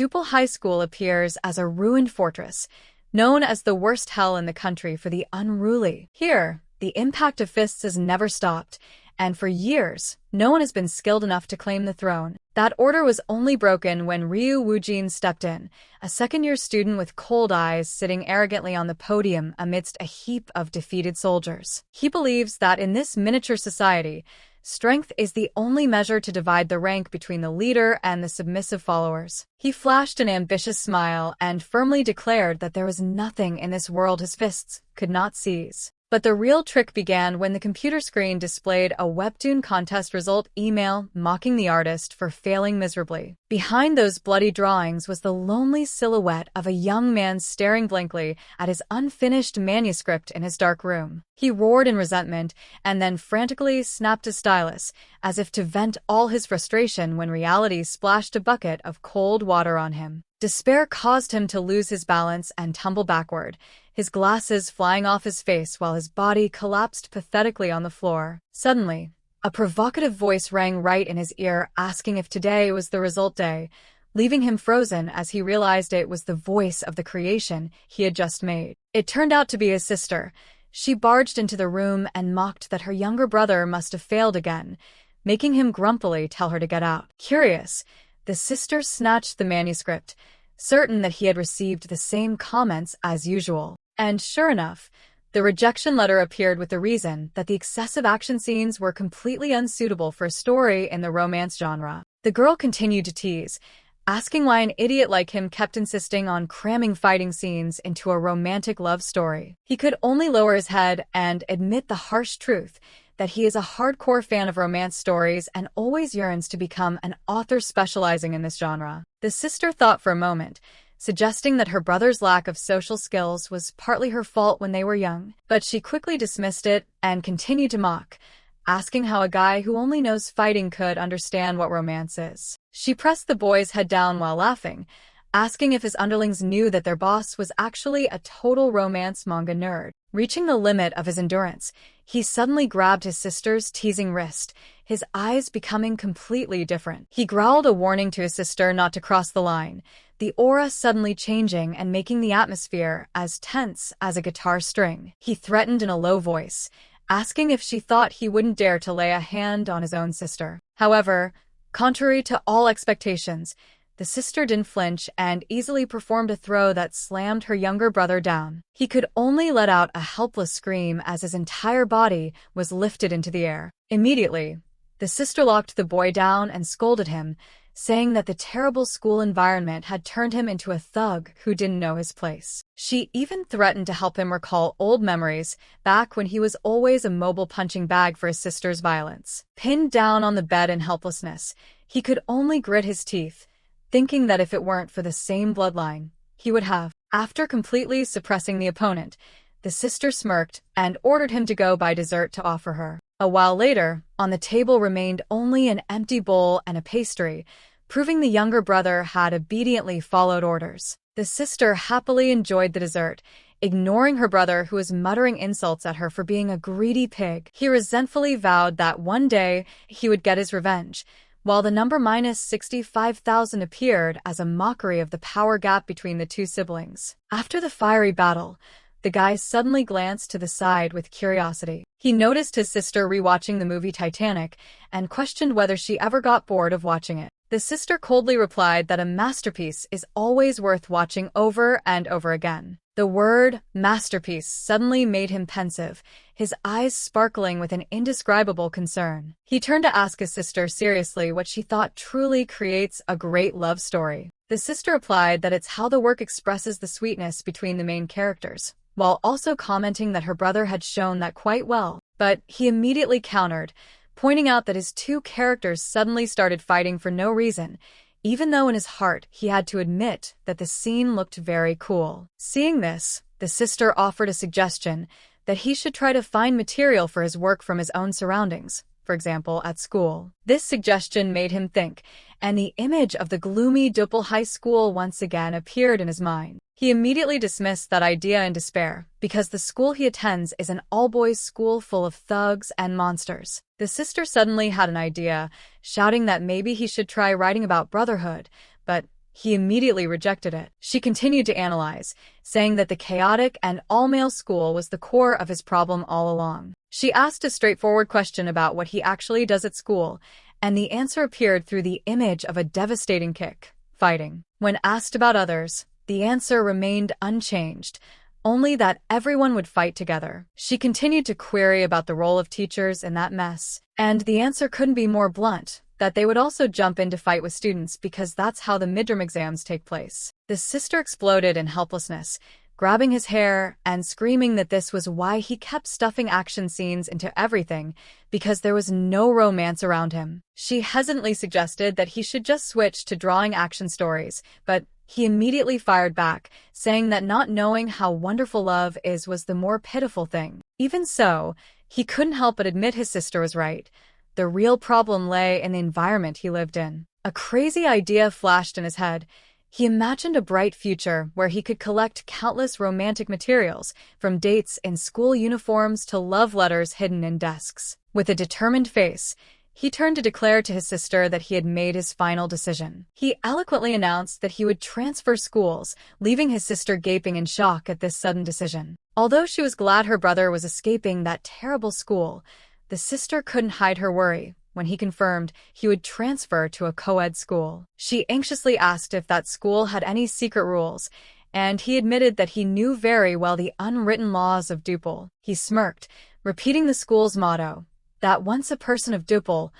Dupal High School appears as a ruined fortress, known as the worst hell in the country for the unruly. Here, the impact of fists has never stopped, and for years, no one has been skilled enough to claim the throne. That order was only broken when Ryu Woo-jin stepped in, a second-year student with cold eyes sitting arrogantly on the podium amidst a heap of defeated soldiers. He believes that in this miniature society, strength is the only measure to divide the rank between the leader and the submissive followers. He flashed an ambitious smile and firmly declared that there was nothing in this world his fists could not seize. But the real trick began when the computer screen displayed a Webtoon contest result email mocking the artist for failing miserably. Behind those bloody drawings was the lonely silhouette of a young man staring blankly at his unfinished manuscript in his dark room. He roared in resentment and then frantically snapped his stylus, as if to vent all his frustration when reality splashed a bucket of cold water on him. Despair caused him to lose his balance and tumble backward, his glasses flying off his face while his body collapsed pathetically on the floor. Suddenly, a provocative voice rang right in his ear, asking if today was the result day, leaving him frozen as he realized it was the voice of the creation he had just made. It turned out to be his sister. She barged into the room and mocked that her younger brother must have failed again, making him grumpily tell her to get out. Curious, the sister snatched the manuscript, certain that he had received the same comments as usual. And sure enough, the rejection letter appeared with the reason that the excessive action scenes were completely unsuitable for a story in the romance genre. The girl continued to tease, asking why an idiot like him kept insisting on cramming fighting scenes into a romantic love story. He could only lower his head and admit the harsh truth that he is a hardcore fan of romance stories and always yearns to become an author specializing in this genre. The sister thought for a moment, suggesting that her brother's lack of social skills was partly her fault when they were young, but she quickly dismissed it and continued to mock, asking how a guy who only knows fighting could understand what romance is. She pressed the boy's head down while laughing, asking if his underlings knew that their boss was actually a total romance manga nerd. Reaching the limit of his endurance, he suddenly grabbed his sister's teasing wrist, his eyes becoming completely different. He growled a warning to his sister not to cross the line, the aura suddenly changing and making the atmosphere as tense as a guitar string. He threatened in a low voice, asking if she thought he wouldn't dare to lay a hand on his own sister. However, contrary to all expectations, the sister didn't flinch and easily performed a throw that slammed her younger brother down. He could only let out a helpless scream as his entire body was lifted into the air. Immediately, the sister locked the boy down and scolded him, saying that the terrible school environment had turned him into a thug who didn't know his place. She even threatened to help him recall old memories back when he was always a mobile punching bag for his sister's violence. Pinned down on the bed in helplessness, he could only grit his teeth, thinking that if it weren't for the same bloodline, he would have. After completely suppressing the opponent, the sister smirked and ordered him to go buy dessert to offer her. A while later, on the table remained only an empty bowl and a pastry, proving the younger brother had obediently followed orders. The sister happily enjoyed the dessert, ignoring her brother who was muttering insults at her for being a greedy pig. He resentfully vowed that one day he would get his revenge, while the number -65,000 appeared as a mockery of the power gap between the two siblings. After the fiery battle, the guy suddenly glanced to the side with curiosity. He noticed his sister rewatching the movie Titanic and questioned whether she ever got bored of watching it. The sister coldly replied that a masterpiece is always worth watching over and over again. The word masterpiece suddenly made him pensive, his eyes sparkling with an indescribable concern. He turned to ask his sister seriously what she thought truly creates a great love story. The sister replied that it's how the work expresses the sweetness between the main characters, while also commenting that her brother had shown that quite well. But he immediately countered, pointing out that his two characters suddenly started fighting for no reason, even though in his heart he had to admit that the scene looked very cool. Seeing this, the sister offered a suggestion that he should try to find material for his work from his own surroundings, for example, at school. This suggestion made him think, and the image of the gloomy Dupal High School once again appeared in his mind. He immediately dismissed that idea in despair, because the school he attends is an all-boys school full of thugs and monsters. The sister suddenly had an idea, shouting that maybe he should try writing about brotherhood, but he immediately rejected it. She continued to analyze, saying that the chaotic and all-male school was the core of his problem all along. She asked a straightforward question about what he actually does at school, and the answer appeared through the image of a devastating kick, fighting. When asked about others, the answer remained unchanged, only that everyone would fight together. She continued to query about the role of teachers in that mess, and the answer couldn't be more blunt, that they would also jump in to fight with students because that's how the midterm exams take place. The sister exploded in helplessness, grabbing his hair and screaming that this was why he kept stuffing action scenes into everything, because there was no romance around him. She hesitantly suggested that he should just switch to drawing action stories, but he immediately fired back, saying that not knowing how wonderful love is was the more pitiful thing. Even so, he couldn't help but admit his sister was right. The real problem lay in the environment he lived in. A crazy idea flashed in his head. He imagined a bright future where he could collect countless romantic materials, from dates in school uniforms to love letters hidden in desks. With a determined face, he turned to declare to his sister that he had made his final decision. He eloquently announced that he would transfer schools, leaving his sister gaping in shock at this sudden decision. Although she was glad her brother was escaping that terrible school, the sister couldn't hide her worry when he confirmed he would transfer to a co-ed school. She anxiously asked if that school had any secret rules, and he admitted that he knew very well the unwritten laws of Dupel. He smirked, repeating the school's motto, that once a person of Dupel,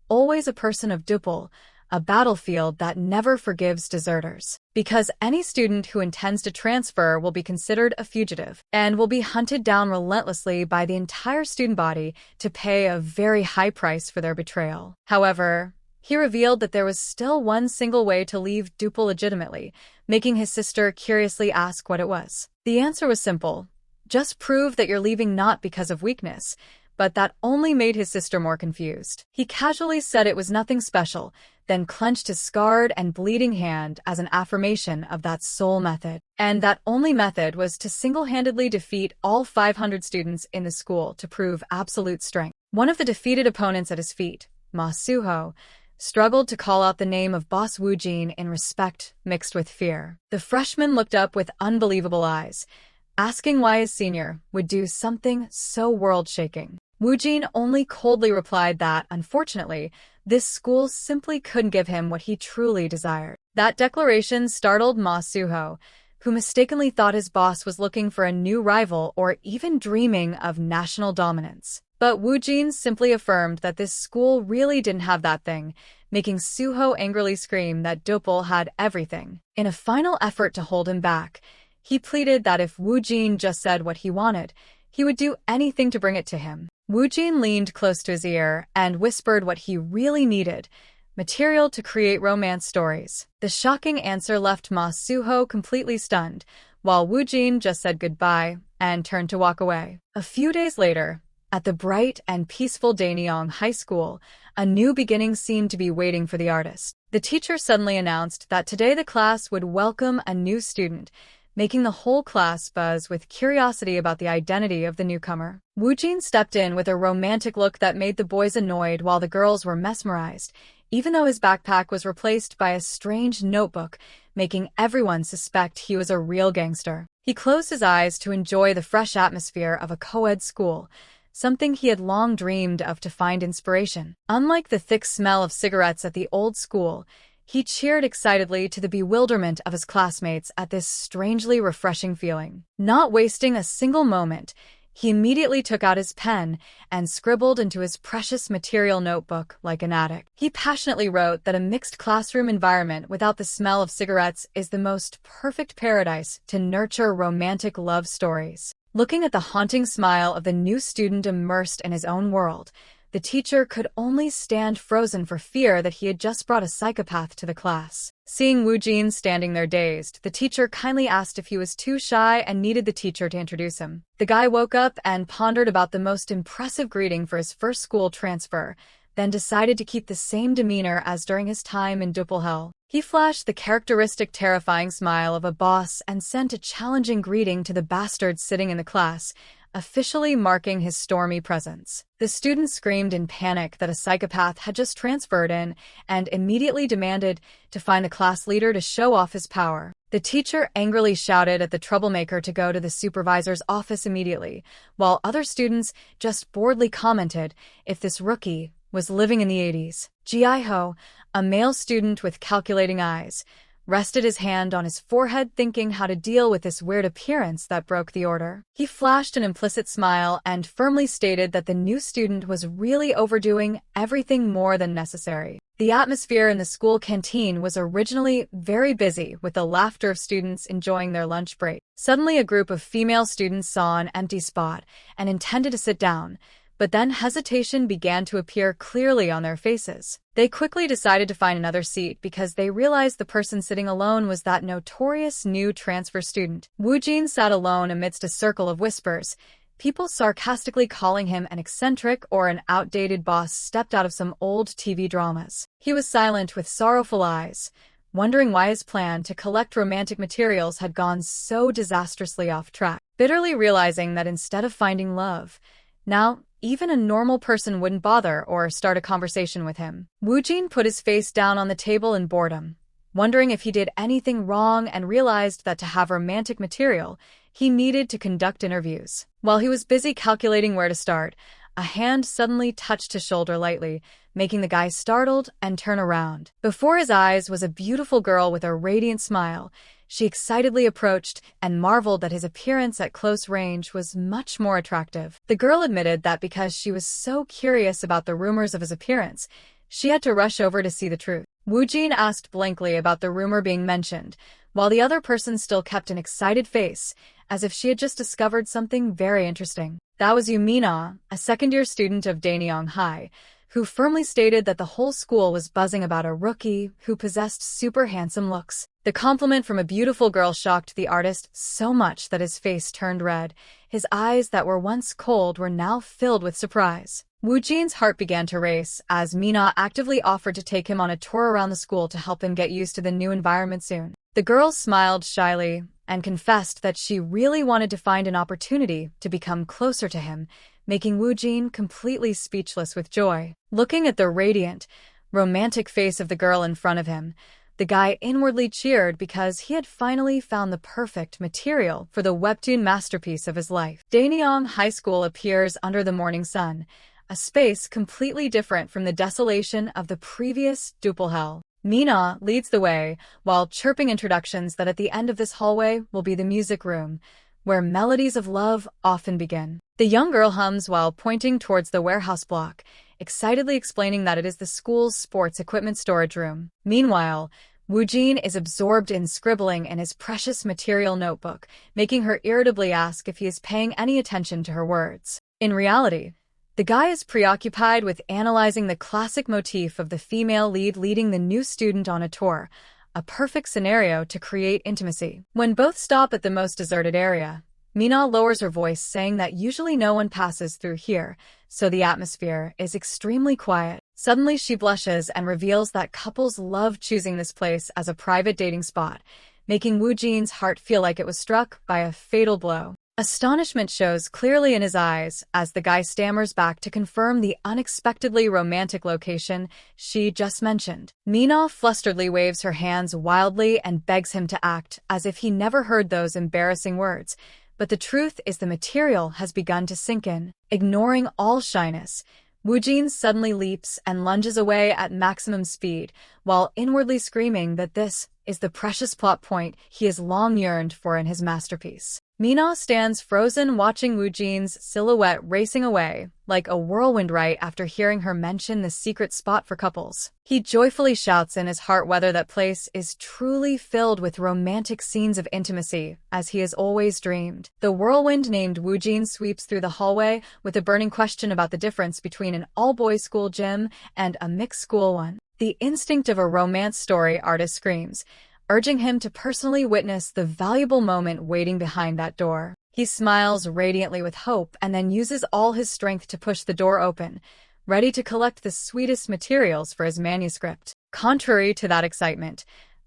always a person of Dupel, a battlefield that never forgives deserters. Because any student who intends to transfer will be considered a fugitive and will be hunted down relentlessly by the entire student body to pay a very high price for their betrayal. However, he revealed that there was still one single way to leave Dupel legitimately, making his sister curiously ask what it was. The answer was simple: just prove that you're leaving not because of weakness, but that only made his sister more confused. He casually said it was nothing special, then clenched his scarred and bleeding hand as an affirmation of that sole method. And that only method was to single-handedly defeat all 500 students in the school to prove absolute strength. One of the defeated opponents at his feet, Ma Suho, struggled to call out the name of Boss Woo-jin in respect mixed with fear. The freshman looked up with unbelievable eyes, asking why his senior would do something so world-shaking. Woo-jin only coldly replied that, unfortunately, this school simply couldn't give him what he truly desired. That declaration startled Ma Suho, who mistakenly thought his boss was looking for a new rival or even dreaming of national dominance. But Woo-jin simply affirmed that this school really didn't have that thing, making Suho angrily scream that Dupel had everything. In a final effort to hold him back, he pleaded that if Woo-jin just said what he wanted, he would do anything to bring it to him. Woo-jin leaned close to his ear and whispered what he really needed: material to create romance stories. The shocking answer left Ma Suho completely stunned, while Woo-jin just said goodbye and turned to walk away. A few days later, at the bright and peaceful Daenyong High School, a new beginning seemed to be waiting for the artist. The teacher suddenly announced that today the class would welcome a new student, making the whole class buzz with curiosity about the identity of the newcomer. Woo-jin stepped in with a romantic look that made the boys annoyed while the girls were mesmerized, even though his backpack was replaced by a strange notebook, making everyone suspect he was a real gangster. He closed his eyes to enjoy the fresh atmosphere of a co-ed school, something he had long dreamed of to find inspiration. Unlike the thick smell of cigarettes at the old school, he cheered excitedly to the bewilderment of his classmates at this strangely refreshing feeling. Not wasting a single moment, he immediately took out his pen and scribbled into his precious material notebook like an addict. He passionately wrote that a mixed classroom environment without the smell of cigarettes is the most perfect paradise to nurture romantic love stories. Looking at the haunting smile of the new student immersed in his own world, the teacher could only stand frozen for fear that he had just brought a psychopath to the class. Seeing Woo-jin standing there dazed, the teacher kindly asked if he was too shy and needed the teacher to introduce him. The guy woke up and pondered about the most impressive greeting for his first school transfer, then decided to keep the same demeanor as during his time in Dupel Hell. He flashed the characteristic terrifying smile of a boss and sent a challenging greeting to the bastards sitting in the class, officially marking his stormy presence. The students screamed in panic that a psychopath had just transferred in and immediately demanded to find the class leader to show off his power. The teacher angrily shouted at the troublemaker to go to the supervisor's office immediately, while other students just boredly commented if this rookie was living in the 80s. Ji-ho, a male student with calculating eyes, rested his hand on his forehead thinking how to deal with this weird appearance that broke the order. He flashed an implicit smile and firmly stated that the new student was really overdoing everything more than necessary. The atmosphere in the school canteen was originally very busy with the laughter of students enjoying their lunch break. Suddenly, a group of female students saw an empty spot and intended to sit down, but then hesitation began to appear clearly on their faces. They quickly decided to find another seat because they realized the person sitting alone was that notorious new transfer student. Woo-jin sat alone amidst a circle of whispers, people sarcastically calling him an eccentric or an outdated boss stepped out of some old TV dramas. He was silent with sorrowful eyes, wondering why his plan to collect romantic materials had gone so disastrously off track, bitterly realizing that instead of finding love, now even a normal person wouldn't bother or start a conversation with him. Woo-jin put his face down on the table in boredom, wondering if he did anything wrong and realized that to have romantic material, he needed to conduct interviews. While he was busy calculating where to start, a hand suddenly touched his shoulder lightly, making the guy startled and turn around. Before his eyes was a beautiful girl with a radiant smile. She excitedly approached and marveled that his appearance at close range was much more attractive. The girl admitted that because she was so curious about the rumors of his appearance, she had to rush over to see the truth. Woo-jin asked blankly about the rumor being mentioned, while the other person still kept an excited face, as if she had just discovered something very interesting. That was Yumina, a second-year student of Daenyong High, who firmly stated that the whole school was buzzing about a rookie who possessed super handsome looks. The compliment from a beautiful girl shocked the artist so much that his face turned red. His eyes that were once cold were now filled with surprise. Woo-jin's heart began to race as Mina actively offered to take him on a tour around the school to help him get used to the new environment soon. The girl smiled shyly and confessed that she really wanted to find an opportunity to become closer to him, making Woo-jin completely speechless with joy. Looking at the radiant, romantic face of the girl in front of him, the guy inwardly cheered because he had finally found the perfect material for the Webtoon masterpiece of his life. Daenyong High School appears under the morning sun, a space completely different from the desolation of the previous Doppelhell. Mina leads the way, while chirping introductions that at the end of this hallway will be the music room, where melodies of love often begin. The young girl hums while pointing towards the warehouse block, excitedly explaining that it is the school's sports equipment storage room. Meanwhile, Woo-jin is absorbed in scribbling in his precious material notebook, making her irritably ask if he is paying any attention to her words. In reality, the guy is preoccupied with analyzing the classic motif of the female lead leading the new student on a tour, a perfect scenario to create intimacy. When both stop at the most deserted area, Mina lowers her voice saying that usually no one passes through here, so the atmosphere is extremely quiet. Suddenly she blushes and reveals that couples love choosing this place as a private dating spot, making Woo-jin's heart feel like it was struck by a fatal blow. Astonishment shows clearly in his eyes as the guy stammers back to confirm the unexpectedly romantic location she just mentioned. Mina flusteredly waves her hands wildly and begs him to act as if he never heard those embarrassing words. But the truth is the material has begun to sink in. Ignoring all shyness, Woo-jin suddenly leaps and lunges away at maximum speed, while inwardly screaming that this is the precious plot point he has long yearned for in his masterpiece. Mina stands frozen watching Woo-jin's silhouette racing away, like a whirlwind right after hearing her mention the secret spot for couples. He joyfully shouts in his heart whether that place is truly filled with romantic scenes of intimacy, as he has always dreamed. The whirlwind named Woo-jin sweeps through the hallway with a burning question about the difference between an all-boys school gym and a mixed school one. The instinct of a romance story artist screams, urging him to personally witness the valuable moment waiting behind that door. He smiles radiantly with hope and then uses all his strength to push the door open, ready to collect the sweetest materials for his manuscript. Contrary to that excitement,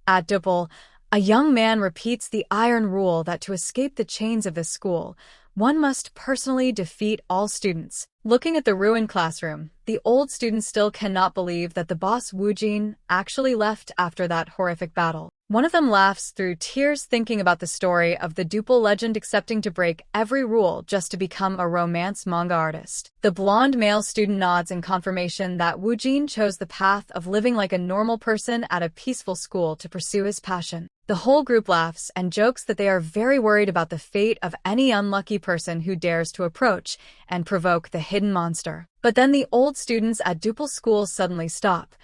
at Doppel, a young man repeats the iron rule that to escape the chains of the school, One must personally defeat all students. Looking at the ruined classroom, the old students still cannot believe that the boss Woo-jin actually left after that horrific battle. One of them laughs through tears thinking about the story of the duple legend accepting to break every rule just to become a romance manga artist. The blonde male student nods in confirmation that Woo-jin chose the path of living like a normal person at a peaceful school to pursue his passion. The whole group laughs and jokes that they are very worried about the fate of any unlucky person who dares to approach and provoke the hidden monster. But then the old students at duple school suddenly stop,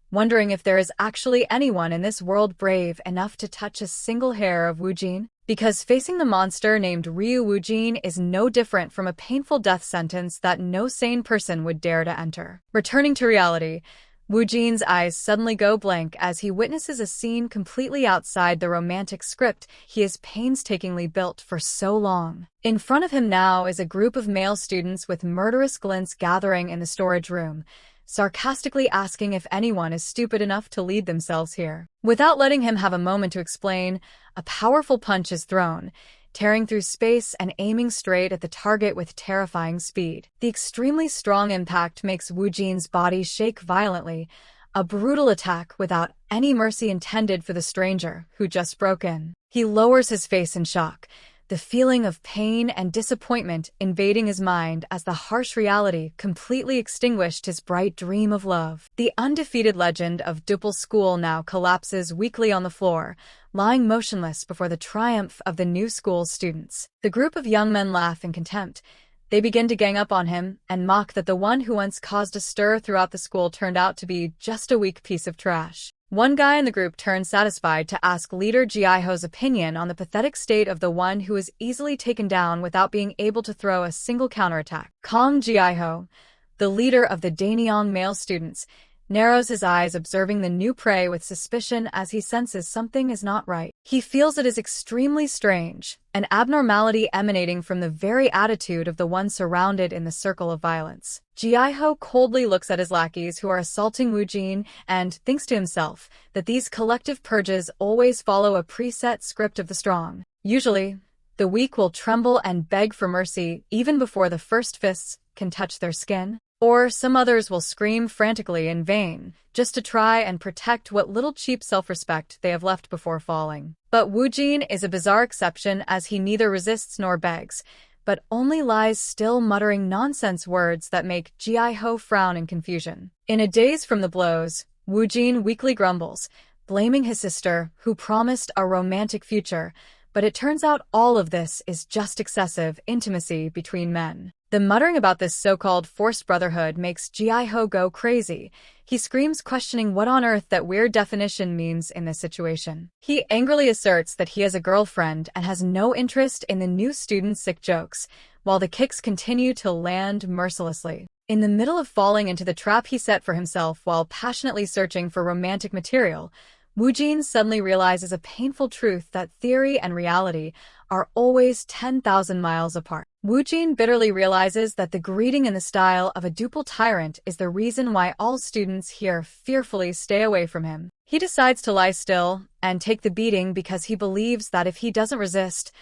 wondering if there is actually anyone in this world brave enough to touch a single hair of Woo-jin. Because facing the monster named Ryu Woo-jin is no different from a painful death sentence that no sane person would dare to enter. Returning to reality, Woo-jin's eyes suddenly go blank as he witnesses a scene completely outside the romantic script he has painstakingly built for so long. In front of him now is a group of male students with murderous glints gathering in the storage room, sarcastically asking if anyone is stupid enough to lead themselves here. Without letting him have a moment to explain, a powerful punch is thrown, tearing through space and aiming straight at the target with terrifying speed. The extremely strong impact makes Woo-jin's body shake violently, a brutal attack without any mercy intended for the stranger who just broke in. He lowers his face in shock, the feeling of pain and disappointment invading his mind as the harsh reality completely extinguished his bright dream of love. The undefeated legend of duple school now collapses weakly on the floor, lying motionless before the triumph of the new school's students. The group of young men laugh in contempt. They begin to gang up on him and mock that the one who once caused a stir throughout the school turned out to be just a weak piece of trash. One guy in the group turns satisfied to ask leader Ji-ho's opinion on the pathetic state of the one who is easily taken down without being able to throw a single counterattack. Kong Ji-ho, the leader of the Daenyong male students, narrows his eyes observing the new prey with suspicion as he senses something is not right. He feels it is extremely strange, an abnormality emanating from the very attitude of the one surrounded in the circle of violence. Ji-ho coldly looks at his lackeys who are assaulting Woo-jin and thinks to himself that these collective purges always follow a preset script of the strong. Usually, the weak will tremble and beg for mercy even before the first fists can touch their skin. Or some others will scream frantically in vain, just to try and protect what little cheap self-respect they have left before falling. But Woo-jin is a bizarre exception as he neither resists nor begs, but only lies still muttering nonsense words that make Ji-ho frown in confusion. In a daze from the blows, Woo-jin weakly grumbles, blaming his sister, who promised a romantic future, but it turns out all of this is just excessive intimacy between men. The muttering about this so-called forced brotherhood makes Ji-ho go crazy. He screams, questioning what on earth that weird definition means in this situation. He angrily asserts that he has a girlfriend and has no interest in the new student's sick jokes, while the kicks continue to land mercilessly. In the middle of falling into the trap he set for himself while passionately searching for romantic material, Woo-jin suddenly realizes a painful truth that theory and reality are always 10,000 miles apart. Woo-jin bitterly realizes that the greeting in the style of a duple tyrant is the reason why all students here fearfully stay away from him. He decides to lie still and take the beating because he believes that if he doesn't resist,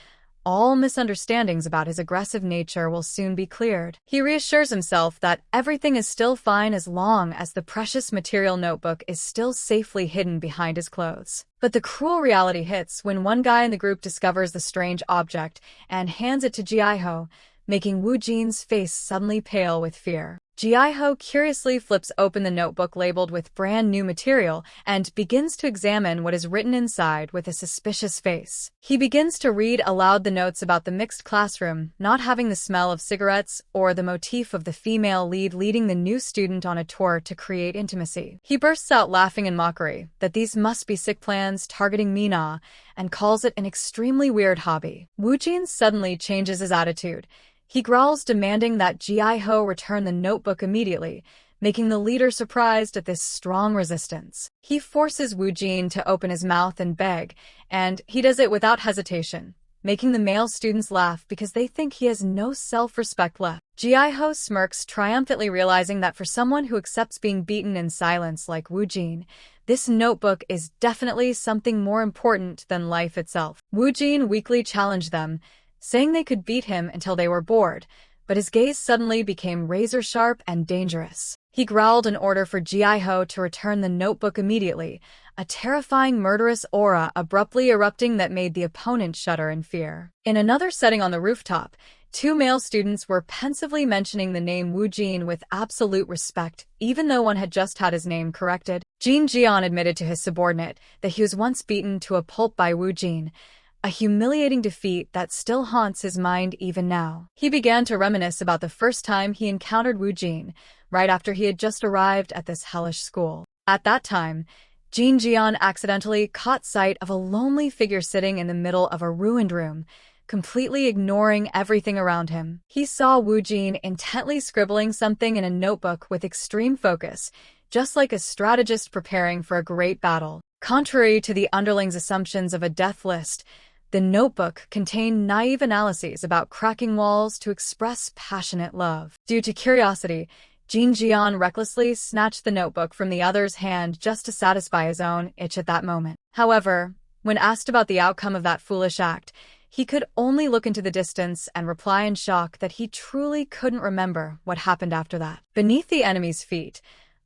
all misunderstandings about his aggressive nature will soon be cleared. He reassures himself that everything is still fine as long as the precious material notebook is still safely hidden behind his clothes. But the cruel reality hits when one guy in the group discovers the strange object and hands it to Ji-ho, making Woo-jin's face suddenly pale with fear. Ji-ho curiously flips open the notebook labeled with brand new material and begins to examine what is written inside with a suspicious face. He begins to read aloud the notes about the mixed classroom not having the smell of cigarettes or the motif of the female lead leading the new student on a tour to create intimacy. He bursts out laughing in mockery that these must be sick plans targeting Mina and calls it an extremely weird hobby. Woo-jin suddenly changes his attitude. He growls, demanding that Ji-ho return the notebook immediately, making the leader surprised at this strong resistance. He forces Woo-jin to open his mouth and beg, and he does it without hesitation, making the male students laugh because they think he has no self-respect left. Ji-ho smirks, triumphantly realizing that for someone who accepts being beaten in silence like Woo-jin, this notebook is definitely something more important than life itself. Woo-jin weakly challenged them, saying they could beat him until they were bored, but his gaze suddenly became razor-sharp and dangerous. He growled an order for Ji-ho to return the notebook immediately, a terrifying murderous aura abruptly erupting that made the opponent shudder in fear. In another setting on the rooftop, two male students were pensively mentioning the name Woo-jin with absolute respect, even though one had just had his name corrected. Jin Jian admitted to his subordinate that he was once beaten to a pulp by Woo-jin, a humiliating defeat that still haunts his mind even now. He began to reminisce about the first time he encountered Woo-jin, right after he had just arrived at this hellish school. At that time, Jin Jian accidentally caught sight of a lonely figure sitting in the middle of a ruined room, completely ignoring everything around him. He saw Woo-jin intently scribbling something in a notebook with extreme focus, just like a strategist preparing for a great battle. Contrary to the underlings' assumptions of a death list, the notebook contained naive analyses about cracking walls to express passionate love. Due to curiosity, Jin Jian recklessly snatched the notebook from the other's hand just to satisfy his own itch at that moment. However, when asked about the outcome of that foolish act, he could only look into the distance and reply in shock that he truly couldn't remember what happened after that. Beneath the enemy's feet,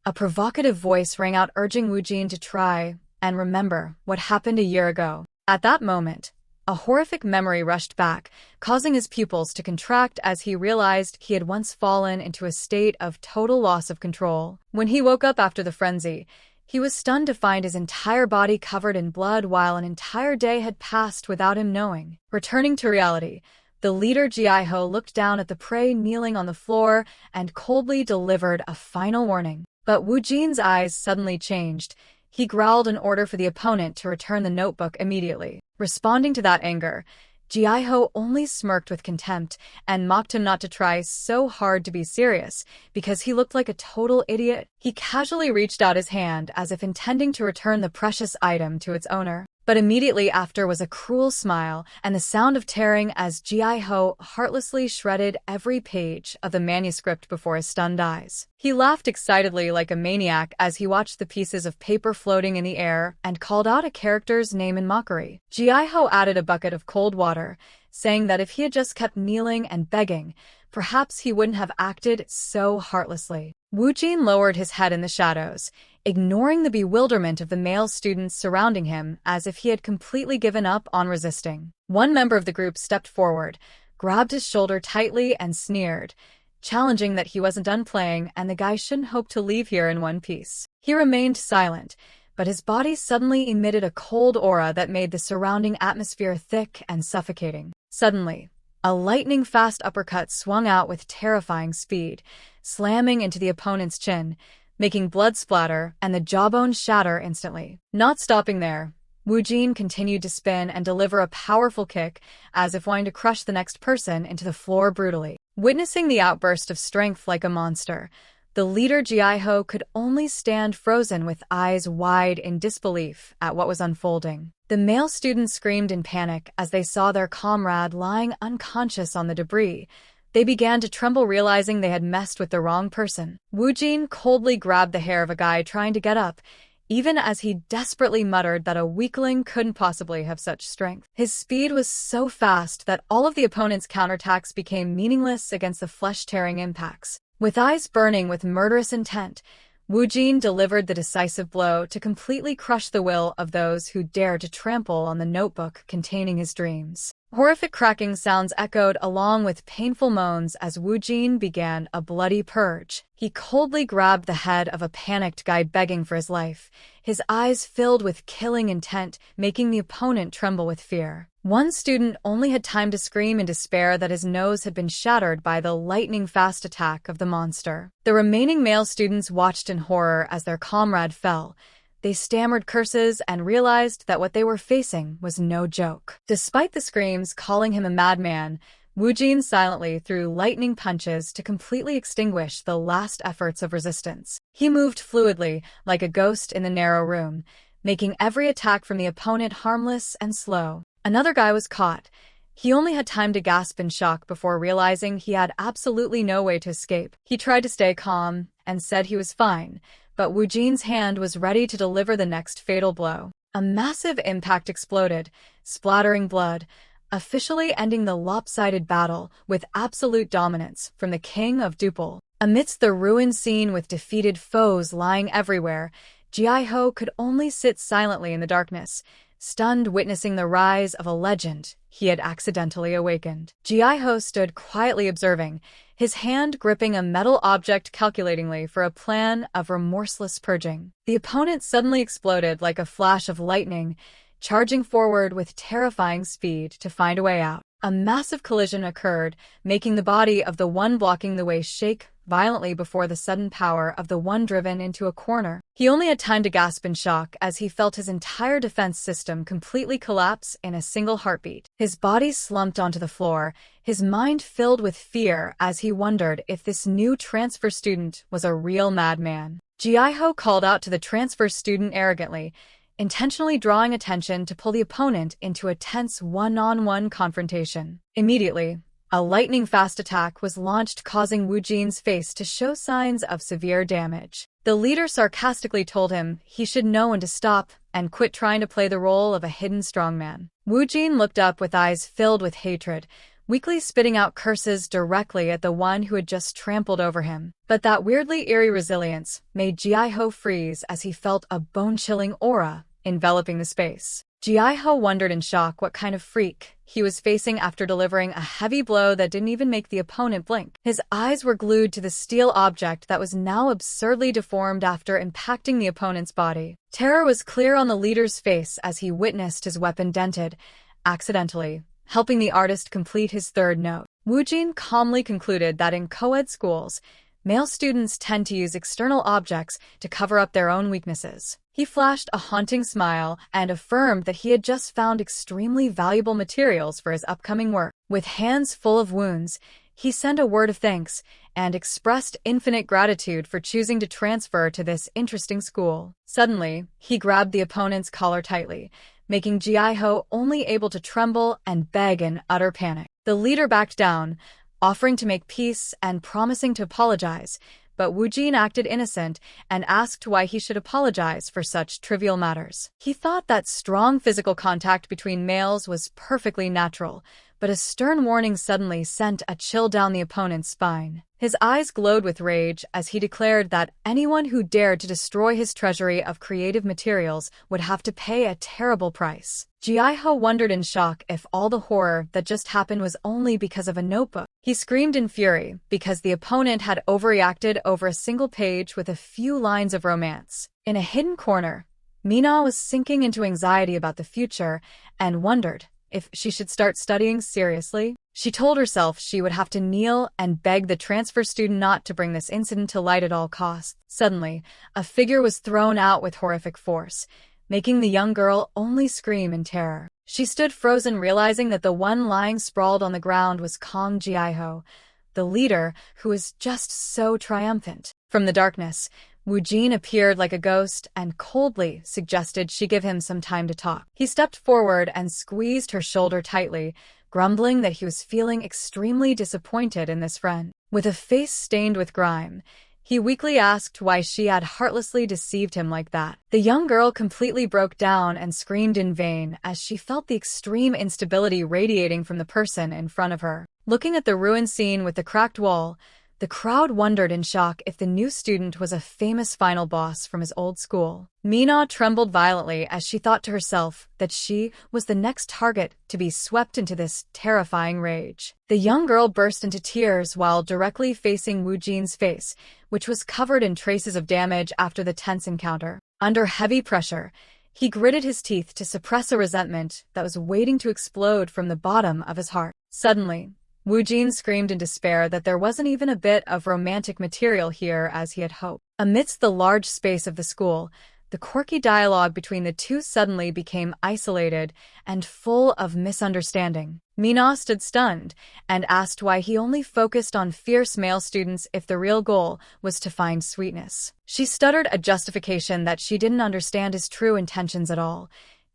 a provocative voice rang out urging Woo-jin to try and remember what happened a year ago. At that moment, a horrific memory rushed back, causing his pupils to contract as he realized he had once fallen into a state of total loss of control. When he woke up after the frenzy, he was stunned to find his entire body covered in blood while an entire day had passed without him knowing. Returning to reality, the leader Ji-ho looked down at the prey kneeling on the floor and coldly delivered a final warning. But Woo-jin's eyes suddenly changed. He growled an order for the opponent to return the notebook immediately. Responding to that anger, Ji-ho only smirked with contempt and mocked him not to try so hard to be serious because he looked like a total idiot. He casually reached out his hand as if intending to return the precious item to its owner. But immediately after was a cruel smile and the sound of tearing as Ji-ho heartlessly shredded every page of the manuscript before his stunned eyes. He laughed excitedly like a maniac as he watched the pieces of paper floating in the air and called out a character's name in mockery. Ji-ho added a bucket of cold water, saying that if he had just kept kneeling and begging, perhaps he wouldn't have acted so heartlessly. Woo-jin lowered his head in the shadows, ignoring the bewilderment of the male students surrounding him as if he had completely given up on resisting. One member of the group stepped forward, grabbed his shoulder tightly and sneered, challenging that he wasn't done playing and the guy shouldn't hope to leave here in one piece. He remained silent, but his body suddenly emitted a cold aura that made the surrounding atmosphere thick and suffocating. Suddenly, a lightning-fast uppercut swung out with terrifying speed, slamming into the opponent's chin, making blood splatter and the jawbone shatter instantly. Not stopping there, Woo-jin continued to spin and deliver a powerful kick, as if wanting to crush the next person into the floor brutally. Witnessing the outburst of strength like a monster, the leader Ji-ho could only stand frozen with eyes wide in disbelief at what was unfolding. The male students screamed in panic as they saw their comrade lying unconscious on the debris. They began to tremble, realizing they had messed with the wrong person. Woo-jin coldly grabbed the hair of a guy trying to get up, even as he desperately muttered that a weakling couldn't possibly have such strength. His speed was so fast that all of the opponent's counterattacks became meaningless against the flesh-tearing impacts. With eyes burning with murderous intent, Woo-jin delivered the decisive blow to completely crush the will of those who dared to trample on the notebook containing his dreams. Horrific cracking sounds echoed along with painful moans as Woo-jin began a bloody purge. He coldly grabbed the head of a panicked guy begging for his life, his eyes filled with killing intent, making the opponent tremble with fear. One student only had time to scream in despair that his nose had been shattered by the lightning-fast attack of the monster. The remaining male students watched in horror as their comrade fell. They stammered curses and realized that what they were facing was no joke. Despite the screams calling him a madman, Woo-jin silently threw lightning punches to completely extinguish the last efforts of resistance. He moved fluidly, like a ghost in the narrow room, making every attack from the opponent harmless and slow. Another guy was caught. He only had time to gasp in shock before realizing he had absolutely no way to escape. He tried to stay calm and said he was fine, but Woo-jin's hand was ready to deliver the next fatal blow. A massive impact exploded, splattering blood. officially ending the lopsided battle with absolute dominance from the king of Dupal. Amidst the ruined scene with defeated foes lying everywhere, Ji-ho could only sit silently in the darkness, stunned witnessing the rise of a legend he had accidentally awakened. Ji-ho stood quietly observing, his hand gripping a metal object calculatingly for a plan of remorseless purging. The opponent suddenly exploded like a flash of lightning, charging forward with terrifying speed to find a way out. A massive collision occurred, making the body of the one blocking the way shake violently before the sudden power of the one driven into a corner. He only had time to gasp in shock as he felt his entire defense system completely collapse in a single heartbeat. His body slumped onto the floor, his mind filled with fear as he wondered if this new transfer student was a real madman. Ji-ho called out to the transfer student arrogantly, intentionally drawing attention to pull the opponent into a tense one-on-one confrontation. Immediately, a lightning-fast attack was launched, causing Woo-jin's face to show signs of severe damage. The leader sarcastically told him he should know when to stop and quit trying to play the role of a hidden strongman. Woo-jin looked up with eyes filled with hatred, weakly spitting out curses directly at the one who had just trampled over him. But that weirdly eerie resilience made Ji-ho freeze as he felt a bone-chilling aura enveloping the space. Ji-ho wondered in shock what kind of freak he was facing after delivering a heavy blow that didn't even make the opponent blink. His eyes were glued to the steel object that was now absurdly deformed after impacting the opponent's body. Terror was clear on the leader's face as he witnessed his weapon dented, accidentally, helping the artist complete his third note. Woo-jin calmly concluded that in co-ed schools, male students tend to use external objects to cover up their own weaknesses. He flashed a haunting smile and affirmed that he had just found extremely valuable materials for his upcoming work. With hands full of wounds, he sent a word of thanks and expressed infinite gratitude for choosing to transfer to this interesting school. Suddenly, he grabbed the opponent's collar tightly, making Ji-ho only able to tremble and beg in utter panic. The leader backed down, offering to make peace and promising to apologize, but Woo-jin acted innocent and asked why he should apologize for such trivial matters. He thought that strong physical contact between males was perfectly natural, but a stern warning suddenly sent a chill down the opponent's spine. His eyes glowed with rage as he declared that anyone who dared to destroy his treasury of creative materials would have to pay a terrible price. Ji-ho wondered in shock if all the horror that just happened was only because of a notebook. He screamed in fury because the opponent had overreacted over a single page with a few lines of romance. In a hidden corner, Mina was sinking into anxiety about the future and wondered if she should start studying seriously. She told herself she would have to kneel and beg the transfer student not to bring this incident to light at all costs. Suddenly, a figure was thrown out with horrific force, making the young girl only scream in terror. She stood frozen, realizing that the one lying sprawled on the ground was Kong Ji-ho, the leader who was just so triumphant. From the darkness, Woo-jin appeared like a ghost and coldly suggested she give him some time to talk. He stepped forward and squeezed her shoulder tightly, grumbling that he was feeling extremely disappointed in this friend. With a face stained with grime, he weakly asked why she had heartlessly deceived him like that. The young girl completely broke down and screamed in vain as she felt the extreme instability radiating from the person in front of her. Looking at the ruined scene with the cracked wall, the crowd wondered in shock if the new student was a famous final boss from his old school. Mina trembled violently as she thought to herself that she was the next target to be swept into this terrifying rage. The young girl burst into tears while directly facing Woo-jin's face, which was covered in traces of damage after the tense encounter. Under heavy pressure, he gritted his teeth to suppress a resentment that was waiting to explode from the bottom of his heart. Suddenly, Woo-jin screamed in despair that there wasn't even a bit of romantic material here as he had hoped. Amidst the large space of the school, the quirky dialogue between the two suddenly became isolated and full of misunderstanding. Mina stood stunned and asked why he only focused on fierce male students if the real goal was to find sweetness. She stuttered a justification that she didn't understand his true intentions at all,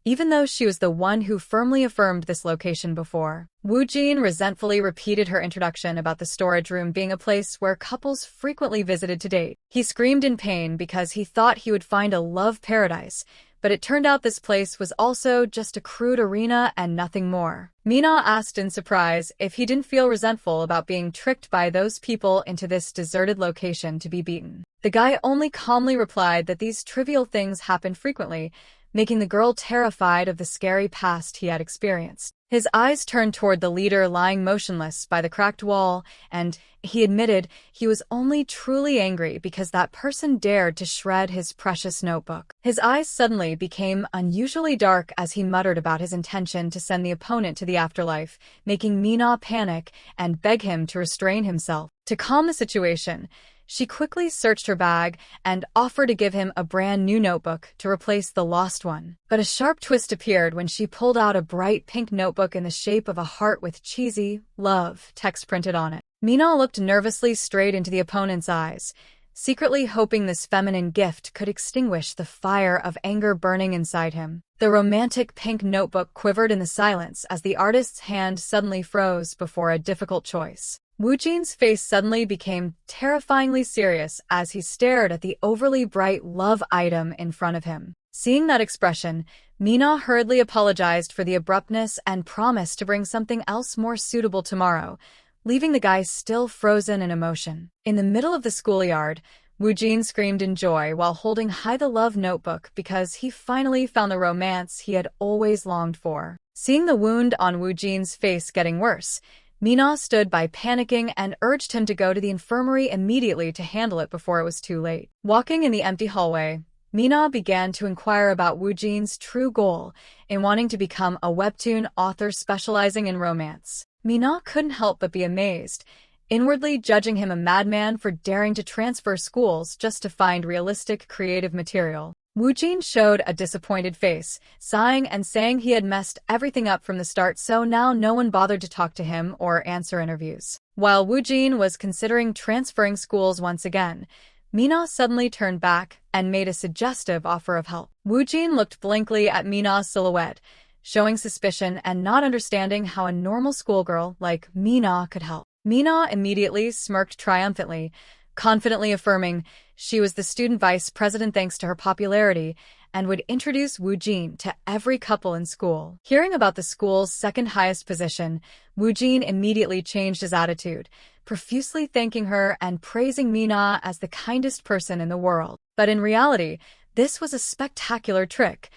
even though she was the one who firmly affirmed this location before. Woo-jin resentfully repeated her introduction about the storage room being a place where couples frequently visited to date. He screamed in pain because he thought he would find a love paradise, but it turned out this place was also just a crude arena and nothing more. Mina asked in surprise if he didn't feel resentful about being tricked by those people into this deserted location to be beaten. The guy only calmly replied that these trivial things happen frequently, making the girl terrified of the scary past he had experienced. His eyes turned toward the leader lying motionless by the cracked wall, and he admitted he was only truly angry because that person dared to shred his precious notebook. His eyes suddenly became unusually dark as he muttered about his intention to send the opponent to the afterlife, making Mina panic and beg him to restrain himself. To calm the situation, she quickly searched her bag and offered to give him a brand new notebook to replace the lost one. But a sharp twist appeared when she pulled out a bright pink notebook in the shape of a heart with cheesy, love text printed on it. Mina looked nervously straight into the opponent's eyes, secretly hoping this feminine gift could extinguish the fire of anger burning inside him. The romantic pink notebook quivered in the silence as the artist's hand suddenly froze before a difficult choice. Woo-jin's face suddenly became terrifyingly serious as he stared at the overly bright love item in front of him. Seeing that expression, Mina hurriedly apologized for the abruptness and promised to bring something else more suitable tomorrow, leaving the guy still frozen in emotion. In the middle of the schoolyard, Woo-jin screamed in joy while holding high the love notebook because he finally found the romance he had always longed for. Seeing the wound on Woo-jin's face getting worse, Mina stood by panicking and urged him to go to the infirmary immediately to handle it before it was too late. Walking in the empty hallway, Mina began to inquire about Woo-jin's true goal in wanting to become a webtoon author specializing in romance. Mina couldn't help but be amazed, inwardly judging him a madman for daring to transfer schools just to find realistic creative material. Woo-jin showed a disappointed face, sighing and saying he had messed everything up from the start, so now no one bothered to talk to him or answer interviews. While Woo-jin was considering transferring schools once again, Mina suddenly turned back and made a suggestive offer of help. Woo-jin looked blankly at Mina's silhouette, showing suspicion and not understanding how a normal schoolgirl like Mina could help. Mina immediately smirked triumphantly, confidently affirming she was the student vice president thanks to her popularity and would introduce Woo-jin to every couple in school. Hearing about the school's second highest position, Woo-jin immediately changed his attitude, profusely thanking her and praising Mina as the kindest person in the world. But in reality, this was a spectacular trick.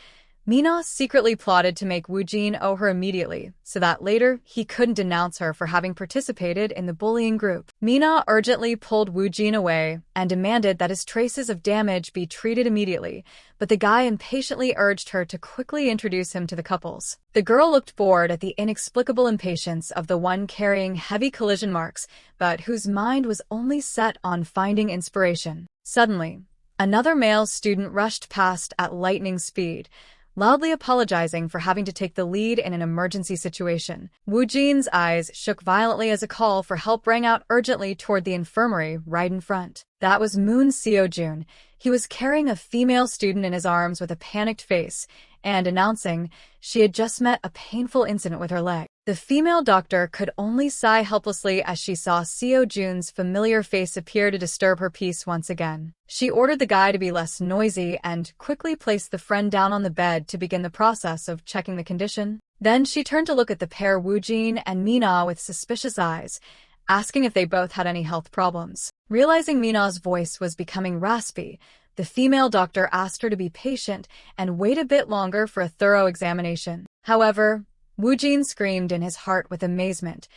Mina secretly plotted to make Woo-jin owe her immediately, so that later he couldn't denounce her for having participated in the bullying group. Mina urgently pulled Woo-jin away and demanded that his traces of damage be treated immediately, but the guy impatiently urged her to quickly introduce him to the couples. The girl looked bored at the inexplicable impatience of the one carrying heavy collision marks, but whose mind was only set on finding inspiration. Suddenly, another male student rushed past at lightning speed, loudly apologizing for having to take the lead in an emergency situation. Woo-jin's eyes shook violently as a call for help rang out urgently toward the infirmary right in front. That was Moon Seo-jun. He was carrying a female student in his arms with a panicked face and announcing she had just met a painful incident with her leg. The female doctor could only sigh helplessly as she saw Seo-jun's familiar face appear to disturb her peace once again. She ordered the guy to be less noisy and quickly placed the friend down on the bed to begin the process of checking the condition. Then she turned to look at the pair Woo-jin and Mina with suspicious eyes, asking if they both had any health problems. Realizing Mina's voice was becoming raspy, the female doctor asked her to be patient and wait a bit longer for a thorough examination. However, Woo-jin screamed in his heart with amazement,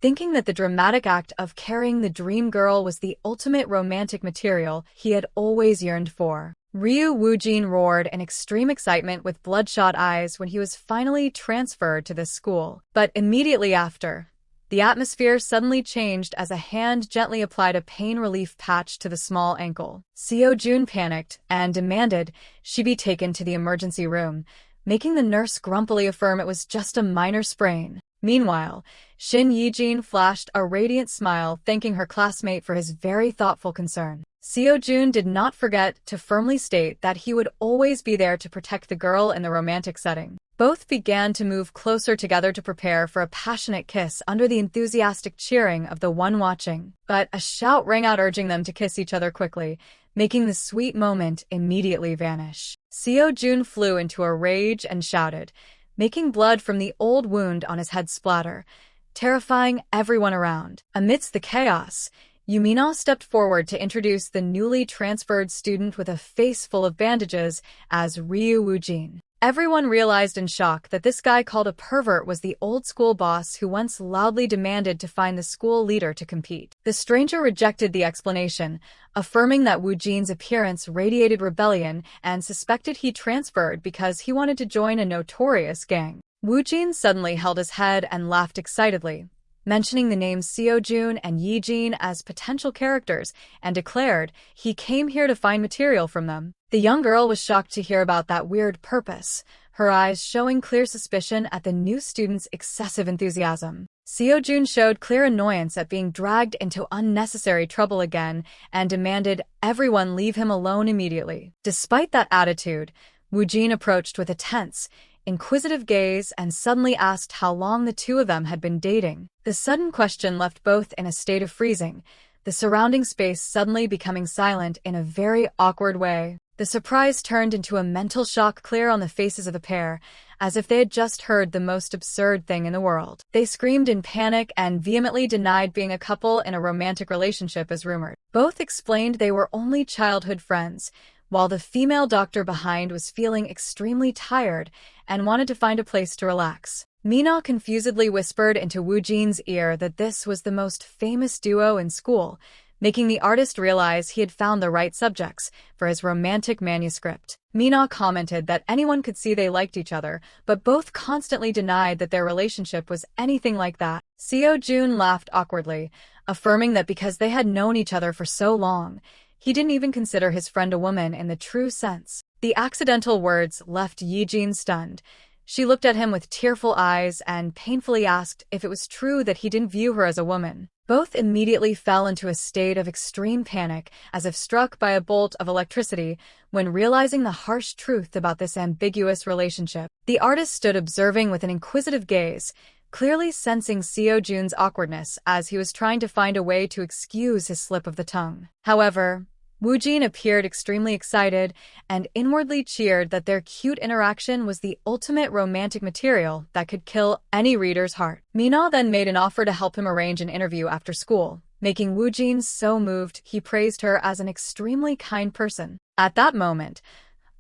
thinking that the dramatic act of carrying the dream girl was the ultimate romantic material he had always yearned for. Ryu Woo-jin roared in extreme excitement with bloodshot eyes when he was finally transferred to this school. But immediately after, the atmosphere suddenly changed as a hand gently applied a pain relief patch to the small ankle. Seo-jun panicked and demanded she be taken to the emergency room, making the nurse grumpily affirm it was just a minor sprain. Meanwhile, Shin Yi-jin flashed a radiant smile, thanking her classmate for his very thoughtful concern. Seo-jun did not forget to firmly state that he would always be there to protect the girl in the romantic setting. Both began to move closer together to prepare for a passionate kiss under the enthusiastic cheering of the one watching. But a shout rang out urging them to kiss each other quickly, making the sweet moment immediately vanish. Seo-jun flew into a rage and shouted, making blood from the old wound on his head splatter, terrifying everyone around. Amidst the chaos, Yumina stepped forward to introduce the newly transferred student with a face full of bandages as Ryu Woo-jin. Everyone realized in shock that this guy called a pervert was the old-school boss who once loudly demanded to find the school leader to compete. The stranger rejected the explanation, affirming that Woo-jin's appearance radiated rebellion and suspected he transferred because he wanted to join a notorious gang. Woo-jin suddenly held his head and laughed excitedly, mentioning the names Seo-jun and Yi-jin as potential characters, and declared he came here to find material from them. The young girl was shocked to hear about that weird purpose, her eyes showing clear suspicion at the new student's excessive enthusiasm. Seo-jun showed clear annoyance at being dragged into unnecessary trouble again and demanded everyone leave him alone immediately. Despite that attitude, Woo-jin approached with a tense, inquisitive gaze and suddenly asked how long the two of them had been dating. The sudden question left both in a state of freezing, the surrounding space suddenly becoming silent in a very awkward way. The surprise turned into a mental shock clear on the faces of the pair, as if they had just heard the most absurd thing in the world. They screamed in panic and vehemently denied being a couple in a romantic relationship as rumored. Both explained they were only childhood friends, while the female doctor behind was feeling extremely tired and wanted to find a place to relax. Mina confusedly whispered into Woo-jin's ear that this was the most famous duo in school, making the artist realize he had found the right subjects for his romantic manuscript. Mina commented that anyone could see they liked each other, but both constantly denied that their relationship was anything like that. Seo-jun laughed awkwardly, affirming that because they had known each other for so long, he didn't even consider his friend a woman in the true sense. The accidental words left Yi-jin stunned. She looked at him with tearful eyes and painfully asked if it was true that he didn't view her as a woman. Both immediately fell into a state of extreme panic, as if struck by a bolt of electricity, when realizing the harsh truth about this ambiguous relationship. The artist stood observing with an inquisitive gaze, clearly sensing Seo-jun's awkwardness as he was trying to find a way to excuse his slip of the tongue. However, Woo-jin appeared extremely excited and inwardly cheered that their cute interaction was the ultimate romantic material that could kill any reader's heart. Mina then made an offer to help him arrange an interview after school, making Woo-jin so moved he praised her as an extremely kind person. At that moment,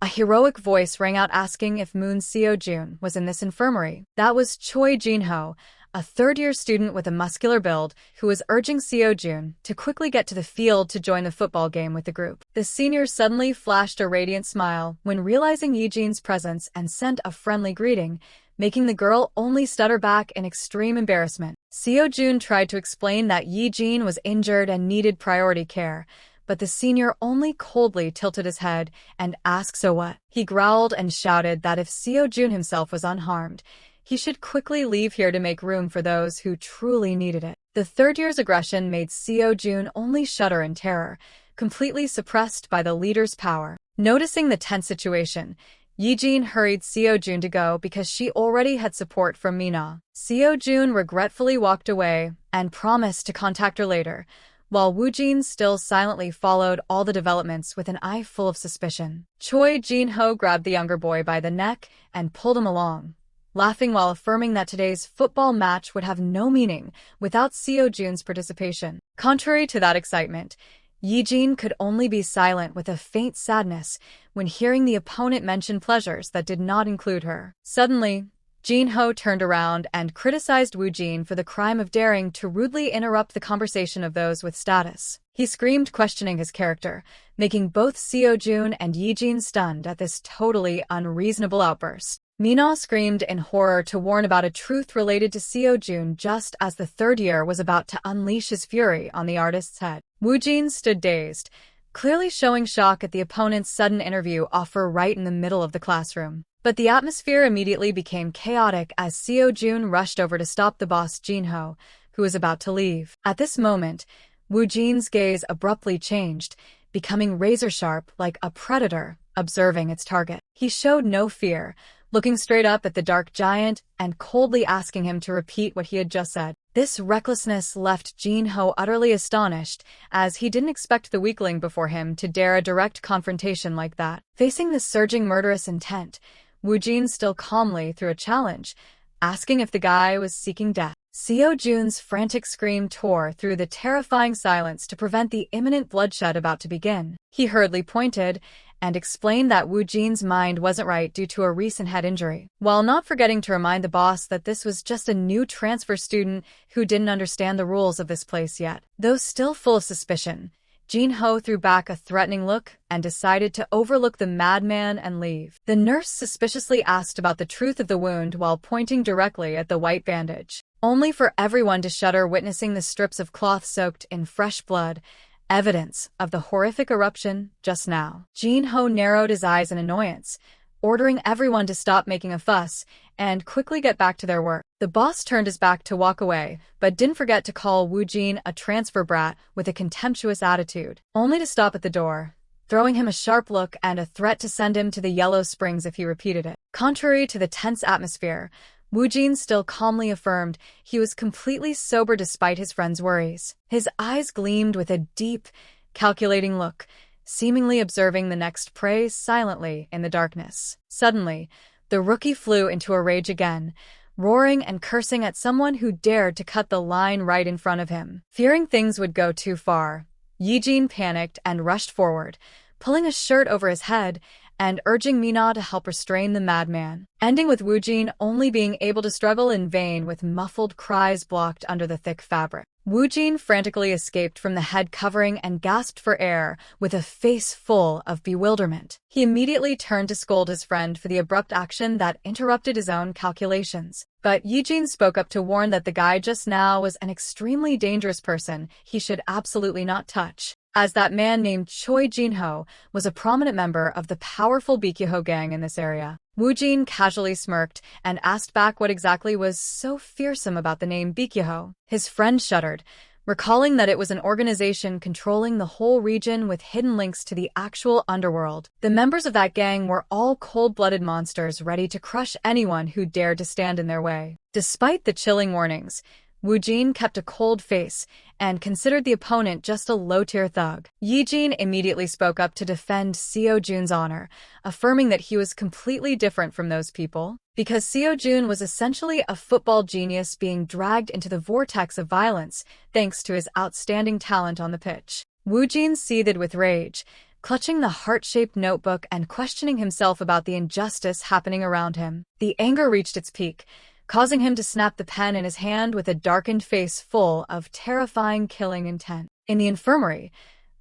a heroic voice rang out asking if Moon Seo-jun was in this infirmary. That was Choi Jin-ho, a third-year student with a muscular build who was urging Seo-jun to quickly get to the field to join the football game with the group. The senior suddenly flashed a radiant smile when realizing Yi-jin's presence and sent a friendly greeting, making the girl only stutter back in extreme embarrassment. Seo-jun tried to explain that Yi-jin was injured and needed priority care, but the senior only coldly tilted his head and asked so what. He growled and shouted that if Seo-jun himself was unharmed, he should quickly leave here to make room for those who truly needed it. The third year's aggression made Seo-jun only shudder in terror, completely suppressed by the leader's power. Noticing the tense situation, Yi-jin hurried Seo-jun to go because she already had support from Mina. Seo-jun regretfully walked away and promised to contact her later, while Woo-jin still silently followed all the developments with an eye full of suspicion. Choi Jin-ho grabbed the younger boy by the neck and pulled him along, laughing while affirming that today's football match would have no meaning without Seo-jun's participation. Contrary to that excitement, Yi-jin could only be silent with a faint sadness when hearing the opponent mention pleasures that did not include her. Suddenly, Jin-ho turned around and criticized Woo-jin for the crime of daring to rudely interrupt the conversation of those with status. He screamed, questioning his character, making both Seo-jun and Yi-jin stunned at this totally unreasonable outburst. Mina screamed in horror to warn about a truth related to Seo-jun just as the third year was about to unleash his fury on the artist's head. Woo-jin stood dazed, clearly showing shock at the opponent's sudden interview offer right in the middle of the classroom. But the atmosphere immediately became chaotic as Seo-jun rushed over to stop the boss Jin-ho, who was about to leave. At this moment, Woo-jin's gaze abruptly changed, becoming razor-sharp like a predator observing its target. He showed no fear, looking straight up at the dark giant and coldly asking him to repeat what he had just said. This recklessness left Jin-ho utterly astonished, as he didn't expect the weakling before him to dare a direct confrontation like that. Facing the surging murderous intent, Woo-jin still calmly threw a challenge, asking if the guy was seeking death. Seo-jun's frantic scream tore through the terrifying silence to prevent the imminent bloodshed about to begin. He hurriedly pointed and explained that Woo-jin's mind wasn't right due to a recent head injury, while not forgetting to remind the boss that this was just a new transfer student who didn't understand the rules of this place yet. Though still full of suspicion, Jin-ho threw back a threatening look and decided to overlook the madman and leave. The nurse suspiciously asked about the truth of the wound while pointing directly at the white bandage, only for everyone to shudder witnessing the strips of cloth soaked in fresh blood, evidence of the horrific eruption just now. Jin-ho narrowed his eyes in annoyance, ordering everyone to stop making a fuss and quickly get back to their work. The boss turned his back to walk away, but didn't forget to call Woo-jin a transfer brat with a contemptuous attitude, only to stop at the door, throwing him a sharp look and a threat to send him to the Yellow Springs if he repeated it. Contrary to the tense atmosphere, Woo-jin still calmly affirmed he was completely sober despite his friend's worries. His eyes gleamed with a deep, calculating look, seemingly observing the next prey silently in the darkness. Suddenly, the rookie flew into a rage again, roaring and cursing at someone who dared to cut the line right in front of him. Fearing things would go too far, Yijin panicked and rushed forward, pulling a shirt over his head and urging Mina to help restrain the madman, ending with Woo-jin only being able to struggle in vain with muffled cries blocked under the thick fabric. Woo-jin frantically escaped from the head covering and gasped for air with a face full of bewilderment. He immediately turned to scold his friend for the abrupt action that interrupted his own calculations. But Yijin spoke up to warn that the guy just now was an extremely dangerous person he should absolutely not touch, as that man named Choi Jin-ho was a prominent member of the powerful Bikyoho gang in this area. Woo-jin casually smirked and asked back what exactly was so fearsome about the name Bikyoho. His friend shuddered, recalling that it was an organization controlling the whole region with hidden links to the actual underworld. The members of that gang were all cold-blooded monsters ready to crush anyone who dared to stand in their way. Despite the chilling warnings, Woo-jin kept a cold face and considered the opponent just a low-tier thug. Yijin immediately spoke up to defend Seo-jun's honor, affirming that he was completely different from those people, because Seo-jun was essentially a football genius being dragged into the vortex of violence thanks to his outstanding talent on the pitch. Woo-jin seethed with rage, clutching the heart-shaped notebook and questioning himself about the injustice happening around him. The anger reached its peak, causing him to snap the pen in his hand with a darkened face full of terrifying killing intent. In the infirmary,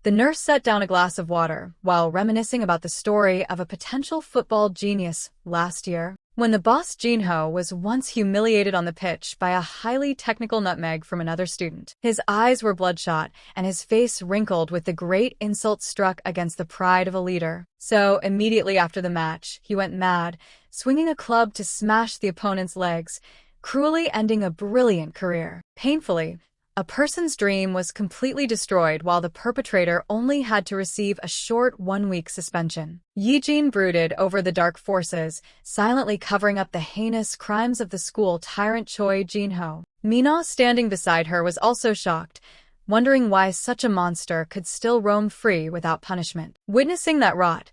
the nurse set down a glass of water while reminiscing about the story of a potential football genius last year, when the boss Jin-ho was once humiliated on the pitch by a highly technical nutmeg from another student. His eyes were bloodshot and his face wrinkled with the great insult struck against the pride of a leader. So, immediately after the match, he went mad, swinging a club to smash the opponent's legs, cruelly ending a brilliant career. Painfully, a person's dream was completely destroyed while the perpetrator only had to receive a short 1-week suspension. Yijin brooded over the dark forces, silently covering up the heinous crimes of the school tyrant Choi Jin-ho. Mina, standing beside her, was also shocked, wondering why such a monster could still roam free without punishment. Witnessing that rot,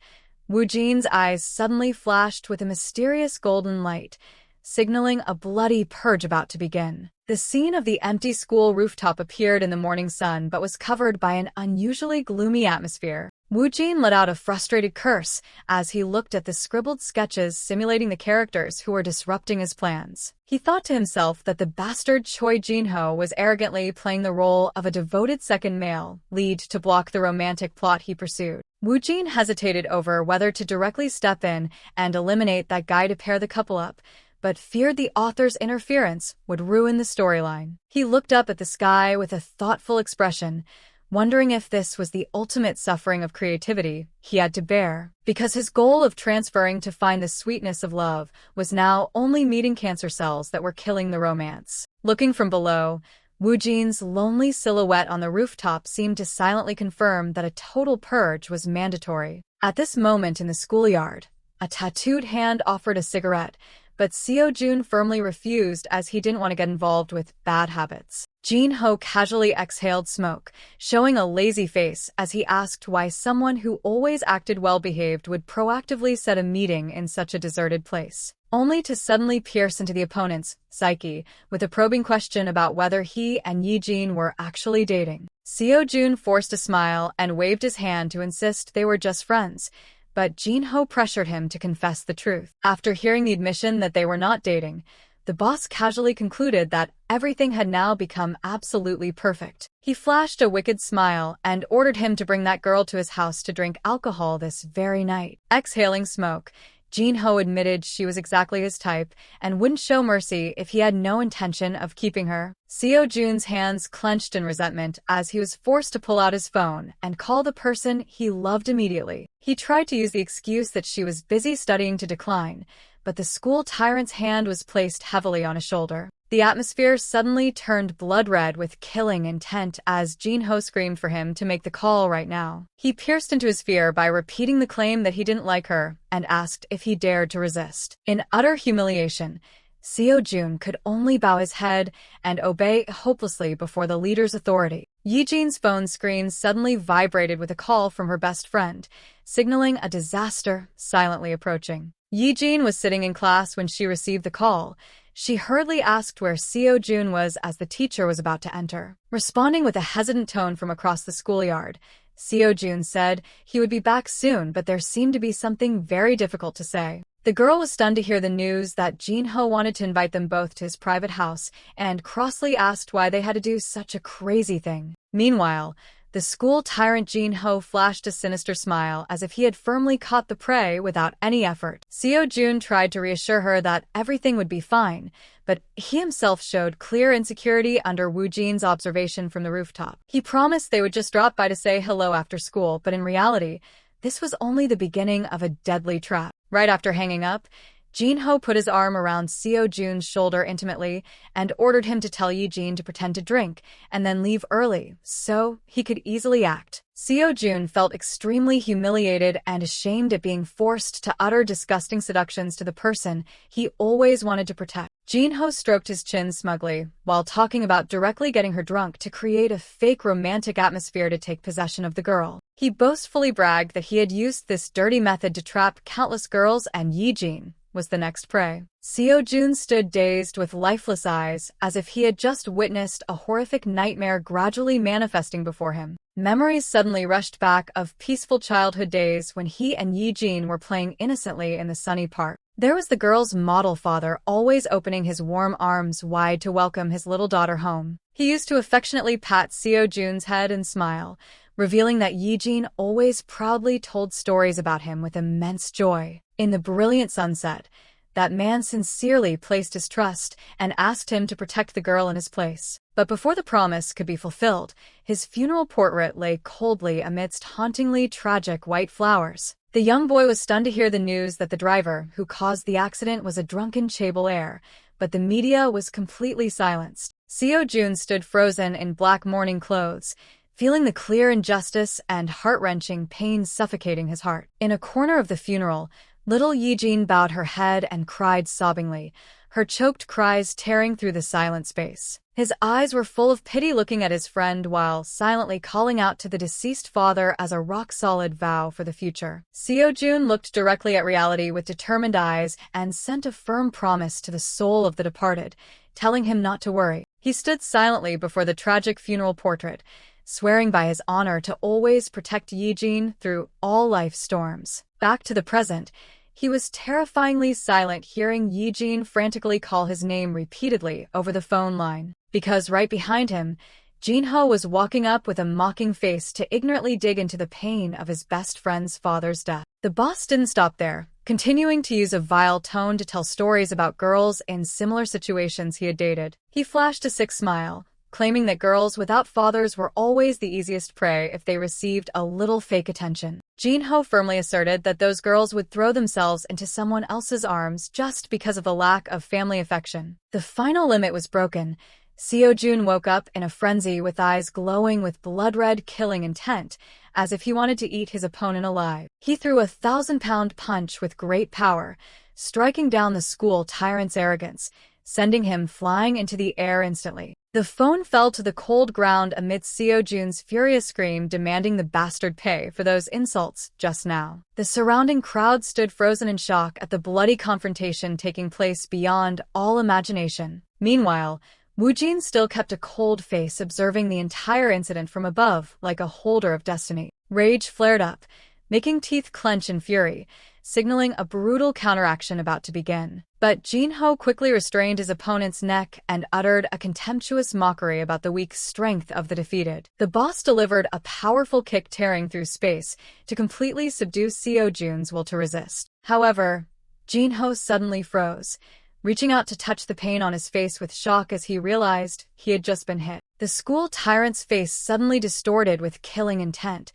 Woo-jin's eyes suddenly flashed with a mysterious golden light, signaling a bloody purge about to begin. The scene of the empty school rooftop appeared in the morning sun but was covered by an unusually gloomy atmosphere. Woo-jin let out a frustrated curse as he looked at the scribbled sketches simulating the characters who were disrupting his plans. He thought to himself that the bastard Choi Jin-ho was arrogantly playing the role of a devoted second male lead to block the romantic plot he pursued. Woo-jin hesitated over whether to directly step in and eliminate that guy to pair the couple up, but feared the author's interference would ruin the storyline. He looked up at the sky with a thoughtful expression, wondering if this was the ultimate suffering of creativity he had to bear, because his goal of transferring to find the sweetness of love was now only meeting cancer cells that were killing the romance. Looking from below, Woo-jin's lonely silhouette on the rooftop seemed to silently confirm that a total purge was mandatory. At this moment in the schoolyard, A tattooed hand offered a cigarette, but Seo-jun firmly refused as he didn't want to get involved with bad habits. Jin-ho casually exhaled smoke, showing a lazy face as he asked why someone who always acted well-behaved would proactively set a meeting in such a deserted place, only to suddenly pierce into the opponent's psyche with a probing question about whether he and Yi-jin were actually dating. Seo-jun forced a smile and waved his hand to insist they were just friends, but Jin-ho pressured him to confess the truth. After hearing the admission that they were not dating, the boss casually concluded that everything had now become absolutely perfect. He flashed a wicked smile and ordered him to bring that girl to his house to drink alcohol this very night. Exhaling smoke, Jin-ho admitted she was exactly his type and wouldn't show mercy if he had no intention of keeping her. Seo-jun's hands clenched in resentment as he was forced to pull out his phone and call the person he loved immediately. He tried to use the excuse that she was busy studying to decline, but the school tyrant's hand was placed heavily on his shoulder. The atmosphere suddenly turned blood red with killing intent as Jin-ho screamed for him to make the call right now. He pierced into his fear by repeating the claim that he didn't like her and asked if he dared to resist. In utter humiliation, Seo-jun could only bow his head and obey hopelessly before the leader's authority. Yi-jin's phone screen suddenly vibrated with a call from her best friend, signaling a disaster silently approaching. Yi-jin was sitting in class when she received the call. She hurriedly asked where Seo-jun was as the teacher was about to enter. Responding with a hesitant tone from across the schoolyard, Seo-jun said he would be back soon, but there seemed to be something very difficult to say. The girl was stunned to hear the news that Jin-ho wanted to invite them both to his private house and crossly asked why they had to do such a crazy thing. Meanwhile, the school tyrant Jin-ho flashed a sinister smile as if he had firmly caught the prey without any effort. Seo-jun tried to reassure her that everything would be fine, but he himself showed clear insecurity under Woo-jin's observation from the rooftop. He promised they would just drop by to say hello after school, but in reality, this was only the beginning of a deadly trap. Right after hanging up, Jin-ho put his arm around Seo-jun's shoulder intimately and ordered him to tell Yi-jin to pretend to drink and then leave early so he could easily act. Seo-jun felt extremely humiliated and ashamed at being forced to utter disgusting seductions to the person he always wanted to protect. Jin-ho stroked his chin smugly while talking about directly getting her drunk to create a fake romantic atmosphere to take possession of the girl. He boastfully bragged that he had used this dirty method to trap countless girls and Yi-jin was the next prey. Seo-jun stood dazed with lifeless eyes as if he had just witnessed a horrific nightmare gradually manifesting before him. Memories suddenly rushed back of peaceful childhood days when he and Yi-jin were playing innocently in the sunny park. There was the girl's model father always opening his warm arms wide to welcome his little daughter home. He used to affectionately pat Seo-jun's head and smile, revealing that Yi-jin always proudly told stories about him with immense joy. In the brilliant sunset, that man sincerely placed his trust and asked him to protect the girl in his place. But before the promise could be fulfilled, his funeral portrait lay coldly amidst hauntingly tragic white flowers. The young boy was stunned to hear the news that the driver who caused the accident was a drunken chaebol heir, but the media was completely silenced. Seo-jun stood frozen in black mourning clothes, feeling the clear injustice and heart-wrenching pain suffocating his heart. In a corner of the funeral, little Yi-jin bowed her head and cried sobbingly, her choked cries tearing through the silent space. His eyes were full of pity looking at his friend while silently calling out to the deceased father as a rock-solid vow for the future. Seo-jun looked directly at reality with determined eyes and sent a firm promise to the soul of the departed, telling him not to worry. He stood silently before the tragic funeral portrait, swearing by his honor to always protect Yi-jin through all life's storms. Back to the present, he was terrifyingly silent hearing Yi-jin frantically call his name repeatedly over the phone line. Because right behind him, Jin-ho was walking up with a mocking face to ignorantly dig into the pain of his best friend's father's death. The boss didn't stop there, continuing to use a vile tone to tell stories about girls in similar situations he had dated. He flashed a sick smile, claiming that girls without fathers were always the easiest prey if they received a little fake attention. Jin-ho firmly asserted that those girls would throw themselves into someone else's arms just because of the lack of family affection. The final limit was broken. Seo-jun woke up in a frenzy with eyes glowing with blood-red killing intent as if he wanted to eat his opponent alive. He threw a 1,000-pound punch with great power, striking down the school tyrant's arrogance, sending him flying into the air instantly. The phone fell to the cold ground amidst Seo-jun's furious scream demanding the bastard pay for those insults just now. The surrounding crowd stood frozen in shock at the bloody confrontation taking place beyond all imagination. Meanwhile, Woo-jin still kept a cold face, observing the entire incident from above like a holder of destiny. Rage flared up, making teeth clench in fury, signaling a brutal counteraction about to begin. But Jin-ho quickly restrained his opponent's neck and uttered a contemptuous mockery about the weak strength of the defeated. The boss delivered a powerful kick tearing through space to completely subdue Seo-jun's will to resist. However, Jin-ho suddenly froze, reaching out to touch the pain on his face with shock as he realized he had just been hit. The school tyrant's face suddenly distorted with killing intent,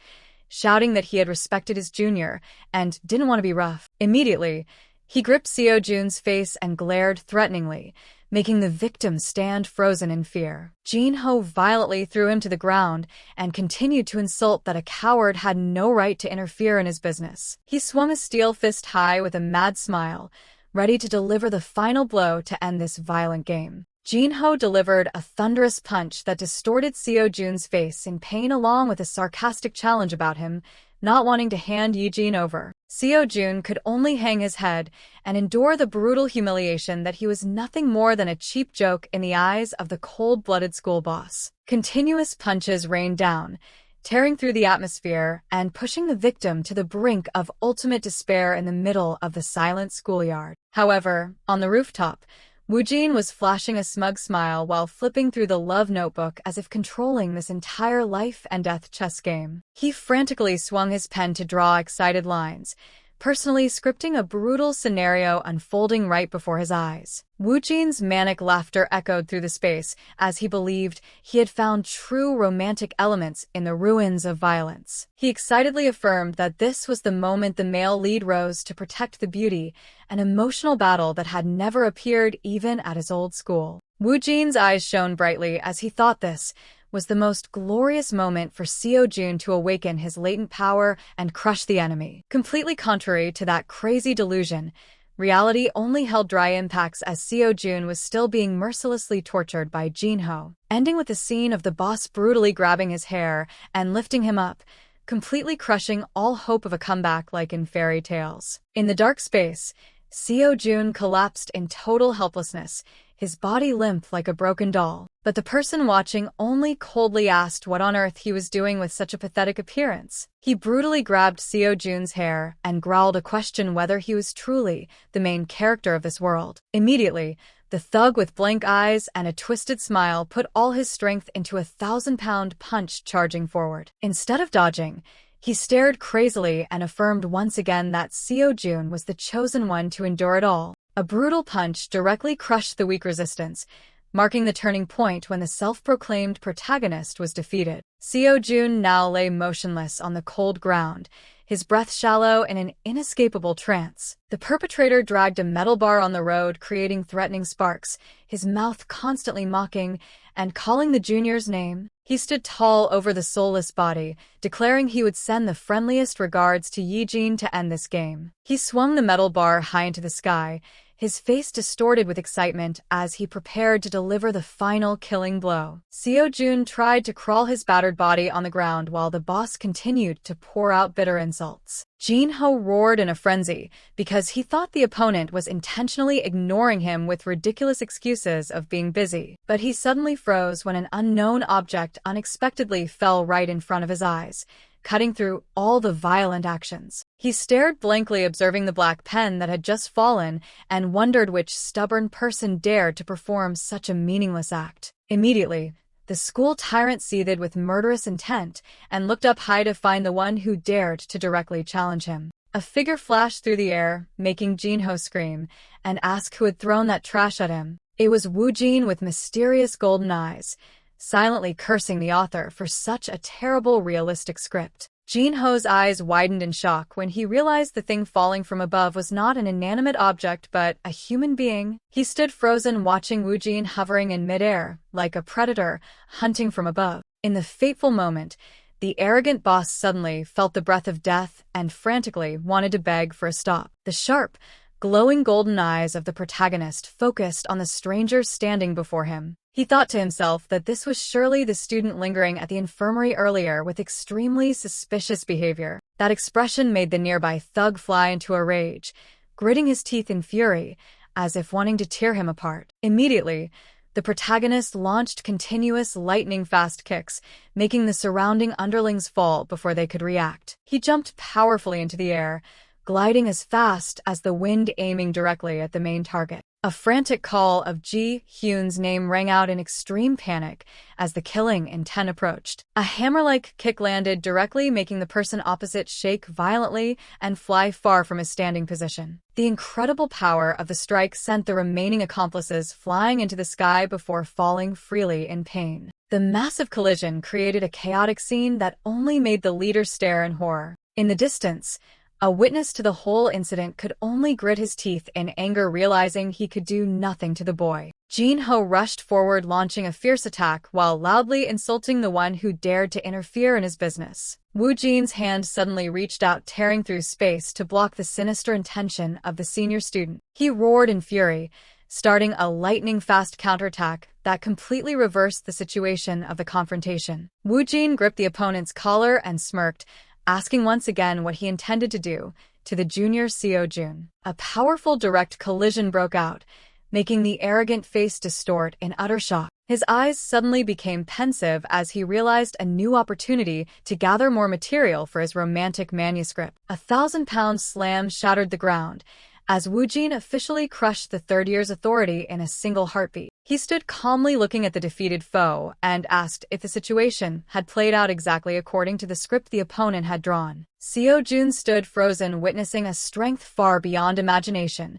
shouting that he had respected his junior and didn't want to be rough. Immediately, he gripped Seo-jun's face and glared threateningly, making the victim stand frozen in fear. Jin-ho violently threw him to the ground and continued to insult that a coward had no right to interfere in his business. He swung a steel fist high with a mad smile, ready to deliver the final blow to end this violent game. Jin-ho delivered a thunderous punch that distorted Seo-jun's face in pain along with a sarcastic challenge about him not wanting to hand Woo-jin over. Seo-jun could only hang his head and endure the brutal humiliation that he was nothing more than a cheap joke in the eyes of the cold-blooded school boss. Continuous punches rained down, tearing through the atmosphere and pushing the victim to the brink of ultimate despair in the middle of the silent schoolyard. However, on the rooftop, Woo-jin was flashing a smug smile while flipping through the love notebook as if controlling this entire life-and-death chess game. He frantically swung his pen to draw excited lines, personally scripting a brutal scenario unfolding right before his eyes. Woo-jin's manic laughter echoed through the space as he believed he had found true romantic elements in the ruins of violence. He excitedly affirmed that this was the moment the male lead rose to protect the beauty, an emotional battle that had never appeared even at his old school. Woo-jin's eyes shone brightly as he thought this was the most glorious moment for Seo-jun to awaken his latent power and crush the enemy. Completely contrary to that crazy delusion, reality only held dry impacts as Seo-jun was still being mercilessly tortured by Jin-ho, ending with the scene of the boss brutally grabbing his hair and lifting him up, completely crushing all hope of a comeback like in fairy tales. In the dark space, Seo-jun collapsed in total helplessness, his body limp like a broken doll. But the person watching only coldly asked what on earth he was doing with such a pathetic appearance. He brutally grabbed Seo-jun's hair and growled a question whether he was truly the main character of this world. Immediately, the thug with blank eyes and a twisted smile put all his strength into a 1,000-pound punch charging forward. Instead of dodging, he stared crazily and affirmed once again that Seo-jun was the chosen one to endure it all. A brutal punch directly crushed the weak resistance, marking the turning point when the self-proclaimed protagonist was defeated. Seo-jun now lay motionless on the cold ground, his breath shallow in an inescapable trance. The perpetrator dragged a metal bar on the road, creating threatening sparks, his mouth constantly mocking and calling the junior's name. He stood tall over the soulless body, declaring he would send the friendliest regards to Woo-jin to end this game. He swung the metal bar high into the sky, his face distorted with excitement as he prepared to deliver the final killing blow. Seo-jun tried to crawl his battered body on the ground while the boss continued to pour out bitter insults. Jin-ho roared in a frenzy because he thought the opponent was intentionally ignoring him with ridiculous excuses of being busy. But he suddenly froze when an unknown object unexpectedly fell right in front of his eyes, cutting through all the violent actions. He stared blankly, observing the black pen that had just fallen, and wondered which stubborn person dared to perform such a meaningless act. Immediately, the school tyrant seethed with murderous intent and looked up high to find the one who dared to directly challenge him. A figure flashed through the air, making Jin-ho scream and ask who had thrown that trash at him. It was Woo-jin with mysterious golden eyes, silently cursing the author for such a terrible realistic script. Jin-ho's eyes widened in shock when he realized the thing falling from above was not an inanimate object but a human being. He stood frozen, watching Woo-jin hovering in midair, like a predator, hunting from above. In the fateful moment, The arrogant boss suddenly felt the breath of death and frantically wanted to beg for a stop. The sharp, glowing golden eyes of the protagonist focused on the stranger standing before him. He thought to himself that this was surely the student lingering at the infirmary earlier with extremely suspicious behavior. That expression made the nearby thug fly into a rage, gritting his teeth in fury, as if wanting to tear him apart. Immediately, the protagonist launched continuous lightning-fast kicks, making the surrounding underlings fall before they could react. He jumped powerfully into the air, gliding as fast as the wind, aiming directly at the main target. A frantic call of Ji Hyun's name rang out in extreme panic as the killing intent approached. A hammer-like kick landed directly, making the person opposite shake violently and fly far from his standing position. The incredible power of the strike sent the remaining accomplices flying into the sky before falling freely in pain. The massive collision created a chaotic scene that only made the leader stare in horror. In the distance, a witness to the whole incident could only grit his teeth in anger, realizing he could do nothing to the boy. Jin-ho rushed forward, launching a fierce attack while loudly insulting the one who dared to interfere in his business. Woo-jin's hand suddenly reached out, tearing through space to block the sinister intention of the senior student. He roared in fury, starting a lightning-fast counterattack that completely reversed the situation of the confrontation. Woo-jin gripped the opponent's collar and smirked, asking once again what he intended to do to the junior Seo-jun. A powerful direct collision broke out, making the arrogant face distort in utter shock. His eyes suddenly became pensive as he realized a new opportunity to gather more material for his romantic manuscript. 1,000-pound slam shattered the ground as Woo-jin officially crushed the third year's authority in a single heartbeat. He stood calmly looking at the defeated foe and asked if the situation had played out exactly according to the script the opponent had drawn. Seo-jun stood frozen, witnessing a strength far beyond imagination,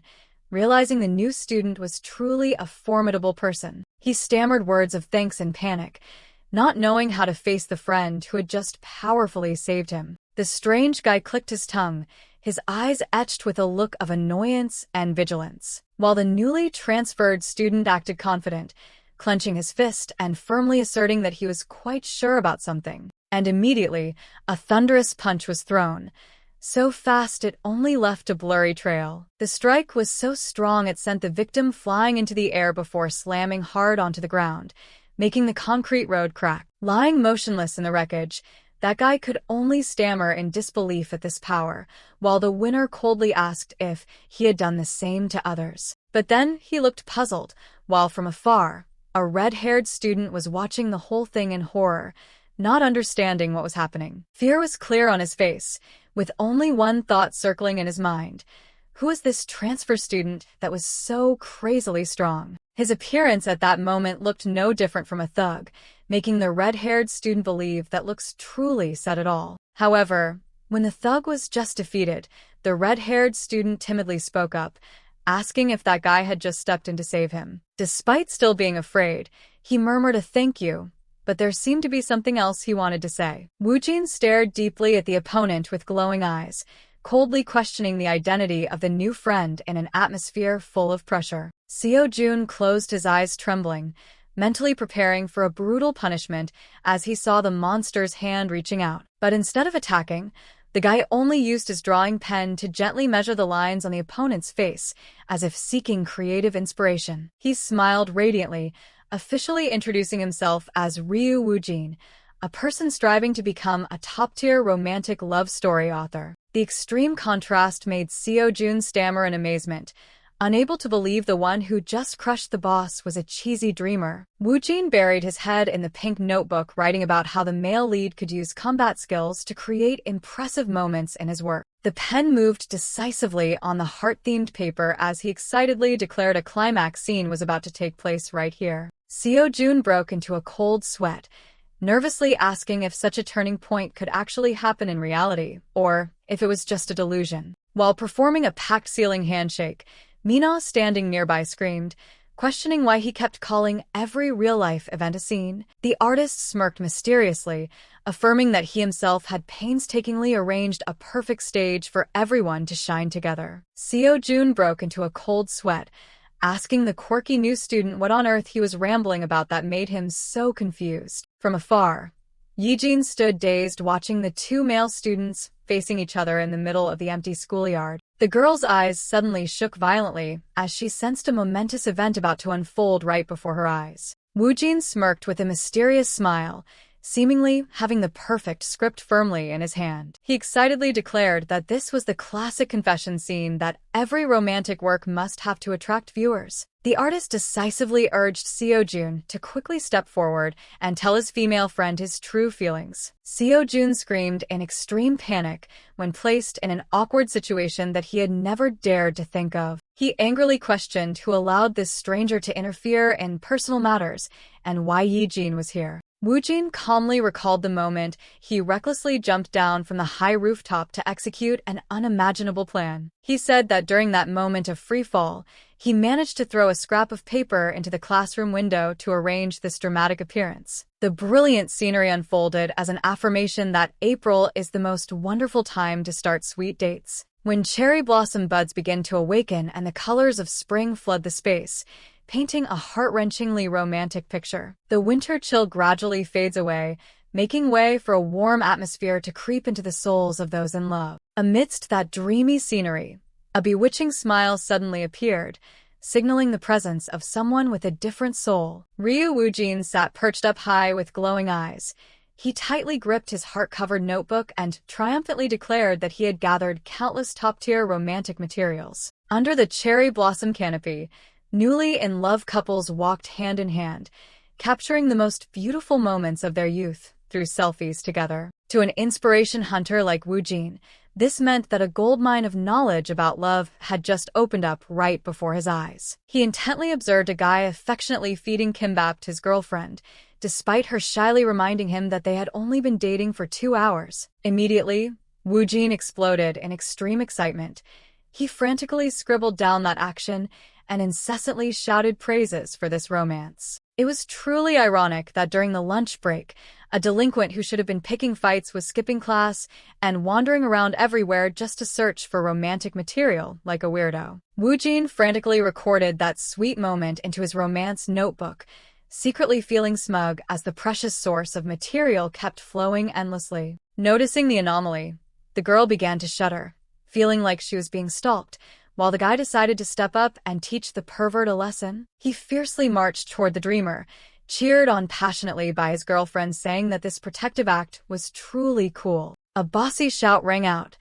realizing the new student was truly a formidable person. He stammered words of thanks in panic, not knowing how to face the friend who had just powerfully saved him. The strange guy clicked his tongue, his eyes etched with a look of annoyance and vigilance, while the newly transferred student acted confident, clenching his fist and firmly asserting that he was quite sure about something. And immediately, a thunderous punch was thrown, so fast it only left a blurry trail. The strike was so strong it sent the victim flying into the air before slamming hard onto the ground, making the concrete road crack. Lying motionless in the wreckage, that guy could only stammer in disbelief at this power, while the winner coldly asked if he had done the same to others. But then he looked puzzled, while from afar, a red-haired student was watching the whole thing in horror, not understanding what was happening. Fear was clear on his face, with only one thought circling in his mind. Who was this transfer student that was so crazily strong? His appearance at that moment looked no different from a thug, making the red-haired student believe that looks truly said it all. However, when the thug was just defeated, the red-haired student timidly spoke up, asking if that guy had just stepped in to save him. Despite still being afraid, he murmured a thank you, but there seemed to be something else he wanted to say. Woo-jin stared deeply at the opponent with glowing eyes, coldly questioning the identity of the new friend in an atmosphere full of pressure. Seo-jun closed his eyes, trembling, mentally preparing for a brutal punishment as he saw the monster's hand reaching out. But instead of attacking, the guy only used his drawing pen to gently measure the lines on the opponent's face, as if seeking creative inspiration. He smiled radiantly, officially introducing himself as Ryu Woo-jin, a person striving to become a top-tier romantic love story author. The extreme contrast made Seo-jun stammer in amazement, unable to believe the one who just crushed the boss was a cheesy dreamer. Woo-jin buried his head in the pink notebook, writing about how the male lead could use combat skills to create impressive moments in his work. The pen moved decisively on the heart-themed paper as he excitedly declared a climax scene was about to take place right here. Seo-jun broke into a cold sweat, nervously asking if such a turning point could actually happen in reality, or if it was just a delusion. While performing a pact-sealing handshake, Mina, standing nearby, screamed, questioning why he kept calling every real-life event a scene. The artist smirked mysteriously, affirming that he himself had painstakingly arranged a perfect stage for everyone to shine together. Seo-jun broke into a cold sweat, asking the quirky new student what on earth he was rambling about that made him so confused. From afar, Woo-jin stood dazed watching the two male students facing each other in the middle of the empty schoolyard. The girl's eyes suddenly shook violently as she sensed a momentous event about to unfold right before her eyes. Woo-jin smirked with a mysterious smile, seemingly having the perfect script firmly in his hand. He excitedly declared that this was the classic confession scene that every romantic work must have to attract viewers. The artist decisively urged Seo-jun to quickly step forward and tell his female friend his true feelings. Seo-jun screamed in extreme panic when placed in an awkward situation that he had never dared to think of. He angrily questioned who allowed this stranger to interfere in personal matters and why Woo-jin was here. Woo-jin calmly recalled the moment he recklessly jumped down from the high rooftop to execute an unimaginable plan. He said that during that moment of free fall, he managed to throw a scrap of paper into the classroom window to arrange this dramatic appearance. The brilliant scenery unfolded as an affirmation that April is the most wonderful time to start sweet dates. When cherry blossom buds begin to awaken and the colors of spring flood the space, painting a heart-wrenchingly romantic picture. The winter chill gradually fades away, making way for a warm atmosphere to creep into the souls of those in love. Amidst that dreamy scenery, a bewitching smile suddenly appeared, signaling the presence of someone with a different soul. Ryu Woo-jin sat perched up high with glowing eyes. He tightly gripped his heart-covered notebook and triumphantly declared that he had gathered countless top-tier romantic materials. Under the cherry blossom canopy, newly in love couples walked hand in hand, capturing the most beautiful moments of their youth through selfies together. To an inspiration hunter like Woo-jin, this meant that a goldmine of knowledge about love had just opened up right before his eyes. He intently observed a guy affectionately feeding kimbap to his girlfriend, despite her shyly reminding him that they had only been dating for 2 hours. Immediately, Woo-jin exploded in extreme excitement. He frantically scribbled down that action and incessantly shouted praises for this romance. It was truly ironic that during the lunch break, a delinquent who should have been picking fights was skipping class and wandering around everywhere just to search for romantic material like a weirdo. Woo-jin frantically recorded that sweet moment into his romance notebook, secretly feeling smug as the precious source of material kept flowing endlessly. Noticing the anomaly, the girl began to shudder, feeling like she was being stalked, while the guy decided to step up and teach the pervert a lesson. He fiercely marched toward the dreamer, cheered on passionately by his girlfriend saying that this protective act was truly cool. A bossy shout rang out,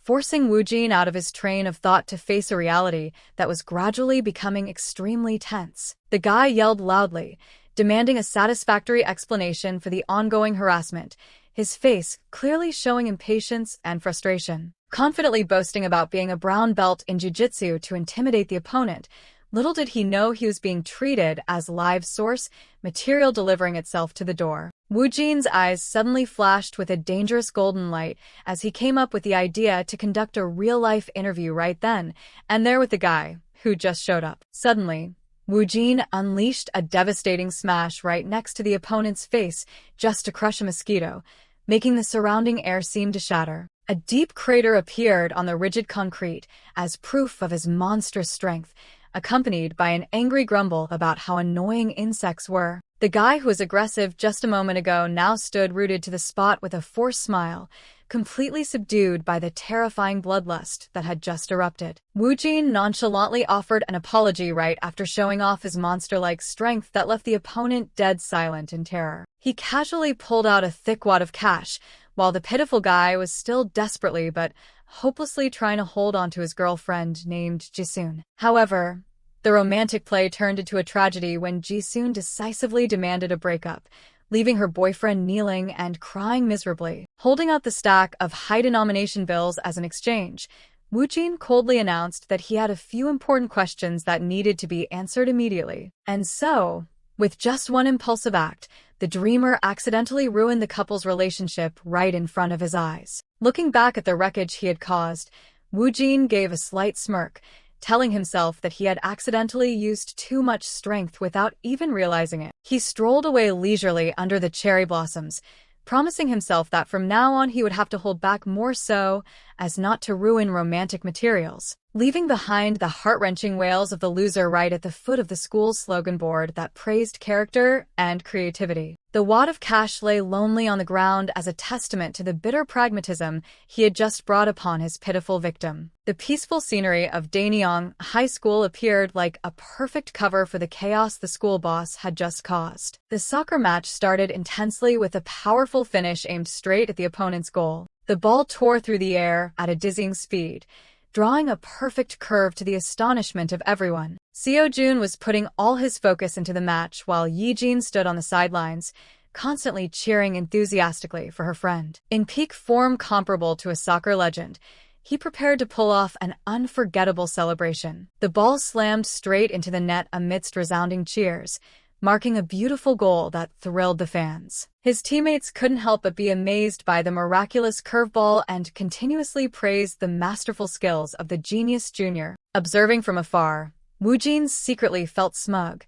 forcing Woo-jin out of his train of thought to face a reality that was gradually becoming extremely tense. The guy yelled loudly, demanding a satisfactory explanation for the ongoing harassment, his face clearly showing impatience and frustration. Confidently boasting about being a brown belt in jiu-jitsu to intimidate the opponent, little did he know he was being treated as live source material delivering itself to the door. Woo-jin's eyes suddenly flashed with a dangerous golden light as he came up with the idea to conduct a real-life interview right then and there with the guy who just showed up. Suddenly, Woo-jin unleashed a devastating smash right next to the opponent's face just to crush a mosquito, making the surrounding air seem to shatter. A deep crater appeared on the rigid concrete as proof of his monstrous strength, accompanied by an angry grumble about how annoying insects were. The guy who was aggressive just a moment ago now stood rooted to the spot with a forced smile, completely subdued by the terrifying bloodlust that had just erupted. Woo-jin nonchalantly offered an apology right after showing off his monster-like strength that left the opponent dead silent in terror. He casually pulled out a thick wad of cash, while the pitiful guy was still desperately but hopelessly trying to hold on to his girlfriend named Jisoon. However, the romantic play turned into a tragedy when Jisoon decisively demanded a breakup, leaving her boyfriend kneeling and crying miserably. Holding out the stack of high-denomination bills as an exchange, Woo-jin coldly announced that he had a few important questions that needed to be answered immediately. And so, with just one impulsive act, the dreamer accidentally ruined the couple's relationship right in front of his eyes. Looking back at the wreckage he had caused, Woo-jin gave a slight smirk, telling himself that he had accidentally used too much strength without even realizing it. He strolled away leisurely under the cherry blossoms, promising himself that from now on he would have to hold back more so as not to ruin romantic materials. leaving behind the heart-wrenching wails of the loser right at the foot of the school's slogan board that praised character and creativity. The wad of cash lay lonely on the ground as a testament to the bitter pragmatism he had just brought upon his pitiful victim. The peaceful scenery of Daenyang High School appeared like a perfect cover for the chaos the school boss had just caused. The soccer match started intensely with a powerful finish aimed straight at the opponent's goal. The ball tore through the air at a dizzying speed, drawing a perfect curve to the astonishment of everyone. Seo-jun was putting all his focus into the match while Yi-jin stood on the sidelines, constantly cheering enthusiastically for her friend. In peak form comparable to a soccer legend, he prepared to pull off an unforgettable celebration. The ball slammed straight into the net amidst resounding cheers, marking a beautiful goal that thrilled the fans. His teammates couldn't help but be amazed by the miraculous curveball and continuously praised the masterful skills of the genius junior. Observing from afar, Woo-jin secretly felt smug,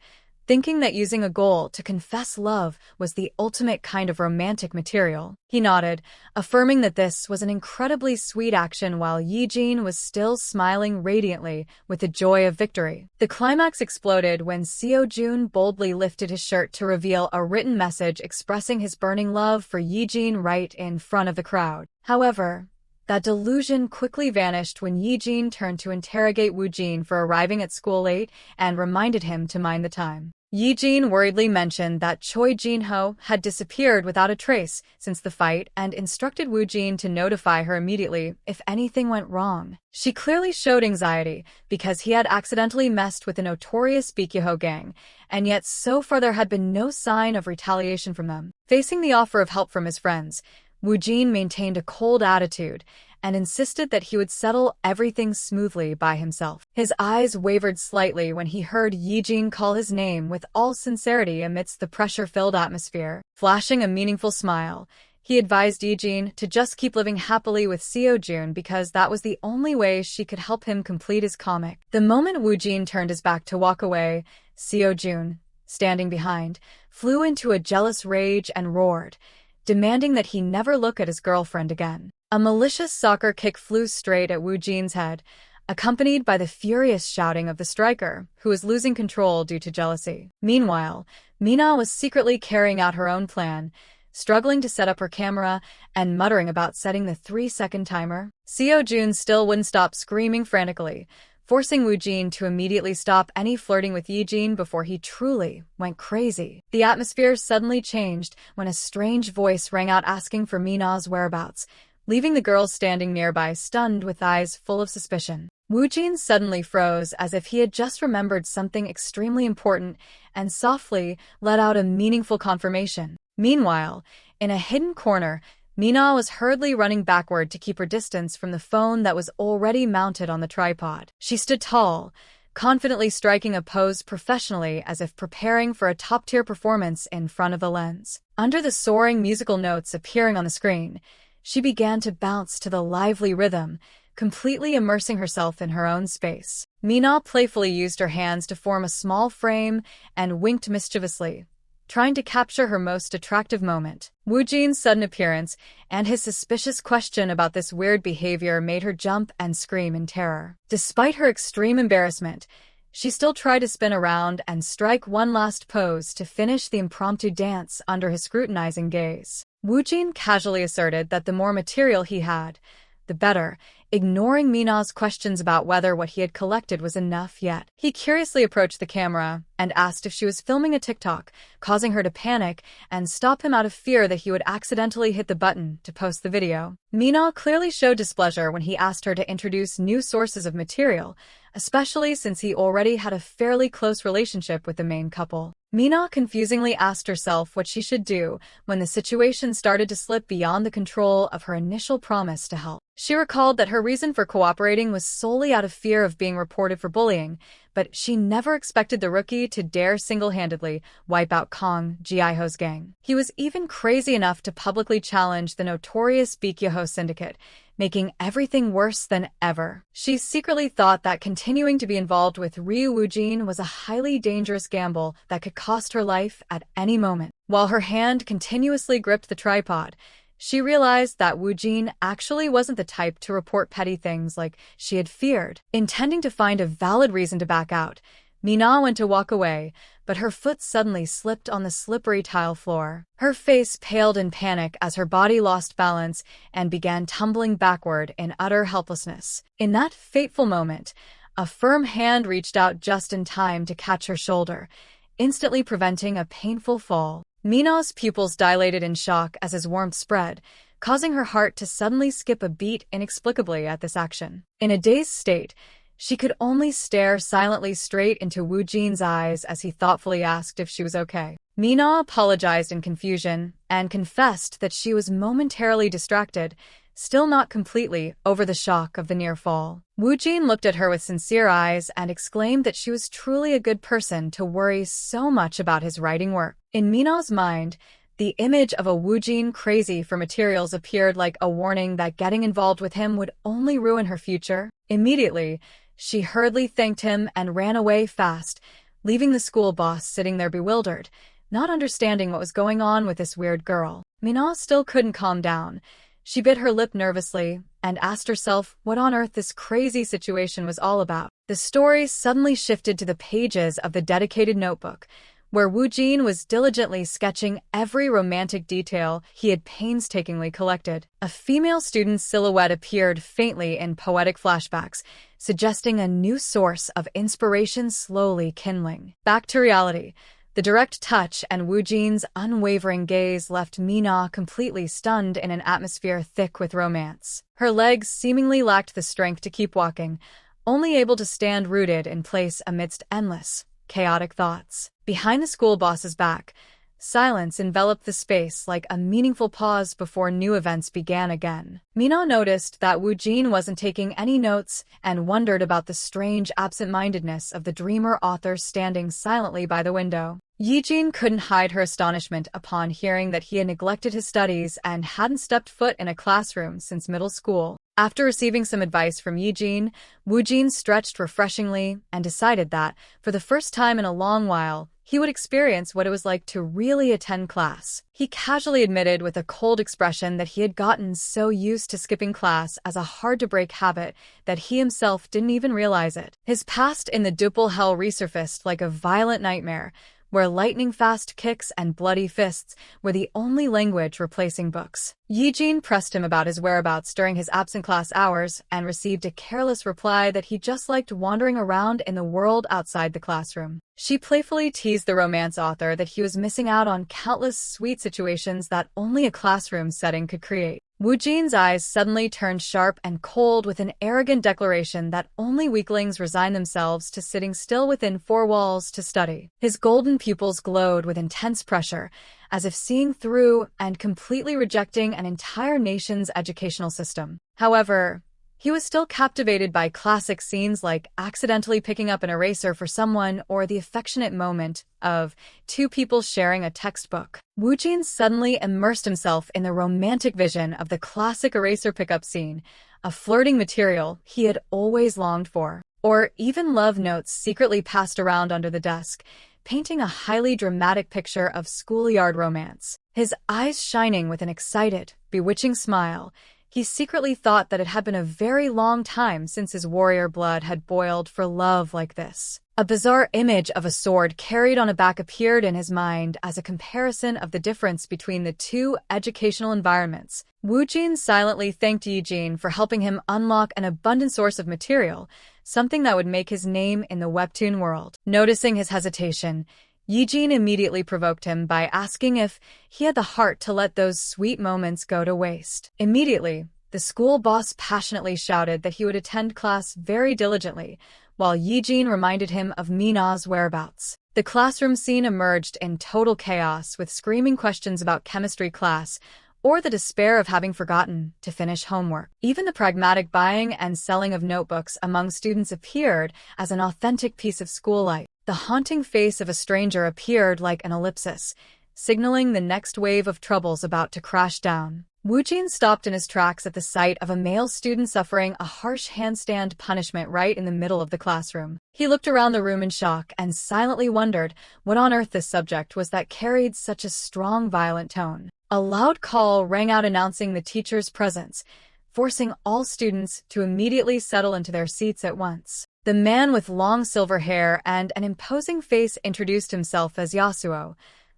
thinking that using a goal to confess love was the ultimate kind of romantic material. He nodded, affirming that this was an incredibly sweet action while Yi-jin was still smiling radiantly with the joy of victory. The climax exploded when Seo-jun boldly lifted his shirt to reveal a written message expressing his burning love for Yi-jin right in front of the crowd. However, that delusion quickly vanished when Yi-jin turned to interrogate Woo-jin for arriving at school late and reminded him to mind the time. Yi-jin worriedly mentioned that Choi Jin-ho had disappeared without a trace since the fight and instructed Woo-jin to notify her immediately if anything went wrong. She clearly showed anxiety because he had accidentally messed with the notorious Bikyoho gang, and yet so far there had been no sign of retaliation from them. Facing the offer of help from his friends, Woo-jin maintained a cold attitude and insisted that he would settle everything smoothly by himself. His eyes wavered slightly when he heard Yi-jin call his name with all sincerity amidst the pressure-filled atmosphere. Flashing a meaningful smile, he advised Yi-jin to just keep living happily with Seo-jun because that was the only way she could help him complete his comic. The moment Woo-jin turned his back to walk away, Seo-jun, standing behind, flew into a jealous rage and roared, demanding that he never look at his girlfriend again. A malicious soccer kick flew straight at Woo-jin's head, accompanied by the furious shouting of the striker, who was losing control due to jealousy. Meanwhile, Mina was secretly carrying out her own plan, struggling to set up her camera and muttering about setting the 3-second timer. Seo-jun still wouldn't stop screaming frantically, forcing Woo-jin to immediately stop any flirting with Yi-jin before he truly went crazy. The atmosphere suddenly changed when a strange voice rang out asking for Mina's whereabouts, leaving the girls standing nearby stunned with eyes full of suspicion. Woo-jin suddenly froze as if he had just remembered something extremely important and softly let out a meaningful confirmation. Meanwhile, in a hidden corner, Mina was hurriedly running backward to keep her distance from the phone that was already mounted on the tripod. She stood tall, confidently striking a pose professionally as if preparing for a top-tier performance in front of the lens. Under the soaring musical notes appearing on the screen, she began to bounce to the lively rhythm, completely immersing herself in her own space. Mina playfully used her hands to form a small frame and winked mischievously, trying to capture her most attractive moment. Woo-jin's sudden appearance and his suspicious question about this weird behavior made her jump and scream in terror. Despite her extreme embarrassment, she still tried to spin around and strike one last pose to finish the impromptu dance under his scrutinizing gaze. Woo-jin casually asserted that the more material he had, the better, ignoring Mina's questions about whether what he had collected was enough yet. He curiously approached the camera and asked if she was filming a TikTok, causing her to panic and stop him out of fear that he would accidentally hit the button to post the video. Mina clearly showed displeasure when he asked her to introduce new sources of material, especially since he already had a fairly close relationship with the main couple. Mina confusingly asked herself what she should do when the situation started to slip beyond the control of her initial promise to help. She recalled that her reason for cooperating was solely out of fear of being reported for bullying, but she never expected the rookie to dare single-handedly wipe out Kong Ji-ho's gang. He was even crazy enough to publicly challenge the notorious Bikyoho syndicate, making everything worse than ever. She secretly thought that continuing to be involved with Ryu Woo-jin was a highly dangerous gamble that could cost her life at any moment. While her hand continuously gripped the tripod, she realized that Woo-jin actually wasn't the type to report petty things like she had feared. Intending to find a valid reason to back out, Mina went to walk away, but her foot suddenly slipped on the slippery tile floor. Her face paled in panic as her body lost balance and began tumbling backward in utter helplessness. In that fateful moment, a firm hand reached out just in time to catch her shoulder, instantly preventing a painful fall. Mina's pupils dilated in shock as his warmth spread, causing her heart to suddenly skip a beat inexplicably at this action. In a dazed state, she could only stare silently straight into Woo-jin's eyes as he thoughtfully asked if she was okay. Mina apologized in confusion and confessed that she was momentarily distracted, still not completely over the shock of the near fall. Woo-jin looked at her with sincere eyes and exclaimed that she was truly a good person to worry so much about his writing work. In Mina's mind, the image of a Woo-jin crazy for materials appeared like a warning that getting involved with him would only ruin her future. Immediately, she hurriedly thanked him and ran away fast, leaving the school boss sitting there bewildered, not understanding what was going on with this weird girl. Mina still couldn't calm down. She bit her lip nervously and asked herself what on earth this crazy situation was all about. The story suddenly shifted to the pages of the dedicated notebook, where Woo-jin was diligently sketching every romantic detail he had painstakingly collected. A female student's silhouette appeared faintly in poetic flashbacks, suggesting a new source of inspiration slowly kindling. Back to reality. The direct touch and Woo-jin's unwavering gaze left Mina completely stunned in an atmosphere thick with romance. Her legs seemingly lacked the strength to keep walking, only able to stand rooted in place amidst endless, chaotic thoughts. Behind the school boss's back, silence enveloped the space like a meaningful pause before new events began again. Mina noticed that Woo-jin wasn't taking any notes and wondered about the strange absent-mindedness of the dreamer author standing silently by the window. Yi-jin couldn't hide her astonishment upon hearing that he had neglected his studies and hadn't stepped foot in a classroom since middle school. After receiving some advice from Yi-jin, Woo-jin stretched refreshingly and decided that, for the first time in a long while, he would experience what it was like to really attend class. He casually admitted with a cold expression that he had gotten so used to skipping class as a hard-to-break habit that he himself didn't even realize it. His past in the Dupel hell resurfaced like a violent nightmare, where lightning-fast kicks and bloody fists were the only language replacing books. Yi-jin pressed him about his whereabouts during his absent class hours and received a careless reply that he just liked wandering around in the world outside the classroom. She playfully teased the romance author that he was missing out on countless sweet situations that only a classroom setting could create. Woo-jin's eyes suddenly turned sharp and cold with an arrogant declaration that only weaklings resign themselves to sitting still within four walls to study. His golden pupils glowed with intense pressure, as if seeing through and completely rejecting an entire nation's educational system. However, he was still captivated by classic scenes like accidentally picking up an eraser for someone or the affectionate moment of two people sharing a textbook. Woo-jin suddenly immersed himself in the romantic vision of the classic eraser pickup scene, a flirting material he had always longed for. Or even love notes secretly passed around under the desk, painting a highly dramatic picture of schoolyard romance. His eyes shining with an excited, bewitching smile, he secretly thought that it had been a very long time since his warrior blood had boiled for love like this. A bizarre image of a sword carried on a back appeared in his mind as a comparison of the difference between the two educational environments. Woo-jin silently thanked Yi-jin for helping him unlock an abundant source of material, something that would make his name in the Webtoon world. Noticing his hesitation, Yi-jin immediately provoked him by asking if he had the heart to let those sweet moments go to waste. Immediately, the school boss passionately shouted that he would attend class very diligently, while Yi-jin reminded him of Mina's whereabouts. The classroom scene emerged in total chaos with screaming questions about chemistry class or the despair of having forgotten to finish homework. Even the pragmatic buying and selling of notebooks among students appeared as an authentic piece of school life. The haunting face of a stranger appeared like an ellipsis, signaling the next wave of troubles about to crash down. Woo-jin stopped in his tracks at the sight of a male student suffering a harsh handstand punishment right in the middle of the classroom. He looked around the room in shock and silently wondered what on earth this subject was that carried such a strong, violent tone. A loud call rang out announcing the teacher's presence, forcing all students to immediately settle into their seats at once. The man with long silver hair and an imposing face introduced himself as Yasuo,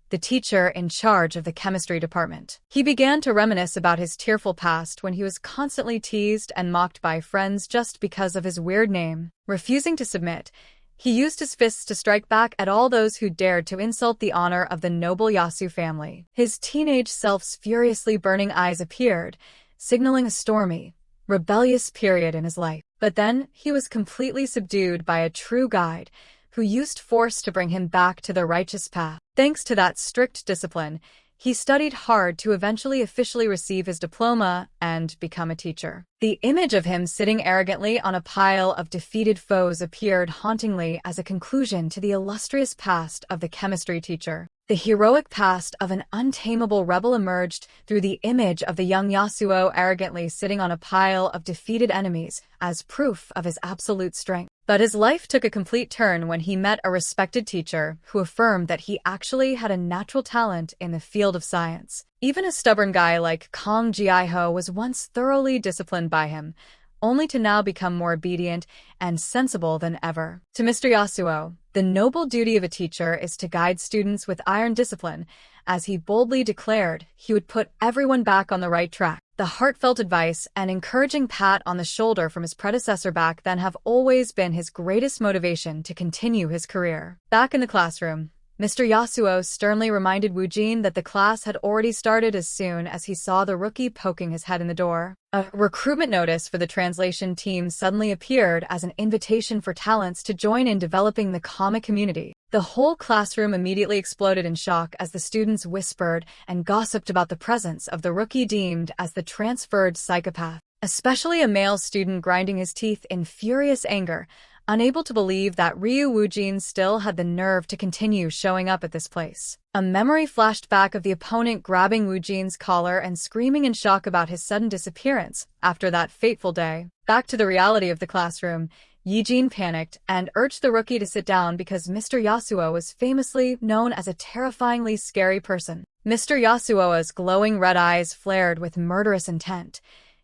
the teacher in charge of the chemistry department. He began to reminisce about his tearful past when he was constantly teased and mocked by friends just because of his weird name. Refusing to submit, he used his fists to strike back at all those who dared to insult the honor of the noble Yasu family. His teenage self's furiously burning eyes appeared, signaling a stormy, rebellious period in his life. But then he was completely subdued by a true guide, who used force to bring him back to the righteous path. Thanks to that strict discipline, he studied hard to eventually officially receive his diploma and become a teacher. The image of him sitting arrogantly on a pile of defeated foes appeared hauntingly as a conclusion to the illustrious past of the chemistry teacher. The heroic past of an untamable rebel emerged through the image of the young Yasuo arrogantly sitting on a pile of defeated enemies as proof of his absolute strength. But his life took a complete turn when he met a respected teacher who affirmed that he actually had a natural talent in the field of science. Even a stubborn guy like Kong Ji-ho was once thoroughly disciplined by him, only to now become more obedient and sensible than ever. To Mr. Yasuo, the noble duty of a teacher is to guide students with iron discipline, as he boldly declared he would put everyone back on the right track. The heartfelt advice and encouraging pat on the shoulder from his predecessor back then have always been his greatest motivation to continue his career. Back in the classroom, Mr. Yasuo sternly reminded Woo-jin that the class had already started as soon as he saw the rookie poking his head in the door. A recruitment notice for the translation team suddenly appeared as an invitation for talents to join in developing the comic community. The whole classroom immediately exploded in shock as the students whispered and gossiped about the presence of the rookie deemed as the transferred psychopath, especially a male student grinding his teeth in furious anger, unable to believe that Ryu Woo-jin still had the nerve to continue showing up at this place. A memory flashed back of the opponent grabbing Woo-jin's collar and screaming in shock about his sudden disappearance after that fateful day. Back to the reality of the classroom, Yi-jin panicked and urged the rookie to sit down because Mr. Yasuo was famously known as a terrifyingly scary person. Mr. Yasuo's glowing red eyes flared with murderous intent.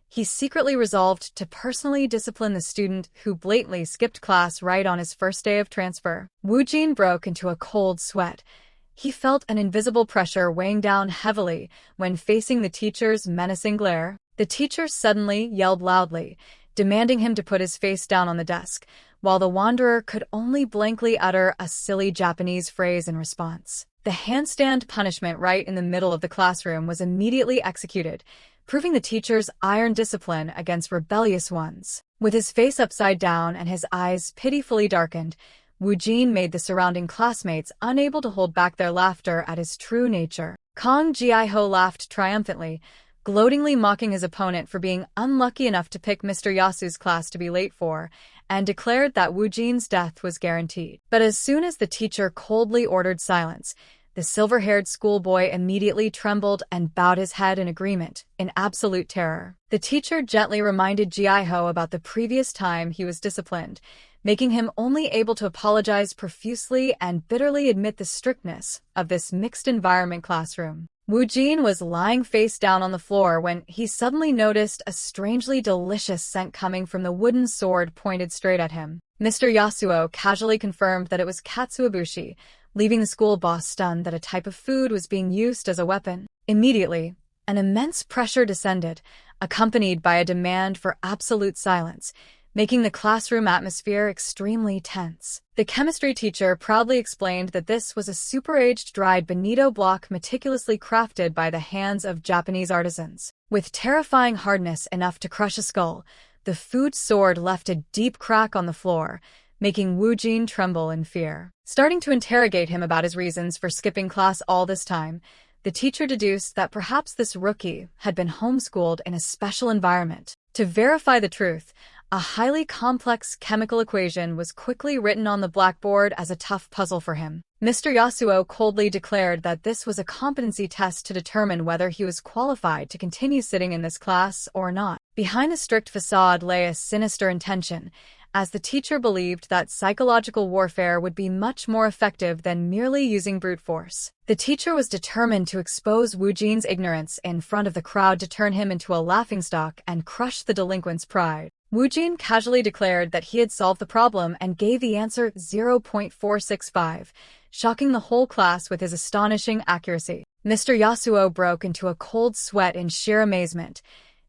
He secretly resolved to personally discipline the student who blatantly skipped class right on his first day of transfer. Woo-jin broke into a cold sweat. He felt an invisible pressure weighing down heavily when facing the teacher's menacing glare. The teacher suddenly yelled loudly, demanding him to put his face down on the desk, while the wanderer could only blankly utter a silly Japanese phrase in response. The handstand punishment right in the middle of the classroom was immediately executed, proving the teacher's iron discipline against rebellious ones. With his face upside down and his eyes pitifully darkened, Woo-jin made the surrounding classmates unable to hold back their laughter at his true nature. Kong Ji-ho laughed triumphantly, gloatingly mocking his opponent for being unlucky enough to pick Mr. Yasu's class to be late for, and declared that Woo-jin's death was guaranteed. But as soon as the teacher coldly ordered silence, the silver-haired schoolboy immediately trembled and bowed his head in agreement, in absolute terror. The teacher gently reminded Ji-ho about the previous time he was disciplined, making him only able to apologize profusely and bitterly admit the strictness of this mixed-environment classroom. Woo-jin was lying face down on the floor when he suddenly noticed a strangely delicious scent coming from the wooden sword pointed straight at him. Mr. Yasuo casually confirmed that it was katsuobushi, leaving the school boss stunned that a type of food was being used as a weapon. Immediately, an immense pressure descended, accompanied by a demand for absolute silence, making the classroom atmosphere extremely tense. The chemistry teacher proudly explained that this was a super-aged dried bonito block meticulously crafted by the hands of Japanese artisans. With terrifying hardness enough to crush a skull, the food sword left a deep crack on the floor, making Woo-jin tremble in fear. Starting to interrogate him about his reasons for skipping class all this time, the teacher deduced that perhaps this rookie had been homeschooled in a special environment. To verify the truth, a highly complex chemical equation was quickly written on the blackboard as a tough puzzle for him. Mr. Yasuo coldly declared that this was a competency test to determine whether he was qualified to continue sitting in this class or not. Behind the strict facade lay a sinister intention, as the teacher believed that psychological warfare would be much more effective than merely using brute force. The teacher was determined to expose Woo-jin's ignorance in front of the crowd to turn him into a laughingstock and crush the delinquent's pride. Woo-jin casually declared that he had solved the problem and gave the answer 0.465, shocking the whole class with his astonishing accuracy. Mr. Yasuo broke into a cold sweat in sheer amazement.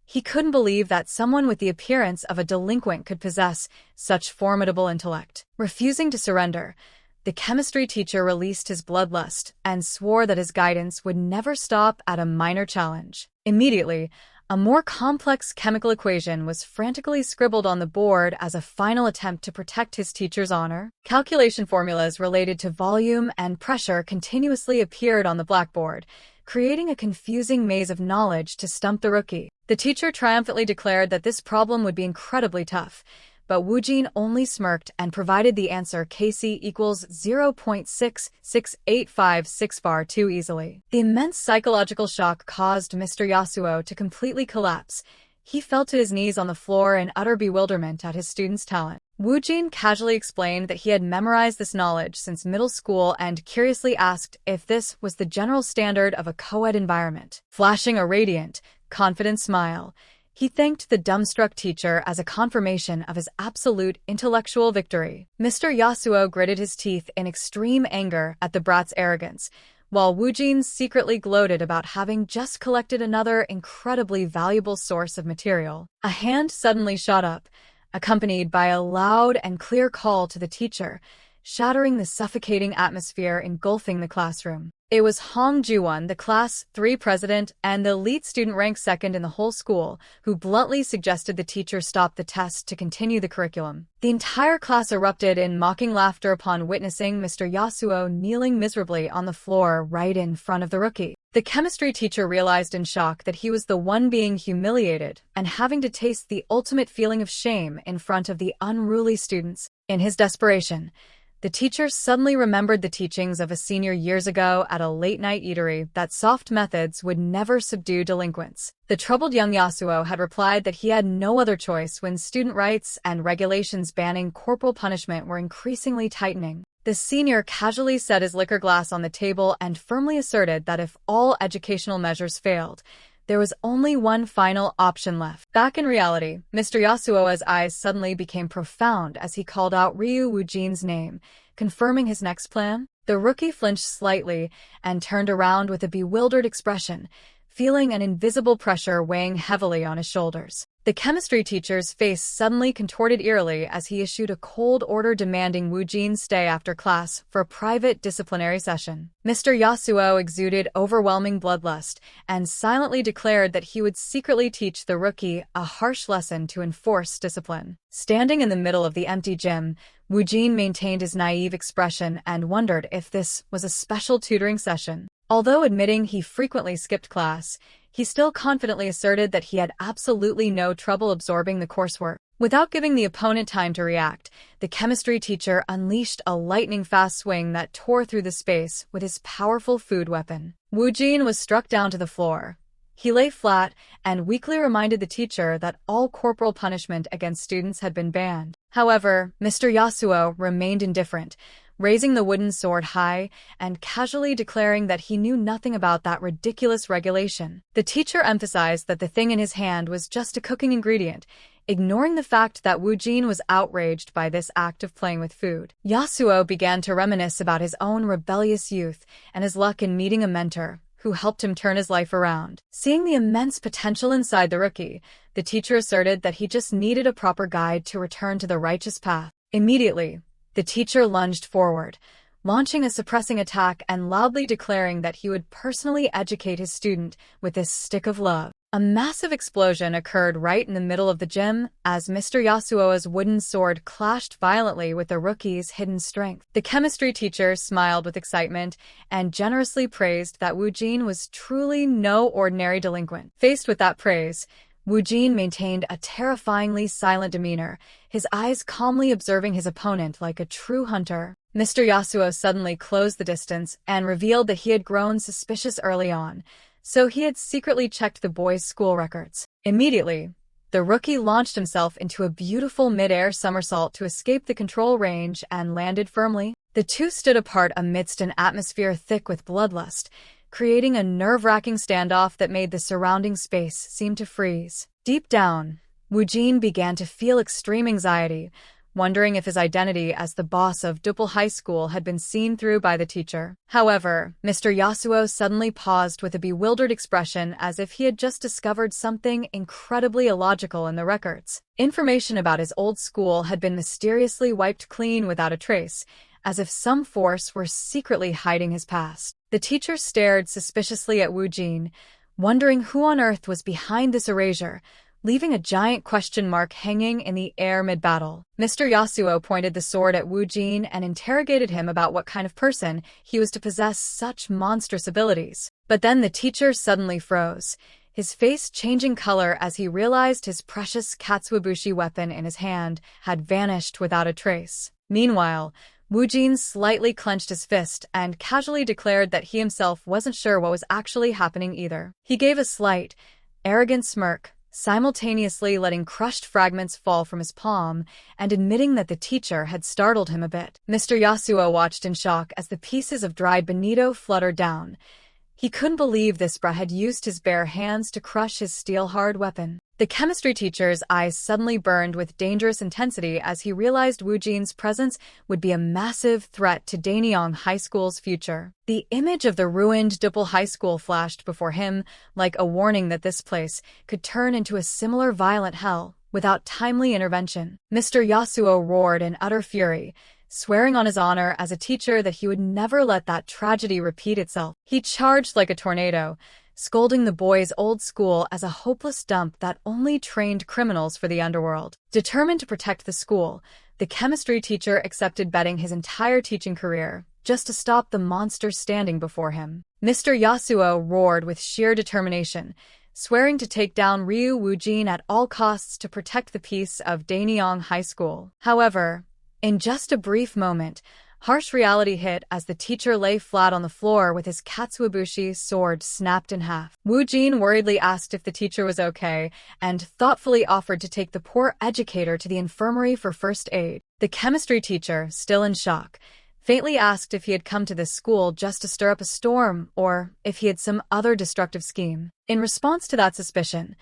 He couldn't believe that someone with the appearance of a delinquent could possess such formidable intellect. Refusing to surrender, the chemistry teacher released his bloodlust and swore that his guidance would never stop at a minor challenge. Immediately, a more complex chemical equation was frantically scribbled on the board as a final attempt to protect his teacher's honor. Calculation formulas related to volume and pressure continuously appeared on the blackboard, creating a confusing maze of knowledge to stump the rookie. The teacher triumphantly declared that this problem would be incredibly tough, but Woo-jin only smirked and provided the answer Kc equals 0.66856 bar too easily. The immense psychological shock caused Mr. Yasuo to completely collapse. He fell to his knees on the floor in utter bewilderment at his student's talent. Woo-jin casually explained that he had memorized this knowledge since middle school and curiously asked if this was the general standard of a co-ed environment. Flashing a radiant, confident smile, he thanked the dumbstruck teacher as a confirmation of his absolute intellectual victory. Mr. Yasuo gritted his teeth in extreme anger at the brat's arrogance, while Woo-jin secretly gloated about having just collected another incredibly valuable source of material. A hand suddenly shot up, accompanied by a loud and clear call to the teacher, shattering the suffocating atmosphere engulfing the classroom. It was Hong Ji-won, the Class 3 president and the elite student ranked second in the whole school, who bluntly suggested the teacher stop the test to continue the curriculum. The entire class erupted in mocking laughter upon witnessing Mr. Yasuo kneeling miserably on the floor right in front of the rookie. The chemistry teacher realized in shock that he was the one being humiliated and having to taste the ultimate feeling of shame in front of the unruly students. In his desperation, the teacher suddenly remembered the teachings of a senior years ago at a late-night eatery that soft methods would never subdue delinquents. The troubled young Yasuo had replied that he had no other choice when student rights and regulations banning corporal punishment were increasingly tightening. The senior casually set his liquor glass on the table and firmly asserted that if all educational measures failed, there was only one final option left. Back in reality, Mr. Yasuo's eyes suddenly became profound as he called out Ryu Woo-jin's name, confirming his next plan. The rookie flinched slightly and turned around with a bewildered expression, feeling an invisible pressure weighing heavily on his shoulders. The chemistry teacher's face suddenly contorted eerily as he issued a cold order demanding Woo-jin stay after class for a private disciplinary session. Mr. Yasuo exuded overwhelming bloodlust and silently declared that he would secretly teach the rookie a harsh lesson to enforce discipline. Standing in the middle of the empty gym, Woo-jin maintained his naive expression and wondered if this was a special tutoring session. Although admitting he frequently skipped class, he still confidently asserted that he had absolutely no trouble absorbing the coursework. Without giving the opponent time to react, the chemistry teacher unleashed a lightning-fast swing that tore through the space with his powerful food weapon. Woo-jin was struck down to the floor. He lay flat and weakly reminded the teacher that all corporal punishment against students had been banned. However, Mr. Yasuo remained indifferent, raising the wooden sword high and casually declaring that he knew nothing about that ridiculous regulation. The teacher emphasized that the thing in his hand was just a cooking ingredient, ignoring the fact that Woo-jin was outraged by this act of playing with food. Yasuo began to reminisce about his own rebellious youth and his luck in meeting a mentor who helped him turn his life around. Seeing the immense potential inside the rookie, the teacher asserted that he just needed a proper guide to return to the righteous path. Immediately, the teacher lunged forward, launching a suppressing attack and loudly declaring that he would personally educate his student with this stick of love. A massive explosion occurred right in the middle of the gym as Mr. Yasuo's wooden sword clashed violently with the rookie's hidden strength. The chemistry teacher smiled with excitement and generously praised that Woo-jin was truly no ordinary delinquent. Faced with that praise, Woo-jin maintained a terrifyingly silent demeanor, his eyes calmly observing his opponent like a true hunter. Mr. Yasuo suddenly closed the distance and revealed that he had grown suspicious early on, so he had secretly checked the boys' school records. Immediately, The rookie launched himself into a beautiful mid-air somersault to escape the control range and landed firmly. The two stood apart amidst an atmosphere thick with bloodlust, creating a nerve-wracking standoff that made the surrounding space seem to freeze. Deep down, Woo-jin began to feel extreme anxiety, wondering if his identity as the boss of Dupal High School had been seen through by the teacher. However, Mr. Yasuo suddenly paused with a bewildered expression as if he had just discovered something incredibly illogical in the records. Information about his old school had been mysteriously wiped clean without a trace, as if some force were secretly hiding his past. The teacher stared suspiciously at Woo-jin, wondering who on earth was behind this erasure, leaving a giant question mark hanging in the air mid-battle. Mr. Yasuo pointed the sword at Woo-jin and interrogated him about what kind of person he was to possess such monstrous abilities. But then the teacher suddenly froze, his face changing color as he realized his precious Katsuobushi weapon in his hand had vanished without a trace. Meanwhile, Woo-jin slightly clenched his fist and casually declared that he himself wasn't sure what was actually happening either. He gave a slight, arrogant smirk, simultaneously letting crushed fragments fall from his palm and admitting that the teacher had startled him a bit. Mr. Yasuo watched in shock as the pieces of dried bonito fluttered down. He couldn't believe this brat had used his bare hands to crush his steel-hard weapon. The chemistry teacher's eyes suddenly burned with dangerous intensity as he realized Woo-jin's presence would be a massive threat to Daenyang High School's future. The image of the ruined Dupal High School flashed before him like a warning that this place could turn into a similar violent hell without timely intervention. Mr. Yasuo roared in utter fury, swearing on his honor as a teacher that he would never let that tragedy repeat itself. He charged like a tornado, scolding the boys' old school as a hopeless dump that only trained criminals for the underworld. Determined to protect the school, the chemistry teacher accepted betting his entire teaching career just to stop the monster standing before him. Mr. Yasuo roared with sheer determination, swearing to take down Ryu Woo-jin at all costs to protect the peace of Daenyang High School. However, in just a brief moment, harsh reality hit as the teacher lay flat on the floor with his Katsuobushi sword snapped in half. Woo-jin worriedly asked if the teacher was okay and thoughtfully offered to take the poor educator to the infirmary for first aid. The chemistry teacher, still in shock, faintly asked if he had come to this school just to stir up a storm or if he had some other destructive scheme. In response to that suspicion,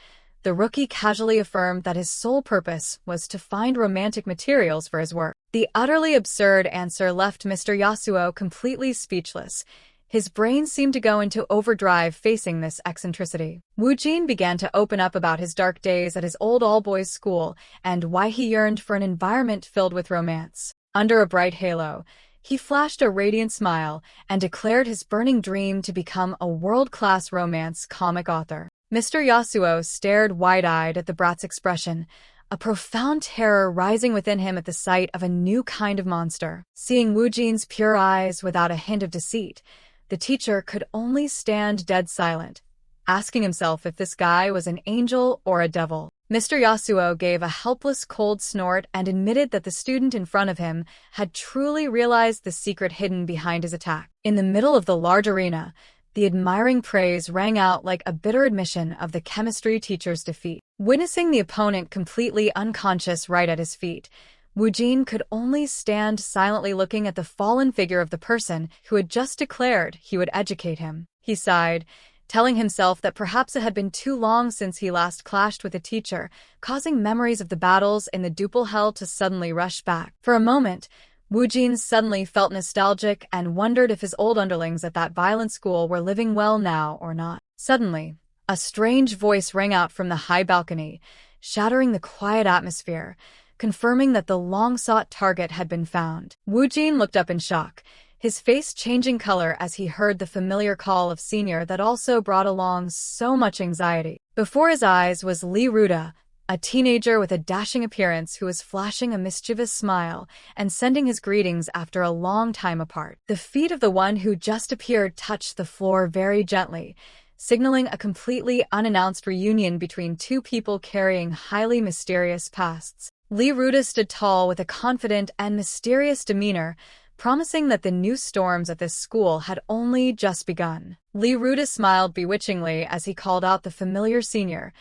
the rookie casually affirmed that his sole purpose was to find romantic materials for his work. The utterly absurd answer left Mr. Yasuo completely speechless. His brain seemed to go into overdrive facing this eccentricity. Woo-jin began to open up about his dark days at his old all-boys school and why he yearned for an environment filled with romance. Under a bright halo, he flashed a radiant smile and declared his burning dream to become a world-class romance comic author. Mr. Yasuo stared wide-eyed at the brat's expression, a profound terror rising within him at the sight of a new kind of monster. Seeing Woo-jin's pure eyes without a hint of deceit, the teacher could only stand dead silent, asking himself if this guy was an angel or a devil. Mr. Yasuo gave a helpless cold snort and admitted that the student in front of him had truly realized the secret hidden behind his attack. In the middle of the large arena, the admiring praise rang out like a bitter admission of the chemistry teacher's defeat. Witnessing the opponent completely unconscious right at his feet, Woo-jin could only stand silently looking at the fallen figure of the person who had just declared he would educate him. He sighed, telling himself that perhaps it had been too long since he last clashed with a teacher, causing memories of the battles in the Dupal Hell to suddenly rush back. For a moment, Woo-jin suddenly felt nostalgic and wondered if his old underlings at that violent school were living well now or not. Suddenly, a strange voice rang out from the high balcony, shattering the quiet atmosphere, confirming that the long-sought target had been found. Woo-jin looked up in shock, his face changing color as he heard the familiar call of senior that also brought along so much anxiety. Before his eyes was Lee Ruda, a teenager with a dashing appearance who was flashing a mischievous smile and sending his greetings after a long time apart. The feet of the one who just appeared touched the floor very gently, signaling a completely unannounced reunion between two people carrying highly mysterious pasts. Lee Ruda stood tall with a confident and mysterious demeanor, promising that the new storms at this school had only just begun. Lee Ruda smiled bewitchingly as he called out the familiar senior,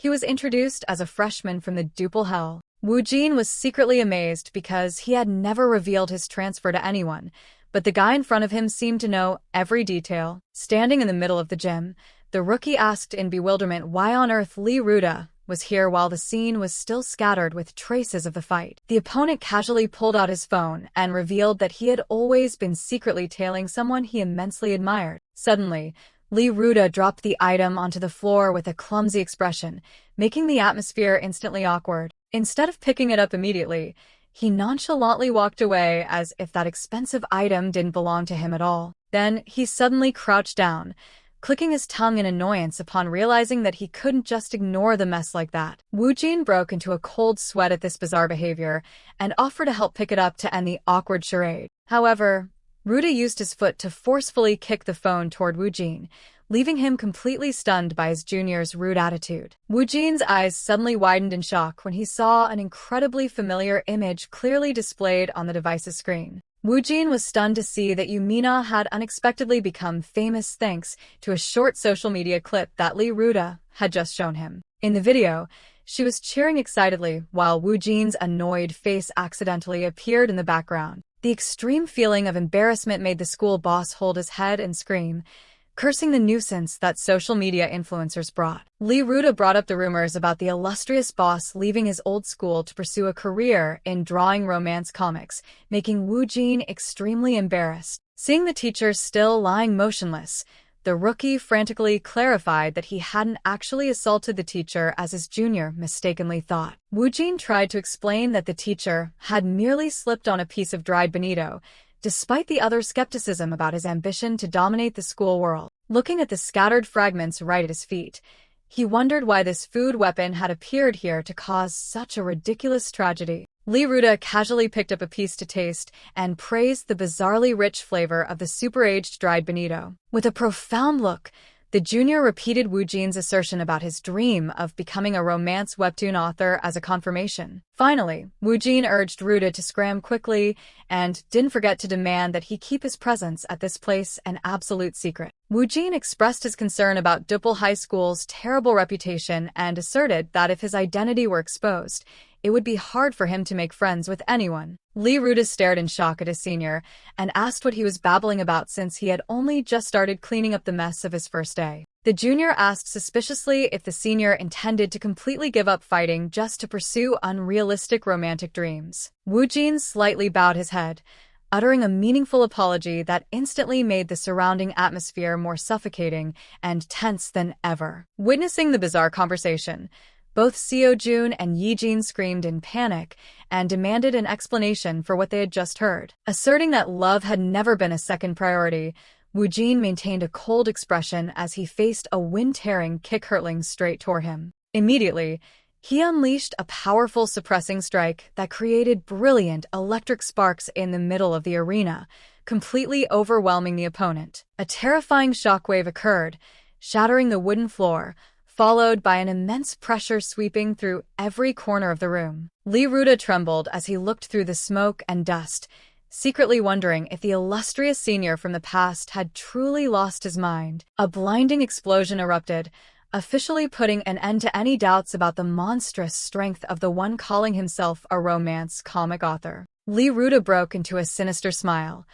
He was introduced as a freshman from the duple hell. Woo-jin was secretly amazed because he had never revealed his transfer to anyone, but the guy in front of him seemed to know every detail. Standing in the middle of the gym, the rookie asked in bewilderment why on earth Lee Woo-jin was here while the scene was still scattered with traces of the fight. The opponent casually pulled out his phone and revealed that he had always been secretly tailing someone he immensely admired. Suddenly, Lee Woo-jin dropped the item onto the floor with a clumsy expression, making the atmosphere instantly awkward. Instead of picking it up immediately, he nonchalantly walked away as if that expensive item didn't belong to him at all. Then he suddenly crouched down, clicking his tongue in annoyance upon realizing that he couldn't just ignore the mess like that. Woo-jin broke into a cold sweat at this bizarre behavior and offered to help pick it up to end the awkward charade. However, Woo-jin used his foot to forcefully kick the phone toward Woo-jin, leaving him completely stunned by his junior's rude attitude. Woo-jin's eyes suddenly widened in shock when he saw an incredibly familiar image clearly displayed on the device's screen. Woo-jin was stunned to see that Yumina had unexpectedly become famous thanks to a short social media clip that Lee Woo-jin had just shown him. In the video, she was cheering excitedly while Woo-jin's annoyed face accidentally appeared in the background. The extreme feeling of embarrassment made the school boss hold his head and scream, cursing the nuisance that social media influencers brought. Lee Woo-jin brought up the rumors about the illustrious boss leaving his old school to pursue a career in drawing romance comics, making Woo-jin extremely embarrassed. Seeing the teacher still lying motionless, the rookie frantically clarified that he hadn't actually assaulted the teacher as his junior mistakenly thought. Woo-jin tried to explain that the teacher had merely slipped on a piece of dried bonito, despite the other skepticism about his ambition to dominate the school world. Looking at the scattered fragments right at his feet, he wondered why this food weapon had appeared here to cause such a ridiculous tragedy. Lee Woo-jin casually picked up a piece to taste and praised the bizarrely rich flavor of the super-aged dried bonito. With a profound look, the junior repeated Woo-jin's assertion about his dream of becoming a romance webtoon author as a confirmation. Finally, Woo-jin urged Woo-jin to scram quickly and didn't forget to demand that he keep his presence at this place an absolute secret. Woo-jin expressed his concern about Duple High School's terrible reputation and asserted that if his identity were exposed, it would be hard for him to make friends with anyone. Lee Woo-jin stared in shock at his senior and asked what he was babbling about since he had only just started cleaning up the mess of his first day. The junior asked suspiciously if the senior intended to completely give up fighting just to pursue unrealistic romantic dreams. Woo-jin slightly bowed his head, uttering a meaningful apology that instantly made the surrounding atmosphere more suffocating and tense than ever. Witnessing the bizarre conversation, both Seo-jun and Yi-jin screamed in panic and demanded an explanation for what they had just heard. Asserting that love had never been a second priority, Woo-jin maintained a cold expression as he faced a wind-tearing kick hurtling straight toward him. Immediately, he unleashed a powerful suppressing strike that created brilliant electric sparks in the middle of the arena, completely overwhelming the opponent. A terrifying shockwave occurred, shattering the wooden floor, followed by an immense pressure sweeping through every corner of the room. Lee Woo-jin trembled as he looked through the smoke and dust, secretly wondering if the illustrious senior from the past had truly lost his mind. A blinding explosion erupted, officially putting an end to any doubts about the monstrous strength of the one calling himself a romance comic author. Lee Woo-jin broke into a sinister smile.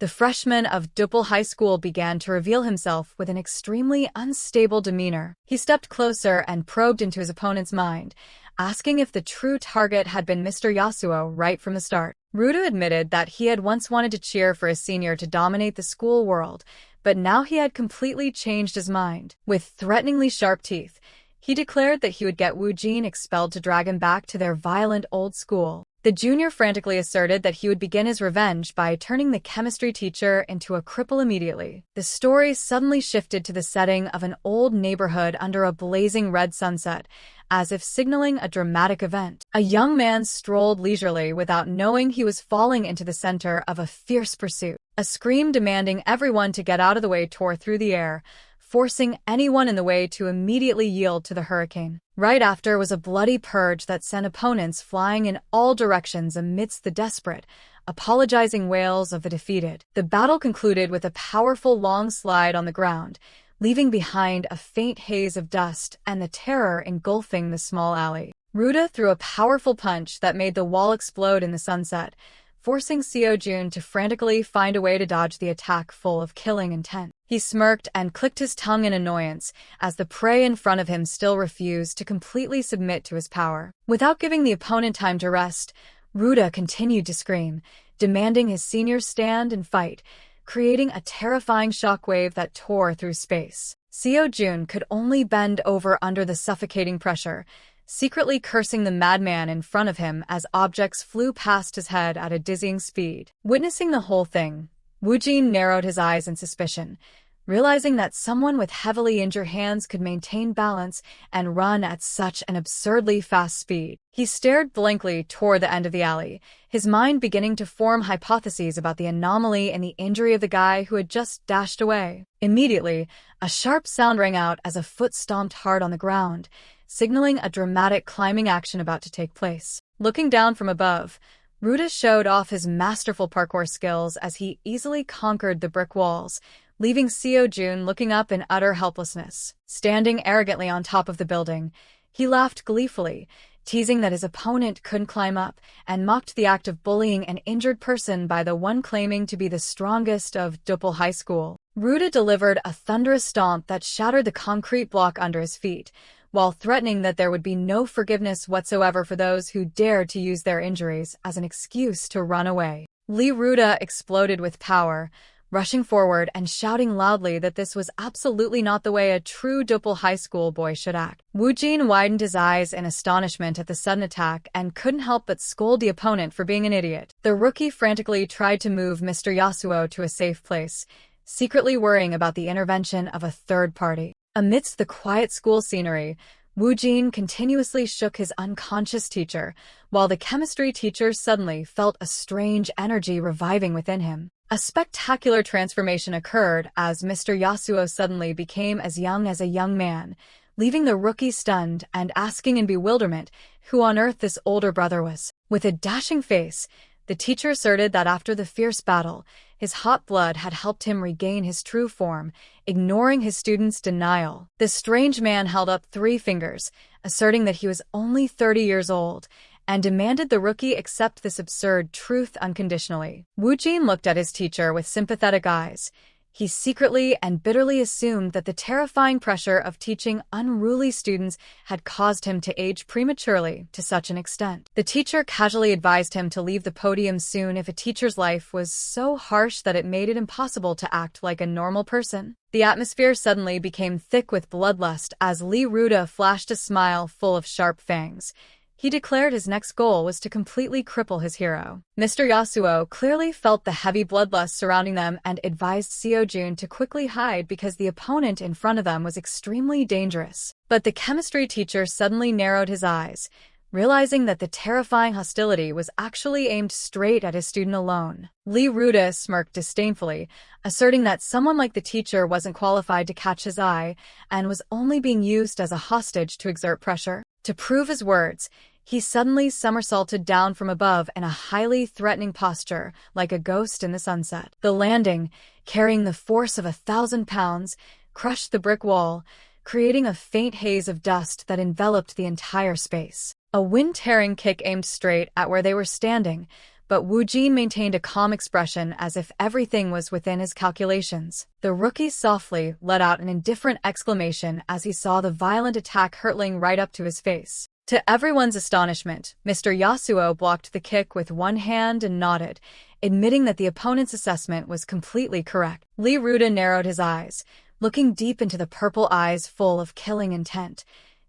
The freshman of Duple High School began to reveal himself with an extremely unstable demeanor. He stepped closer and probed into his opponent's mind, asking if the true target had been Mr. Yasuo right from the start. Woo-jin admitted that he had once wanted to cheer for his senior to dominate the school world, but now he had completely changed his mind. With threateningly sharp teeth, he declared that he would get Woo-jin expelled to drag him back to their violent old school. The junior frantically asserted that he would begin his revenge by turning the chemistry teacher into a cripple immediately. The story suddenly shifted to the setting of an old neighborhood under a blazing red sunset, as if signaling a dramatic event. A young man strolled leisurely without knowing he was falling into the center of a fierce pursuit. A scream demanding everyone to get out of the way tore through the air, forcing anyone in the way to immediately yield to the hurricane. Right after was a bloody purge that sent opponents flying in all directions amidst the desperate, apologizing wails of the defeated. The battle concluded with a powerful long slide on the ground, leaving behind a faint haze of dust and the terror engulfing the small alley. Ruda threw a powerful punch that made the wall explode in the sunset, forcing Seo-jun to frantically find a way to dodge the attack full of killing intent. He smirked and clicked his tongue in annoyance as the prey in front of him still refused to completely submit to his power. Without giving the opponent time to rest, Ruda continued to scream, demanding his seniors stand and fight, creating a terrifying shockwave that tore through space. Seo-jun could only bend over under the suffocating pressure, secretly cursing the madman in front of him as objects flew past his head at a dizzying speed. Witnessing the whole thing, Woo-jin narrowed his eyes in suspicion, realizing that someone with heavily injured hands could maintain balance and run at such an absurdly fast speed. He stared blankly toward the end of the alley, his mind beginning to form hypotheses about the anomaly in the injury of the guy who had just dashed away. Immediately, a sharp sound rang out as a foot stomped hard on the ground, signaling a dramatic climbing action about to take place. Looking down from above, Ruda showed off his masterful parkour skills as he easily conquered the brick walls, leaving Seo-jun looking up in utter helplessness. Standing arrogantly on top of the building, he laughed gleefully, teasing that his opponent couldn't climb up, and mocked the act of bullying an injured person by the one claiming to be the strongest of Duppel High School. Ruda delivered a thunderous stomp that shattered the concrete block under his feet, while threatening that there would be no forgiveness whatsoever for those who dared to use their injuries as an excuse to run away. Ruda exploded with power, rushing forward and shouting loudly that this was absolutely not the way a true Duppel High School boy should act. Woo-jin widened his eyes in astonishment at the sudden attack and couldn't help but scold the opponent for being an idiot. The rookie frantically tried to move Mr. Yasuo to a safe place, secretly worrying about the intervention of a third party. Amidst the quiet school scenery, Woo-jin continuously shook his unconscious teacher, while the chemistry teacher suddenly felt a strange energy reviving within him. A spectacular transformation occurred as Mr. Yasuo suddenly became as a young man, leaving the rookie stunned and asking in bewilderment who on earth this older brother was. With a dashing face, the teacher asserted that after the fierce battle, his hot blood had helped him regain his true form, ignoring his students' denial. The strange man held up 3 fingers, asserting that he was only 30 years old, and demanded the rookie accept this absurd truth unconditionally. Woo-jin looked at his teacher with sympathetic eyes. He secretly and bitterly assumed that the terrifying pressure of teaching unruly students had caused him to age prematurely to such an extent. The teacher casually advised him to leave the podium soon if a teacher's life was so harsh that it made it impossible to act like a normal person. The atmosphere suddenly became thick with bloodlust as Ruda flashed a smile full of sharp fangs. He declared his next goal was to completely cripple his hero. Mr. Yasuo clearly felt the heavy bloodlust surrounding them and advised Seo-jun to quickly hide because the opponent in front of them was extremely dangerous. But the chemistry teacher suddenly narrowed his eyes, realizing that the terrifying hostility was actually aimed straight at his student alone. Ruda smirked disdainfully, asserting that someone like the teacher wasn't qualified to catch his eye and was only being used as a hostage to exert pressure. To prove his words, he suddenly somersaulted down from above in a highly threatening posture, like a ghost in the sunset. The landing, carrying the force of 1,000 pounds, crushed the brick wall, creating a faint haze of dust that enveloped the entire space. A wind-tearing kick aimed straight at where they were standing, but Woo-jin maintained a calm expression as if everything was within his calculations. The rookie softly let out an indifferent exclamation as he saw the violent attack hurtling right up to his face. To everyone's astonishment, Mr. Yasuo blocked the kick with one hand and nodded, admitting that the opponent's assessment was completely correct. Ruda narrowed his eyes, looking deep into the purple eyes full of killing intent.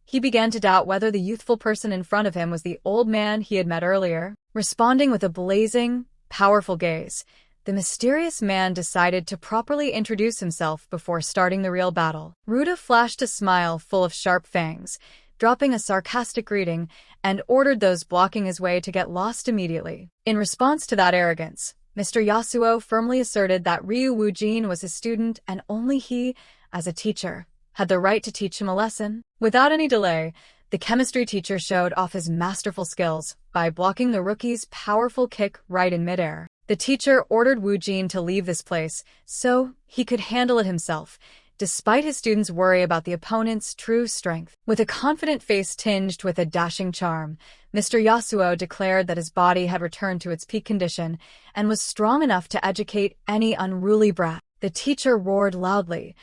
He began to doubt whether the youthful person in front of him was the old man he had met earlier. Responding with a blazing, powerful gaze, the mysterious man decided to properly introduce himself before starting the real battle. Ruda flashed a smile full of sharp fangs, dropping a sarcastic greeting, and ordered those blocking his way to get lost immediately. In response to that arrogance, Mr. Yasuo firmly asserted that Ryu Woo-jin was his student and only he, as a teacher, had the right to teach him a lesson. Without any delay, the chemistry teacher showed off his masterful skills by blocking the rookie's powerful kick right in midair. The teacher ordered Woo-jin to leave this place so he could handle it himself, despite his students' worry about the opponent's true strength. With a confident face tinged with a dashing charm, Mr. Yasuo declared that his body had returned to its peak condition and was strong enough to educate any unruly brat. The teacher roared loudly,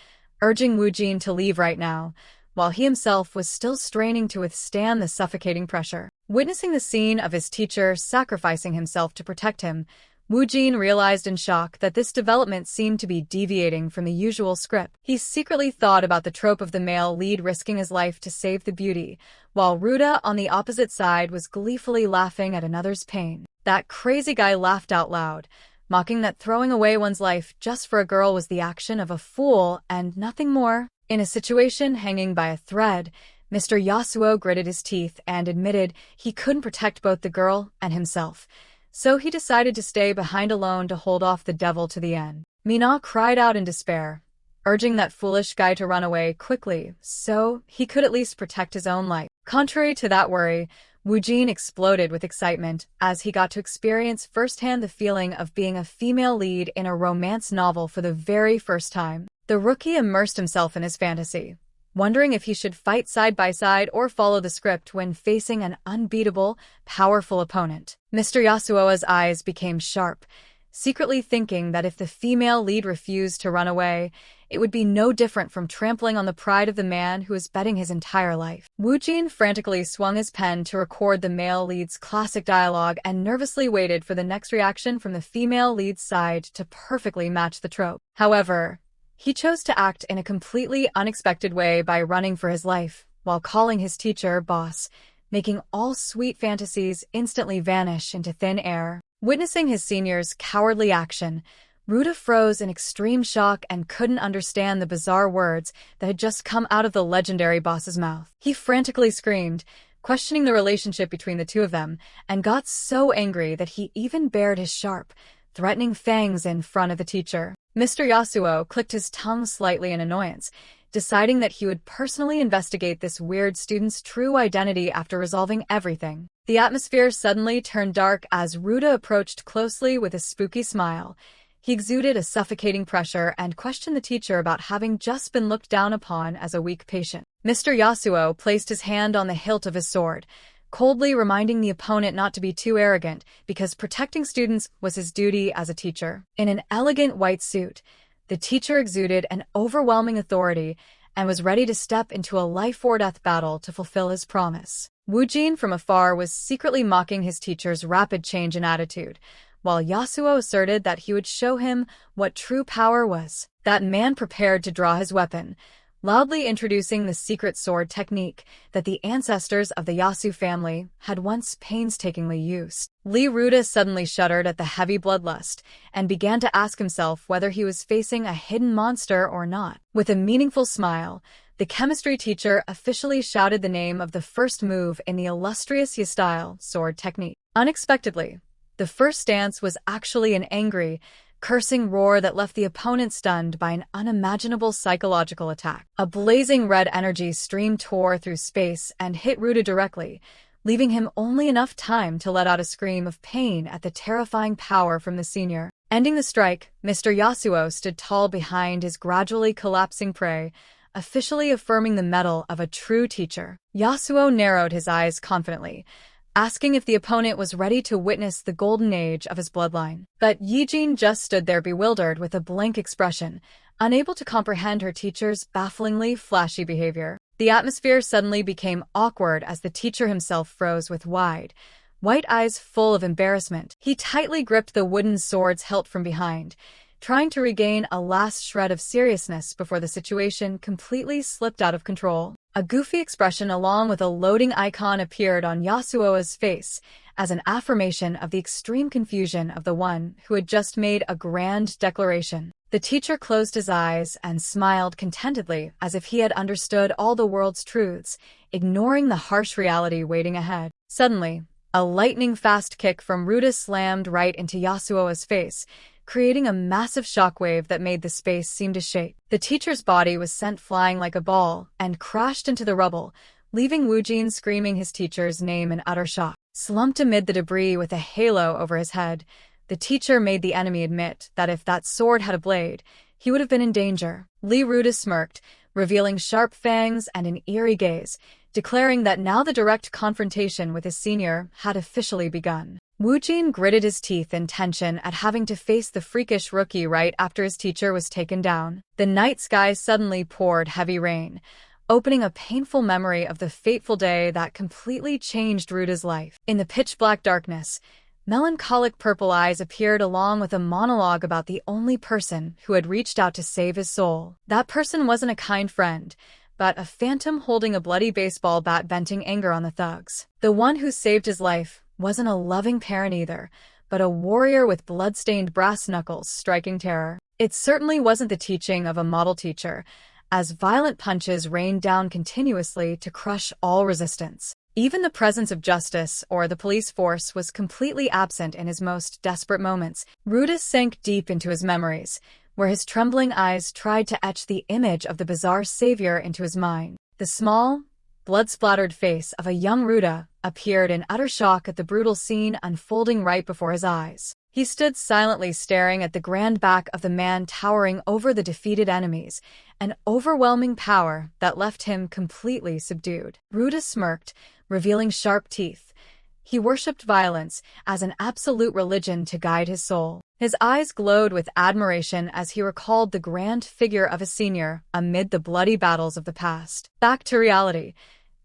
urging Woo-jin to leave right now, while he himself was still straining to withstand the suffocating pressure. Witnessing the scene of his teacher sacrificing himself to protect him, Woo-jin realized in shock that this development seemed to be deviating from the usual script. He secretly thought about the trope of the male lead risking his life to save the beauty, while Ruda on the opposite side was gleefully laughing at another's pain. That crazy guy laughed out loud, mocking that throwing away one's life just for a girl was the action of a fool and nothing more. In a situation hanging by a thread, Mr. Yasuo gritted his teeth and admitted he couldn't protect both the girl and himself. So he decided to stay behind alone to hold off the devil to the end. Mina cried out in despair, urging that foolish guy to run away quickly so he could at least protect his own life. Contrary to that worry, Woo-jin exploded with excitement as he got to experience firsthand the feeling of being a female lead in a romance novel for the very first time. The rookie immersed himself in his fantasy, wondering if he should fight side by side or follow the script when facing an unbeatable, powerful opponent. Mr. Yasuo's eyes became sharp, secretly thinking that if the female lead refused to run away, it would be no different from trampling on the pride of the man who was betting his entire life. Woo-jin frantically swung his pen to record the male lead's classic dialogue and nervously waited for the next reaction from the female lead's side to perfectly match the trope. However, he chose to act in a completely unexpected way by running for his life, while calling his teacher boss, making all sweet fantasies instantly vanish into thin air. Witnessing his senior's cowardly action, Ruda froze in extreme shock and couldn't understand the bizarre words that had just come out of the legendary boss's mouth. He frantically screamed, questioning the relationship between the two of them, and got so angry that he even bared his sharp, threatening fangs in front of the teacher. Mr. Yasuo clicked his tongue slightly in annoyance, deciding that he would personally investigate this weird student's true identity after resolving everything. The atmosphere suddenly turned dark as Ruda approached closely with a spooky smile. He exuded a suffocating pressure and questioned the teacher about having just been looked down upon as a weak patient. Mr. Yasuo placed his hand on the hilt of his sword, coldly reminding the opponent not to be too arrogant because protecting students was his duty as a teacher. In an elegant white suit, the teacher exuded an overwhelming authority and was ready to step into a life-or-death battle to fulfill his promise. Woo-jin from afar was secretly mocking his teacher's rapid change in attitude, while Yasuo asserted that he would show him what true power was. That man prepared to draw his weapon, loudly introducing the secret sword technique that the ancestors of the Yasu family had once painstakingly used. Lee Ruda suddenly shuddered at the heavy bloodlust and began to ask himself whether he was facing a hidden monster or not. With a meaningful smile, the chemistry teacher officially shouted the name of the first move in the illustrious Yi-style sword technique. Unexpectedly, the first stance was actually an angry, cursing roar that left the opponent stunned by an unimaginable psychological attack. A blazing red energy stream tore through space and hit Ruda directly, leaving him only enough time to let out a scream of pain at the terrifying power from the senior. Ending the strike, Mr. Yasuo stood tall behind his gradually collapsing prey, officially affirming the mettle of a true teacher. Yasuo narrowed his eyes confidently, asking if the opponent was ready to witness the golden age of his bloodline. But Yi-jin just stood there bewildered with a blank expression, unable to comprehend her teacher's bafflingly flashy behavior. The atmosphere suddenly became awkward as the teacher himself froze with wide, white eyes full of embarrassment. He tightly gripped the wooden sword's hilt from behind, trying to regain a last shred of seriousness before the situation completely slipped out of control. A goofy expression along with a loading icon appeared on Yasuo's face as an affirmation of the extreme confusion of the one who had just made a grand declaration. The teacher closed his eyes and smiled contentedly as if he had understood all the world's truths, ignoring the harsh reality waiting ahead. Suddenly, a lightning-fast kick from Ruda slammed right into Yasuo's face, creating a massive shockwave that made the space seem to shake. The teacher's body was sent flying like a ball and crashed into the rubble, leaving Woo-jin screaming his teacher's name in utter shock. Slumped amid the debris with a halo over his head, the teacher made the enemy admit that if that sword had a blade, he would have been in danger. Ruda smirked, revealing sharp fangs and an eerie gaze, declaring that now the direct confrontation with his senior had officially begun. Woo-jin gritted his teeth in tension at having to face the freakish rookie right after his teacher was taken down. The night sky suddenly poured heavy rain, opening a painful memory of the fateful day that completely changed Ruda's life. In the pitch-black darkness, melancholic purple eyes appeared along with a monologue about the only person who had reached out to save his soul. That person wasn't a kind friend, but a phantom holding a bloody baseball bat venting anger on the thugs. The one who saved his life wasn't a loving parent either, but a warrior with blood-stained brass knuckles striking terror. It certainly wasn't the teaching of a model teacher, as violent punches rained down continuously to crush all resistance. Even the presence of justice or the police force was completely absent in his most desperate moments. Ruda sank deep into his memories, where his trembling eyes tried to etch the image of the bizarre savior into his mind. The small, blood-splattered face of a young Ruda appeared in utter shock at the brutal scene unfolding right before his eyes. He stood silently staring at the grand back of the man towering over the defeated enemies, an overwhelming power that left him completely subdued. Ruda smirked, revealing sharp teeth. He worshipped violence as an absolute religion to guide his soul. His eyes glowed with admiration as he recalled the grand figure of his senior amid the bloody battles of the past. Back to reality.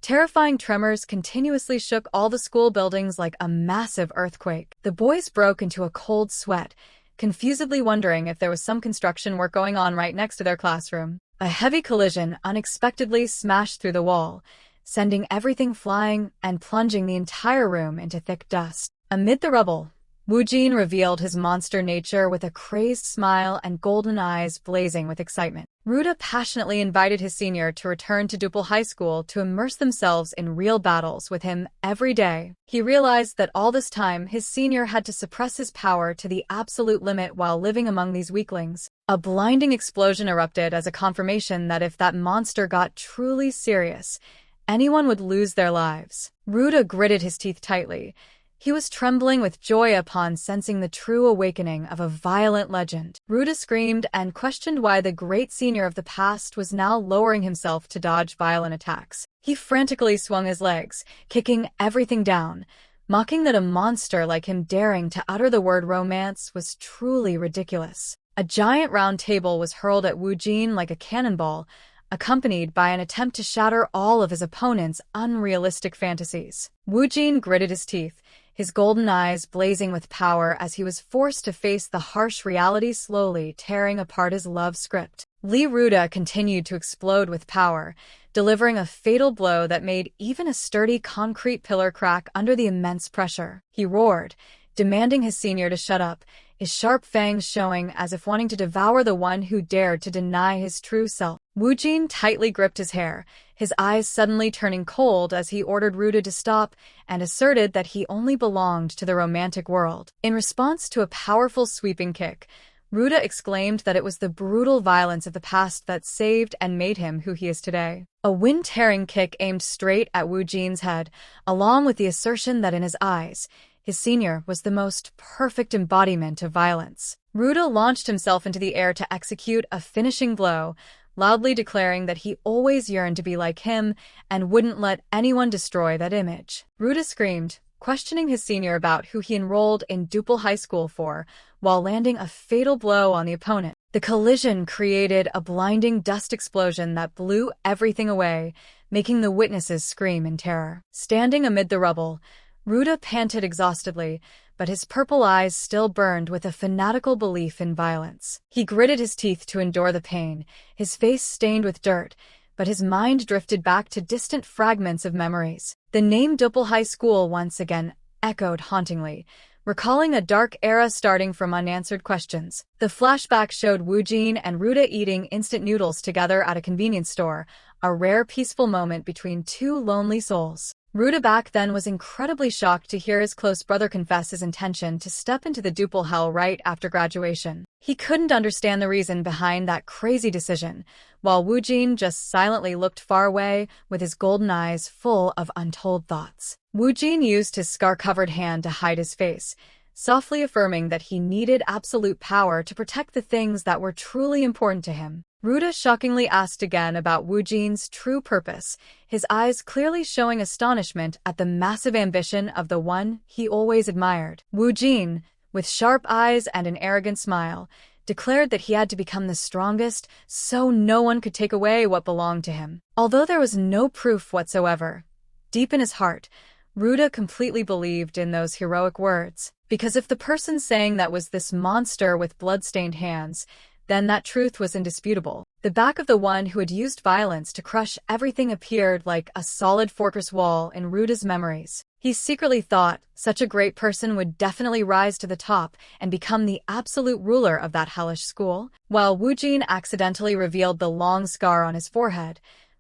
Terrifying tremors continuously shook all the school buildings like a massive earthquake. The boys broke into a cold sweat, confusedly wondering if there was some construction work going on right next to their classroom. A heavy collision unexpectedly smashed through the wall, sending everything flying and plunging the entire room into thick dust. Amid the rubble, Woo-jin revealed his monster nature with a crazed smile and golden eyes blazing with excitement. Ruda passionately invited his senior to return to Dupal High School to immerse themselves in real battles with him every day. He realized that all this time his senior had to suppress his power to the absolute limit while living among these weaklings. A blinding explosion erupted as a confirmation that if that monster got truly serious, anyone would lose their lives. Ruda gritted his teeth tightly. He was trembling with joy upon sensing the true awakening of a violent legend. Ruda screamed and questioned why the great senior of the past was now lowering himself to dodge violent attacks. He frantically swung his legs, kicking everything down, mocking that a monster like him daring to utter the word romance was truly ridiculous. A giant round table was hurled at Woo-jin like a cannonball, accompanied by an attempt to shatter all of his opponent's unrealistic fantasies. Woo-jin gritted his teeth, his golden eyes blazing with power as he was forced to face the harsh reality slowly tearing apart his love script. Ruda continued to explode with power, delivering a fatal blow that made even a sturdy concrete pillar crack under the immense pressure. He roared, demanding his senior to shut up, his sharp fangs showing as if wanting to devour the one who dared to deny his true self. Woo-jin tightly gripped his hair, his eyes suddenly turning cold as he ordered Ruda to stop and asserted that he only belonged to the romantic world. In response to a powerful sweeping kick, Ruda exclaimed that it was the brutal violence of the past that saved and made him who he is today. A wind-tearing kick aimed straight at Woo-jin's head, along with the assertion that in his eyes, his senior was the most perfect embodiment of violence. Ruda launched himself into the air to execute a finishing blow, loudly declaring that he always yearned to be like him and wouldn't let anyone destroy that image. Ruda screamed, questioning his senior about who he enrolled in Dupal High School for, while landing a fatal blow on the opponent. The collision created a blinding dust explosion that blew everything away, making the witnesses scream in terror. Standing amid the rubble, Ruda panted exhaustedly, but his purple eyes still burned with a fanatical belief in violence. He gritted his teeth to endure the pain, his face stained with dirt, but his mind drifted back to distant fragments of memories. The name Dupal High School once again echoed hauntingly, recalling a dark era starting from unanswered questions. The flashback showed Woo-jin and Ruda eating instant noodles together at a convenience store, a rare peaceful moment between two lonely souls. Ruda back then was incredibly shocked to hear his close brother confess his intention to step into the Dupal hell right after graduation. He couldn't understand the reason behind that crazy decision, while Woo-jin just silently looked far away with his golden eyes full of untold thoughts. Woo-jin used his scar-covered hand to hide his face, softly affirming that he needed absolute power to protect the things that were truly important to him. Ruda shockingly asked again about Woo-jin's true purpose, his eyes clearly showing astonishment at the massive ambition of the one he always admired. Woo-jin, with sharp eyes and an arrogant smile, declared that he had to become the strongest so no one could take away what belonged to him. Although there was no proof whatsoever, deep in his heart, Ruda completely believed in those heroic words. Because if the person saying that was this monster with blood-stained hands, then that truth was indisputable. The back of the one who had used violence to crush everything appeared like a solid fortress wall in Ruda's memories. He secretly thought such a great person would definitely rise to the top and become the absolute ruler of that hellish school. While Woo-jin accidentally revealed the long scar on his forehead,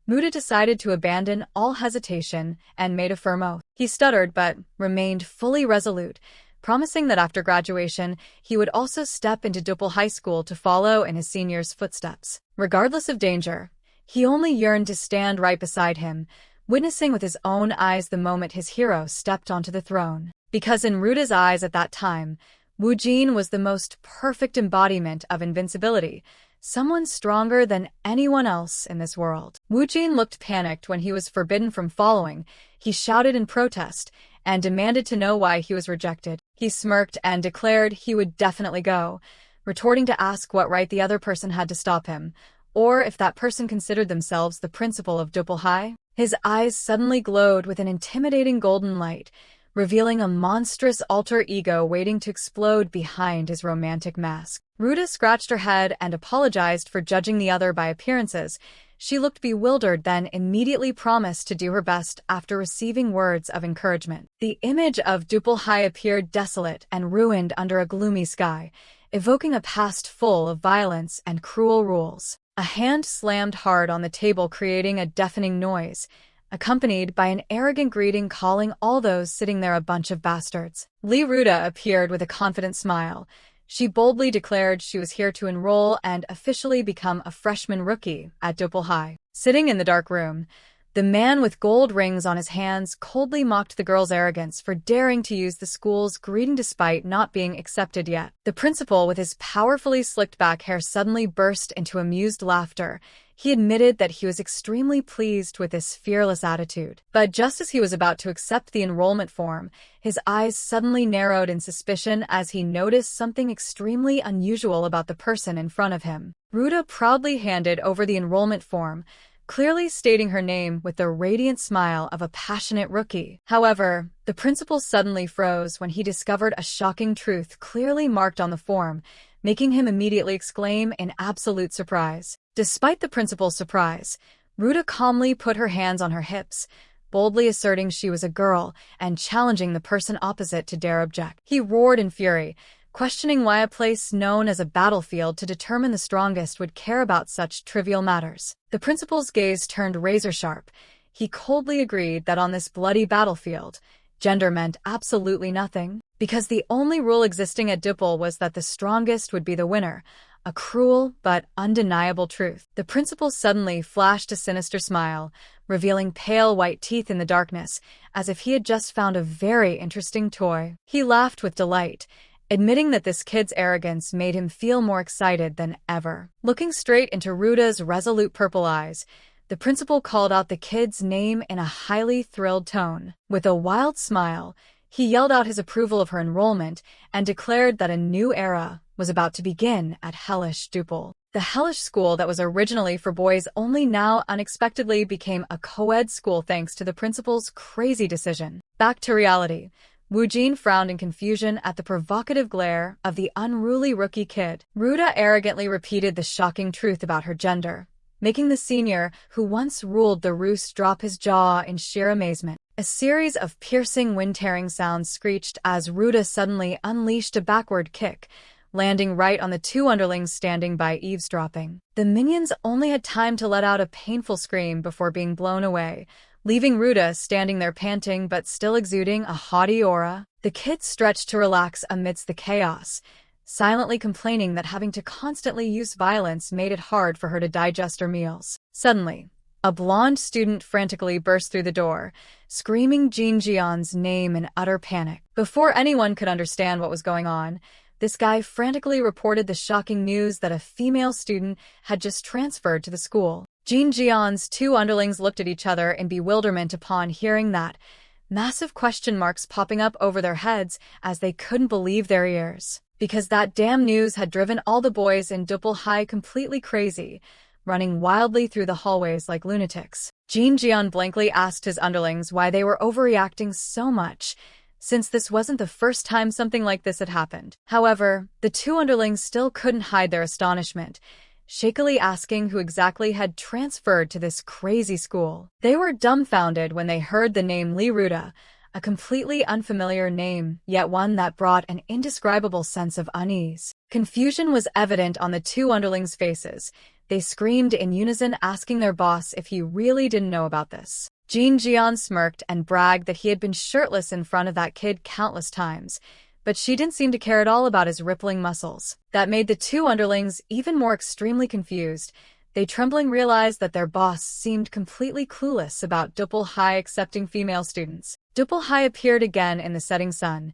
Ruda decided to abandon all hesitation and made a firm oath. He stuttered but remained fully resolute, promising that after graduation, he would also step into Dupal High School to follow in his senior's footsteps. Regardless of danger, he only yearned to stand right beside him, witnessing with his own eyes the moment his hero stepped onto the throne. Because in Ruda's eyes at that time, Woo-jin was the most perfect embodiment of invincibility, someone stronger than anyone else in this world. Woo-jin looked panicked when he was forbidden from following. He shouted in protest and demanded to know why he was rejected. He smirked and declared he would definitely go, retorting to ask what right the other person had to stop him, or if that person considered themselves the principal of Dupal High. His eyes suddenly glowed with an intimidating golden light, revealing a monstrous alter ego waiting to explode behind his romantic mask. Ruda scratched her head and apologized for judging the other by appearances. She looked bewildered, then immediately promised to do her best after receiving words of encouragement. The image of Dupal High appeared desolate and ruined under a gloomy sky, evoking a past full of violence and cruel rules. A hand slammed hard on the table, creating a deafening noise, accompanied by an arrogant greeting calling all those sitting there a bunch of bastards. Ruda appeared with a confident smile. She boldly declared she was here to enroll and officially become a freshman rookie at Dupal High. Sitting in the dark room, the man with gold rings on his hands coldly mocked the girl's arrogance for daring to use the school's greeting despite not being accepted yet. The principal, with his powerfully slicked back hair, suddenly burst into amused laughter. He admitted that he was extremely pleased with this fearless attitude. But just as he was about to accept the enrollment form, his eyes suddenly narrowed in suspicion as he noticed something extremely unusual about the person in front of him. Ruda proudly handed over the enrollment form, clearly stating her name with the radiant smile of a passionate rookie. However, the principal suddenly froze when he discovered a shocking truth clearly marked on the form, making him immediately exclaim in absolute surprise. Despite the principal's surprise, Ruda calmly put her hands on her hips, boldly asserting she was a girl and challenging the person opposite to dare object. He roared in fury, questioning why a place known as a battlefield to determine the strongest would care about such trivial matters. The principal's gaze turned razor-sharp. He coldly agreed that on this bloody battlefield, gender meant absolutely nothing, because the only rule existing at Dupal was that the strongest would be the winner, a cruel but undeniable truth. The principal suddenly flashed a sinister smile, revealing pale white teeth in the darkness, as if he had just found a very interesting toy. He laughed with delight, admitting that this kid's arrogance made him feel more excited than ever. Looking straight into Ruda's resolute purple eyes, the principal called out the kid's name in a highly thrilled tone. With a wild smile, he yelled out his approval of her enrollment and declared that a new era was about to begin at hellish Dupal. The hellish school that was originally for boys only now unexpectedly became a co-ed school thanks to the principal's crazy decision. Back to reality, Woo-jin frowned in confusion at the provocative glare of the unruly rookie kid. Ruda arrogantly repeated the shocking truth about her gender, making the senior who once ruled the roost drop his jaw in sheer amazement. A series of piercing, wind-tearing sounds screeched as Ruda suddenly unleashed a backward kick, landing right on the two underlings standing by eavesdropping. The minions only had time to let out a painful scream before being blown away, leaving Ruda standing there panting but still exuding a haughty aura. The kids stretched to relax amidst the chaos, silently complaining that having to constantly use violence made it hard for her to digest her meals. Suddenly, A blonde student frantically burst through the door, screaming Jin Jian's name in utter panic. Before anyone could understand what was going on, this guy frantically reported the shocking news that a female student had just transferred to the school. Jin Jian's two underlings looked at each other in bewilderment upon hearing that, massive question marks popping up over their heads as they couldn't believe their ears. Because that damn news had driven all the boys in Dupple High completely crazy, running wildly through the hallways like lunatics. Jin Jian blankly asked his underlings why they were overreacting so much, since this wasn't the first time something like this had happened. However, the two underlings still couldn't hide their astonishment, shakily asking who exactly had transferred to this crazy school. They were dumbfounded when they heard the name Lee Ruda, a completely unfamiliar name, yet one that brought an indescribable sense of unease. Confusion was evident on the two underlings' faces. They screamed in unison, asking their boss if he really didn't know about this. Jin Jian smirked and bragged that he had been shirtless in front of that kid countless times, but she didn't seem to care at all about his rippling muscles. That made the two underlings even more extremely confused. They trembling realized that their boss seemed completely clueless about Dupple High accepting female students. Dupple High appeared again in the setting sun,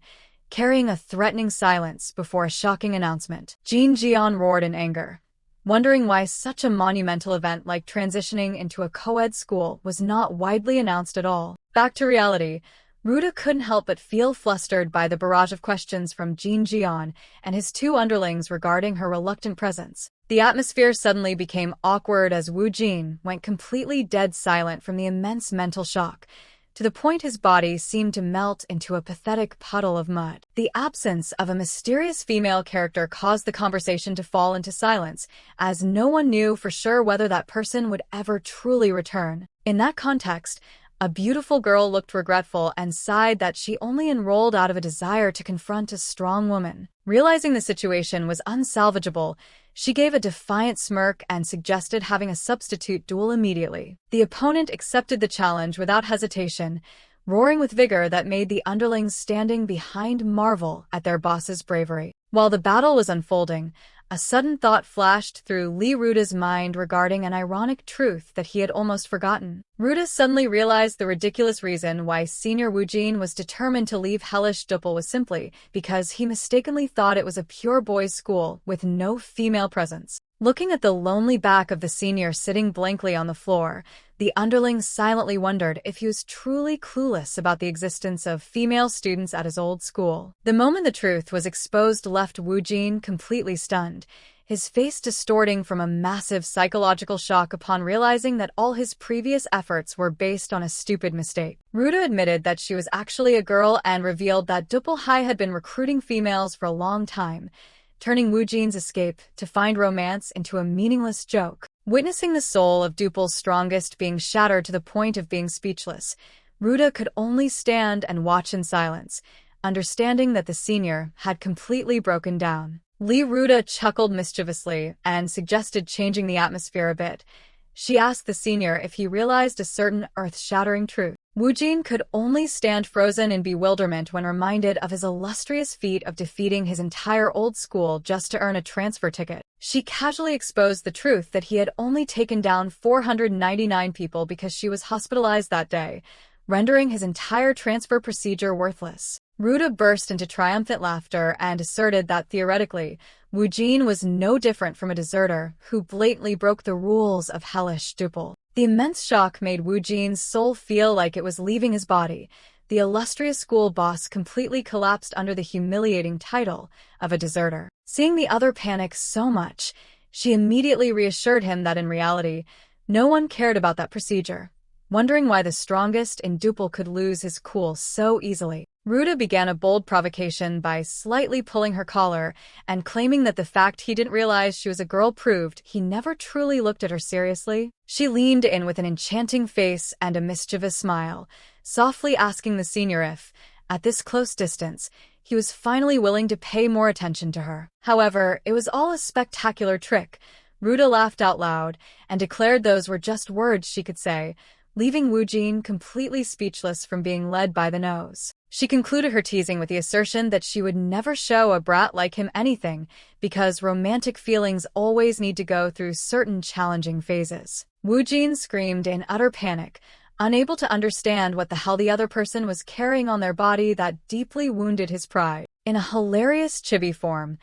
carrying a threatening silence before a shocking announcement. Jin Jian roared in anger, wondering why such a monumental event like transitioning into a co-ed school was not widely announced at all. Back to reality, Ruda couldn't help but feel flustered by the barrage of questions from Jin Jian and his two underlings regarding her reluctant presence. The atmosphere suddenly became awkward as Woo-jin went completely dead silent from the immense mental shock, to the point his body seemed to melt into a pathetic puddle of mud. The absence of a mysterious female character caused the conversation to fall into silence, as no one knew for sure whether that person would ever truly return. In that context, a beautiful girl looked regretful and sighed that she only enrolled out of a desire to confront a strong woman. Realizing the situation was unsalvageable, she gave a defiant smirk and suggested having a substitute duel immediately. The opponent accepted the challenge without hesitation, roaring with vigor that made the underlings standing behind marvel at their boss's bravery. While the battle was unfolding, a sudden thought flashed through Lee Ruda's mind regarding an ironic truth that he had almost forgotten. Ruda suddenly realized the ridiculous reason why Senior Woo-jin was determined to leave hellish Dupple was simply because he mistakenly thought it was a pure boys' school with no female presence. Looking at the lonely back of the senior sitting blankly on the floor, the underling silently wondered if he was truly clueless about the existence of female students at his old school. The moment the truth was exposed left Woo-jin completely stunned, his face distorting from a massive psychological shock upon realizing that all his previous efforts were based on a stupid mistake. Ruda admitted that she was actually a girl and revealed that Dupple High had been recruiting females for a long time, turning Woo-jin's escape to find romance into a meaningless joke. Witnessing the soul of Dupple's strongest being shattered to the point of being speechless, Ruda could only stand and watch in silence, understanding that the senior had completely broken down. Lee Ruda chuckled mischievously and suggested changing the atmosphere a bit. She asked the senior if he realized a certain earth-shattering truth. Woo-jin could only stand frozen in bewilderment when reminded of his illustrious feat of defeating his entire old school just to earn a transfer ticket. She casually exposed the truth that he had only taken down 499 people because she was hospitalized that day, rendering his entire transfer procedure worthless. Ruda burst into triumphant laughter and asserted that theoretically, Woo-jin was no different from a deserter who blatantly broke the rules of hellish Dupple. The immense shock made Woo-jin's soul feel like it was leaving his body. The illustrious school boss completely collapsed under the humiliating title of a deserter. Seeing the other panic so much, she immediately reassured him that in reality, no one cared about that procedure, wondering why the strongest in Dupple could lose his cool so easily. Ruda began a bold provocation by slightly pulling her collar and claiming that the fact he didn't realize she was a girl proved he never truly looked at her seriously. She leaned in with an enchanting face and a mischievous smile, softly asking the senior if, at this close distance, he was finally willing to pay more attention to her. However, it was all a spectacular trick. Ruda laughed out loud and declared those were just words she could say, leaving Woo-jin completely speechless from being led by the nose. She concluded her teasing with the assertion that she would never show a brat like him anything because romantic feelings always need to go through certain challenging phases. Woo-jin screamed in utter panic, unable to understand what the hell the other person was carrying on their body that deeply wounded his pride. In a hilarious chibi form,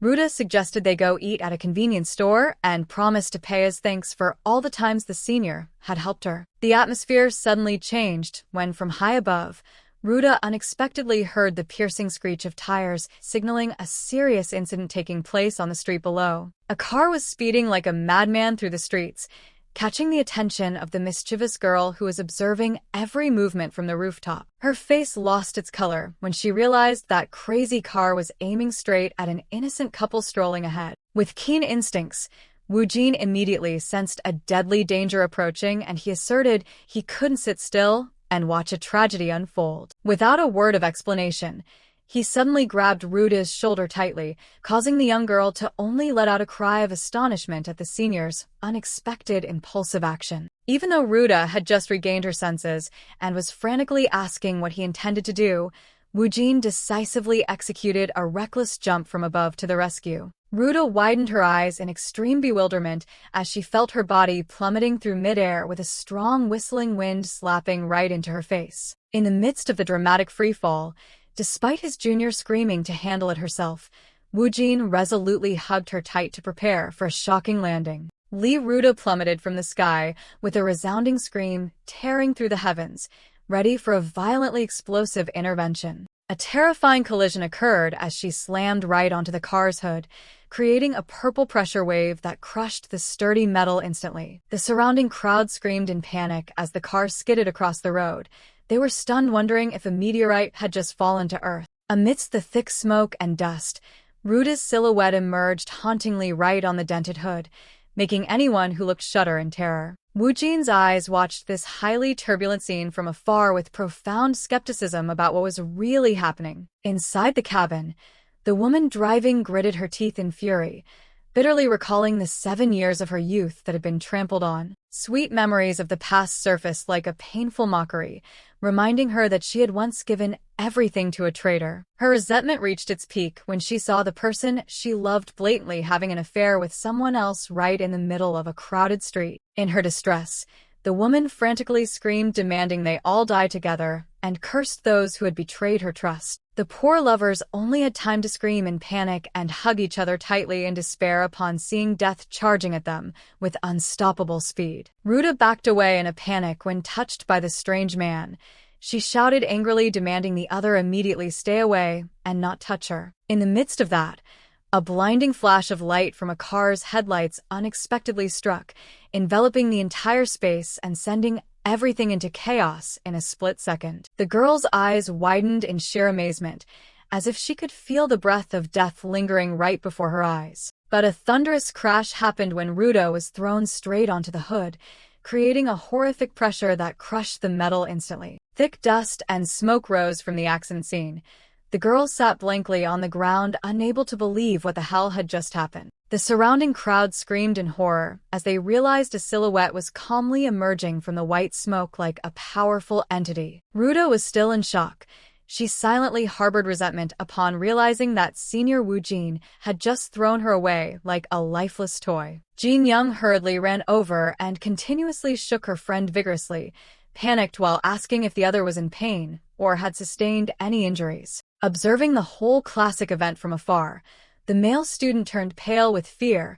Ruta suggested they go eat at a convenience store and promised to pay as thanks for all the times the senior had helped her. The atmosphere suddenly changed when, from high above, Ruta unexpectedly heard the piercing screech of tires, signaling a serious incident taking place on the street below. A car was speeding like a madman through the streets, catching the attention of the mischievous girl who was observing every movement from the rooftop. Her face lost its color when she realized that crazy car was aiming straight at an innocent couple strolling ahead. With keen instincts, Woo-jin immediately sensed a deadly danger approaching, and he asserted he couldn't sit still and watch a tragedy unfold. Without a word of explanation, he suddenly grabbed Ruta's shoulder tightly, causing the young girl to only let out a cry of astonishment at the senior's unexpected impulsive action. Even though Ruta had just regained her senses and was frantically asking what he intended to do, Woo-jin decisively executed a reckless jump from above to the rescue. Ruta widened her eyes in extreme bewilderment as she felt her body plummeting through midair with a strong whistling wind slapping right into her face. In the midst of the dramatic freefall, despite his junior screaming to handle it herself, Woo-jin resolutely hugged her tight to prepare for a shocking landing. Ruta plummeted from the sky with a resounding scream tearing through the heavens, ready for a violently explosive intervention. A terrifying collision occurred as she slammed right onto the car's hood, creating a purple pressure wave that crushed the sturdy metal instantly. The surrounding crowd screamed in panic as the car skidded across the road. They were stunned, wondering if a meteorite had just fallen to Earth. Amidst the thick smoke and dust, Ruta's silhouette emerged hauntingly right on the dented hood, making anyone who looked shudder in terror. Woo-jin's eyes watched this highly turbulent scene from afar with profound skepticism about what was really happening. Inside the cabin, the woman driving gritted her teeth in fury, bitterly recalling the 7 years of her youth that had been trampled on. Sweet memories of the past surfaced like a painful mockery, reminding her that she had once given everything to a traitor. Her resentment reached its peak when she saw the person she loved blatantly having an affair with someone else right in the middle of a crowded street. In her distress, the woman frantically screamed, demanding they all die together, and cursed those who had betrayed her trust. The poor lovers only had time to scream in panic and hug each other tightly in despair upon seeing death charging at them with unstoppable speed. Ruta backed away in a panic when touched by the strange man. She shouted angrily, demanding the other immediately stay away and not touch her. In the midst of that, a blinding flash of light from a car's headlights unexpectedly struck, enveloping the entire space and sending everything into chaos in a split second. The girl's eyes widened in sheer amazement, as if she could feel the breath of death lingering right before her eyes. But a thunderous crash happened when Ruta was thrown straight onto the hood, creating a horrific pressure that crushed the metal instantly. Thick dust and smoke rose from the accident scene. The girl sat blankly on the ground, unable to believe what the hell had just happened. The surrounding crowd screamed in horror as they realized a silhouette was calmly emerging from the white smoke like a powerful entity. Ruta was still in shock. She silently harbored resentment upon realizing that Senior Woo-jin had just thrown her away like a lifeless toy. Jin Young hurriedly ran over and continuously shook her friend vigorously, panicked while asking if the other was in pain or had sustained any injuries. Observing the whole classic event from afar, the male student turned pale with fear,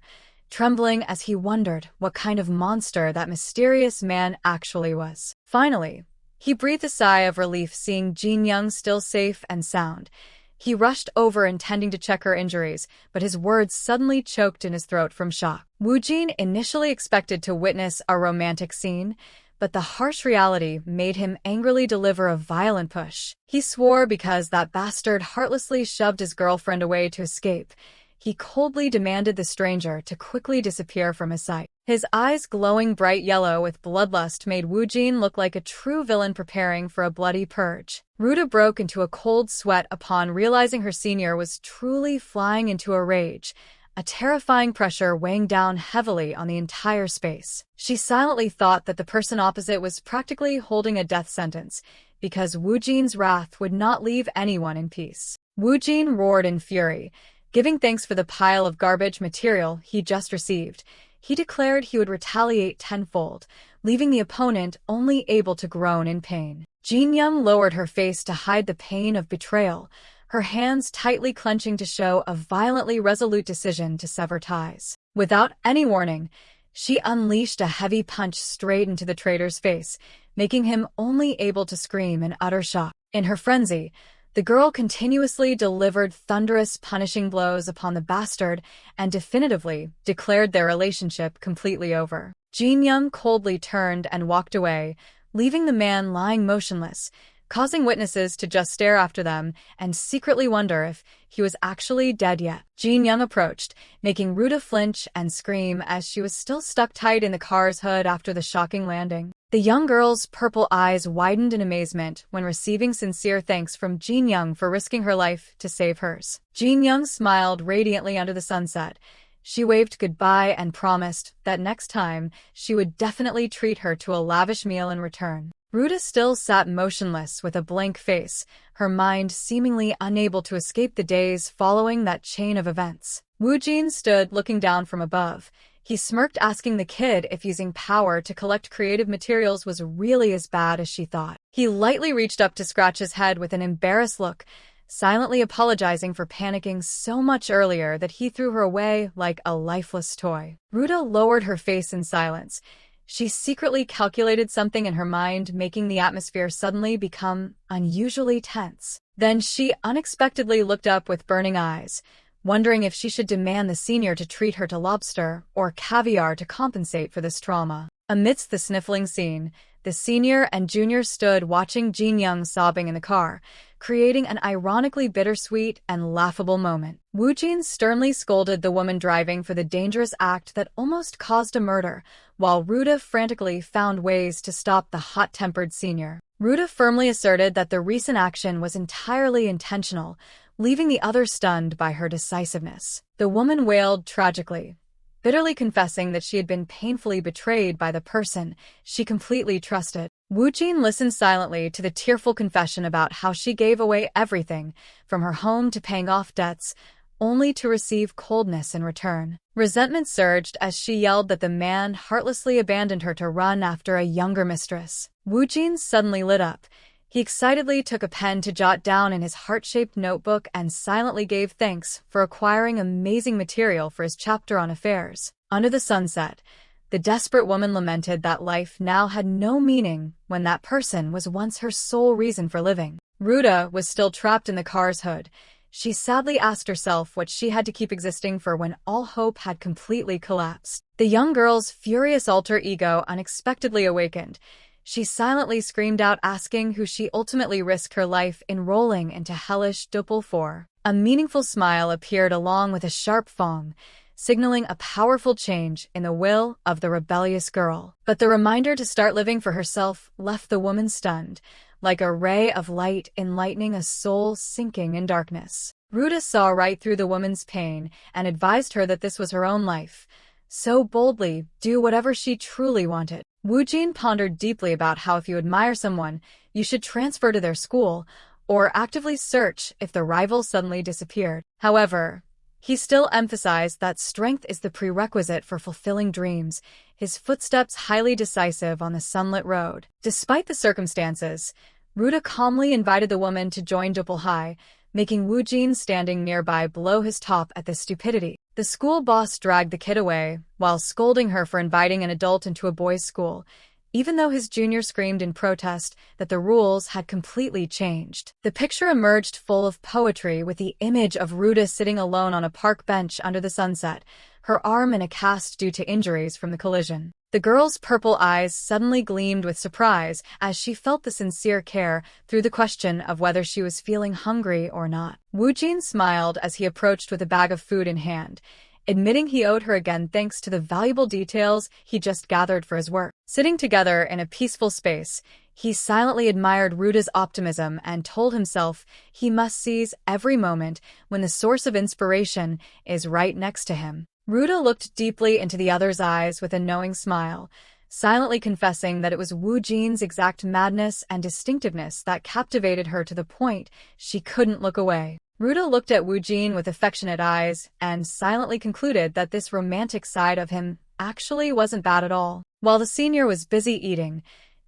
trembling as he wondered what kind of monster that mysterious man actually was. Finally, he breathed a sigh of relief seeing Jin Young still safe and sound. He rushed over intending to check her injuries, but his words suddenly choked in his throat from shock. Woo-jin initially expected to witness a romantic scene, but the harsh reality made him angrily deliver a violent push. He swore because that bastard heartlessly shoved his girlfriend away to escape. He coldly demanded the stranger to quickly disappear from his sight. His eyes glowing bright yellow with bloodlust made Woo-jin look like a true villain preparing for a bloody purge. Ruta broke into a cold sweat upon realizing her senior was truly flying into a rage, a terrifying pressure weighing down heavily on the entire space. She silently thought that the person opposite was practically holding a death sentence, because Woo-jin's wrath would not leave anyone in peace. Woo-jin roared in fury, giving thanks for the pile of garbage material he just received. He declared he would retaliate tenfold, leaving the opponent only able to groan in pain. Jin-young lowered her face to hide the pain of betrayal, her hands tightly clenching to show a violently resolute decision to sever ties. Without any warning, she unleashed a heavy punch straight into the traitor's face, making him only able to scream in utter shock. In her frenzy, the girl continuously delivered thunderous, punishing blows upon the bastard and definitively declared their relationship completely over. Jin-young coldly turned and walked away, leaving the man lying motionless, causing witnesses to just stare after them and secretly wonder if he was actually dead yet. Jin-young approached, making Ruta flinch and scream as she was still stuck tight in the car's hood after the shocking landing. The young girl's purple eyes widened in amazement when receiving sincere thanks from Jin-young for risking her life to save hers. Jin-young smiled radiantly under the sunset. She waved goodbye and promised that next time she would definitely treat her to a lavish meal in return. Ruta still sat motionless with a blank face, her mind seemingly unable to escape the days following that chain of events. Woo-jin stood looking down from above. He smirked, asking the kid if using power to collect creative materials was really as bad as she thought. He lightly reached up to scratch his head with an embarrassed look, silently apologizing for panicking so much earlier that he threw her away like a lifeless toy. Ruta lowered her face in silence. She secretly calculated something in her mind, making the atmosphere suddenly become unusually tense. Then she unexpectedly looked up with burning eyes, wondering if she should demand the senior to treat her to lobster or caviar to compensate for this trauma. Amidst the sniffling scene, the senior and junior stood watching Jin-young sobbing in the car, creating an ironically bittersweet and laughable moment. Woo-jin sternly scolded the woman driving for the dangerous act that almost caused a murder, while Ruta frantically found ways to stop the hot-tempered senior. Ruta firmly asserted that the recent action was entirely intentional, leaving the others stunned by her decisiveness. The woman wailed tragically, bitterly confessing that she had been painfully betrayed by the person she completely trusted. Woo-jin listened silently to the tearful confession about how she gave away everything, from her home to paying off debts, only to receive coldness in return. Resentment surged as she yelled that the man heartlessly abandoned her to run after a younger mistress. Woo-jin suddenly lit up. He excitedly took a pen to jot down in his heart-shaped notebook and silently gave thanks for acquiring amazing material for his chapter on affairs. Under the sunset, the desperate woman lamented that life now had no meaning when that person was once her sole reason for living. Ruta was still trapped in the car's hood. She sadly asked herself what she had to keep existing for when all hope had completely collapsed. The young girl's furious alter ego unexpectedly awakened. She silently screamed out, asking who she ultimately risked her life enrolling into hellish duple for. A meaningful smile appeared along with a sharp fong, signaling a powerful change in the will of the rebellious girl. But the reminder to start living for herself left the woman stunned, like a ray of light enlightening a soul sinking in darkness. Ruta saw right through the woman's pain and advised her that this was her own life. So boldly, do whatever she truly wanted. Woo-jin pondered deeply about how if you admire someone, you should transfer to their school, or actively search if the rival suddenly disappeared. However, he still emphasized that strength is the prerequisite for fulfilling dreams, his footsteps highly decisive on the sunlit road. Despite the circumstances, Ruta calmly invited the woman to join Duple High, making Woo-jin standing nearby blow his top at this stupidity. The school boss dragged the kid away, while scolding her for inviting an adult into a boys' school, even though his junior screamed in protest that the rules had completely changed. The picture emerged full of poetry, with the image of Ruta sitting alone on a park bench under the sunset, her arm in a cast due to injuries from the collision. The girl's purple eyes suddenly gleamed with surprise as she felt the sincere care through the question of whether she was feeling hungry or not. Woo-jin smiled as he approached with a bag of food in hand, admitting he owed her again thanks to the valuable details he just gathered for his work. Sitting together in a peaceful space, He silently admired Ruta's optimism and told himself he must seize every moment when the source of inspiration is right next to him. Ruta looked deeply into the other's eyes with a knowing smile, silently confessing that it was Woo-jin's exact madness and distinctiveness that captivated her to the point she couldn't look away. Ruta looked at Woo-jin with affectionate eyes and silently concluded that this romantic side of him actually wasn't bad at all. While the senior was busy eating,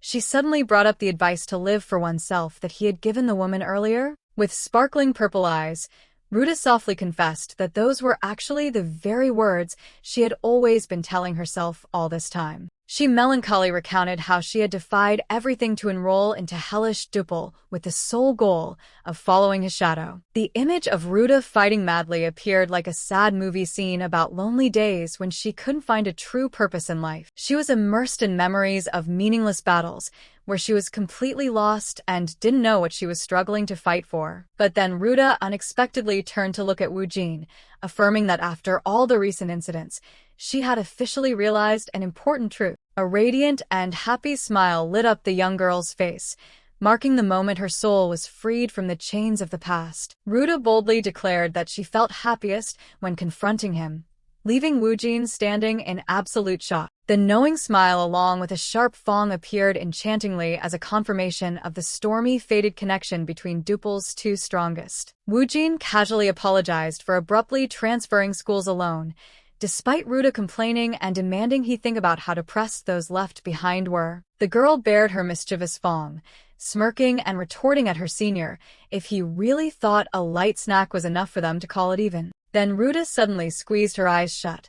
she suddenly brought up the advice to live for oneself that he had given the woman earlier. With sparkling purple eyes, Ruta softly confessed that those were actually the very words she had always been telling herself all this time. She melancholy recounted how she had defied everything to enroll into hellish Dupel with the sole goal of following his shadow. The image of Ruta fighting madly appeared like a sad movie scene about lonely days when she couldn't find a true purpose in life. She was immersed in memories of meaningless battles, where she was completely lost and didn't know what she was struggling to fight for. But then Ruta unexpectedly turned to look at Woo-jin, affirming that after all the recent incidents, she had officially realized an important truth. A radiant and happy smile lit up the young girl's face, marking the moment her soul was freed from the chains of the past. Ruta boldly declared that she felt happiest when confronting him, leaving Woo-jin standing in absolute shock. The knowing smile along with a sharp fong appeared enchantingly as a confirmation of the stormy, fated connection between Dupel's two strongest. Woo-jin casually apologized for abruptly transferring schools alone, despite Ruta complaining and demanding he think about how depressed those left behind were. The girl bared her mischievous fong, smirking and retorting at her senior if he really thought a light snack was enough for them to call it even. Then Ruta suddenly squeezed her eyes shut,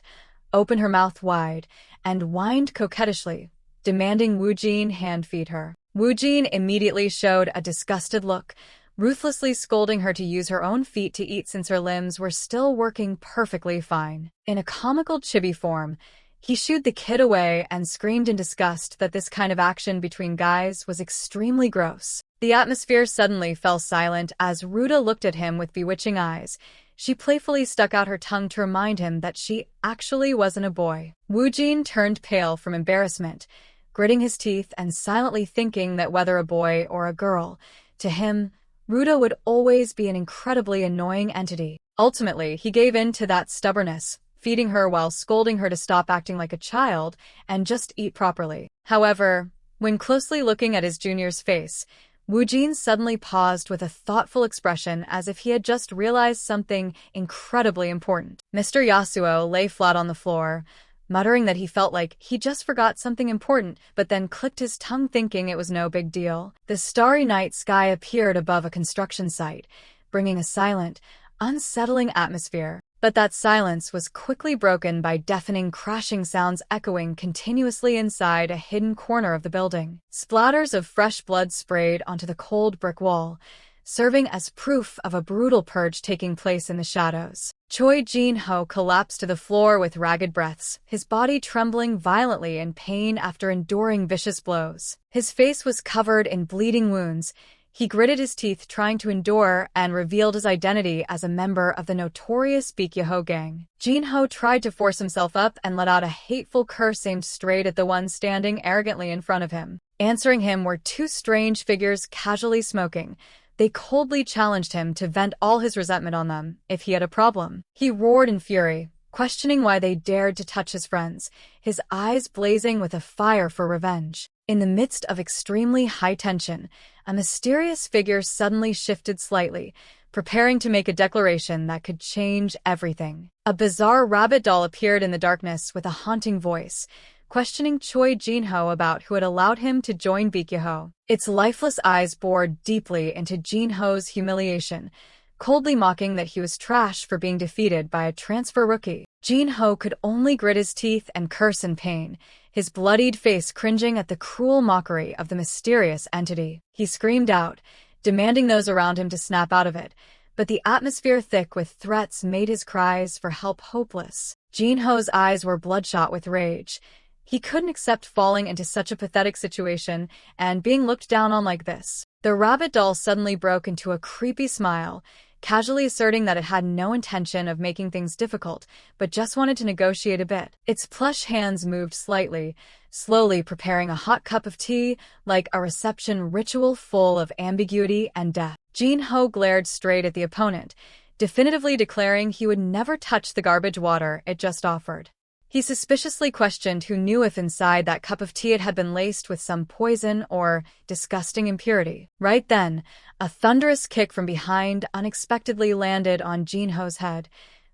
opened her mouth wide, and whined coquettishly, demanding Woo-jin hand-feed her. Woo-jin immediately showed a disgusted look, ruthlessly scolding her to use her own feet to eat since her limbs were still working perfectly fine. In a comical chibi form, he shooed the kid away and screamed in disgust that this kind of action between guys was extremely gross. The atmosphere suddenly fell silent as Ruta looked at him with bewitching eyes. She playfully stuck out her tongue to remind him that she actually wasn't a boy. Woo-jin turned pale from embarrassment, gritting his teeth and silently thinking that whether a boy or a girl, to him, Ruta would always be an incredibly annoying entity. Ultimately, he gave in to that stubbornness, feeding her while scolding her to stop acting like a child and just eat properly. However, when closely looking at his junior's face, Woo-jin suddenly paused with a thoughtful expression as if he had just realized something incredibly important. Mr. Yasuo lay flat on the floor, muttering that he felt like he just forgot something important, but then clicked his tongue thinking it was no big deal. The starry night sky appeared above a construction site, bringing a silent, unsettling atmosphere. But that silence was quickly broken by deafening crashing sounds echoing continuously inside a hidden corner of the building. Splatters of fresh blood sprayed onto the cold brick wall, serving as proof of a brutal purge taking place in the shadows. Choi Jin-ho collapsed to the floor with ragged breaths, his body trembling violently in pain after enduring vicious blows. His face was covered in bleeding wounds. He gritted his teeth trying to endure and revealed his identity as a member of the notorious Baekhyun gang. Jin-ho tried to force himself up and let out a hateful curse aimed straight at the one standing arrogantly in front of him. Answering him were two strange figures casually smoking. They coldly challenged him to vent all his resentment on them if he had a problem. He roared in fury, questioning why they dared to touch his friends, his eyes blazing with a fire for revenge. In the midst of extremely high tension, a mysterious figure suddenly shifted slightly, preparing to make a declaration that could change everything. A bizarre rabbit doll appeared in the darkness with a haunting voice, questioning Choi Jin-ho about who had allowed him to join Baekhyun. Its lifeless eyes bored deeply into Jin-ho's humiliation, coldly mocking that he was trash for being defeated by a transfer rookie. Jin-ho could only grit his teeth and curse in pain, his bloodied face cringing at the cruel mockery of the mysterious entity. He screamed out, demanding those around him to snap out of it, but the atmosphere thick with threats made his cries for help hopeless. Jin-ho's eyes were bloodshot with rage. He couldn't accept falling into such a pathetic situation and being looked down on like this. The rabbit doll suddenly broke into a creepy smile, casually asserting that it had no intention of making things difficult, but just wanted to negotiate a bit. Its plush hands moved slightly, slowly preparing a hot cup of tea like a reception ritual full of ambiguity and death. Jin-ho glared straight at the opponent, definitively declaring he would never touch the garbage water it just offered. He suspiciously questioned who knew if inside that cup of tea it had been laced with some poison or disgusting impurity. Right then, a thunderous kick from behind unexpectedly landed on Jin-ho's head,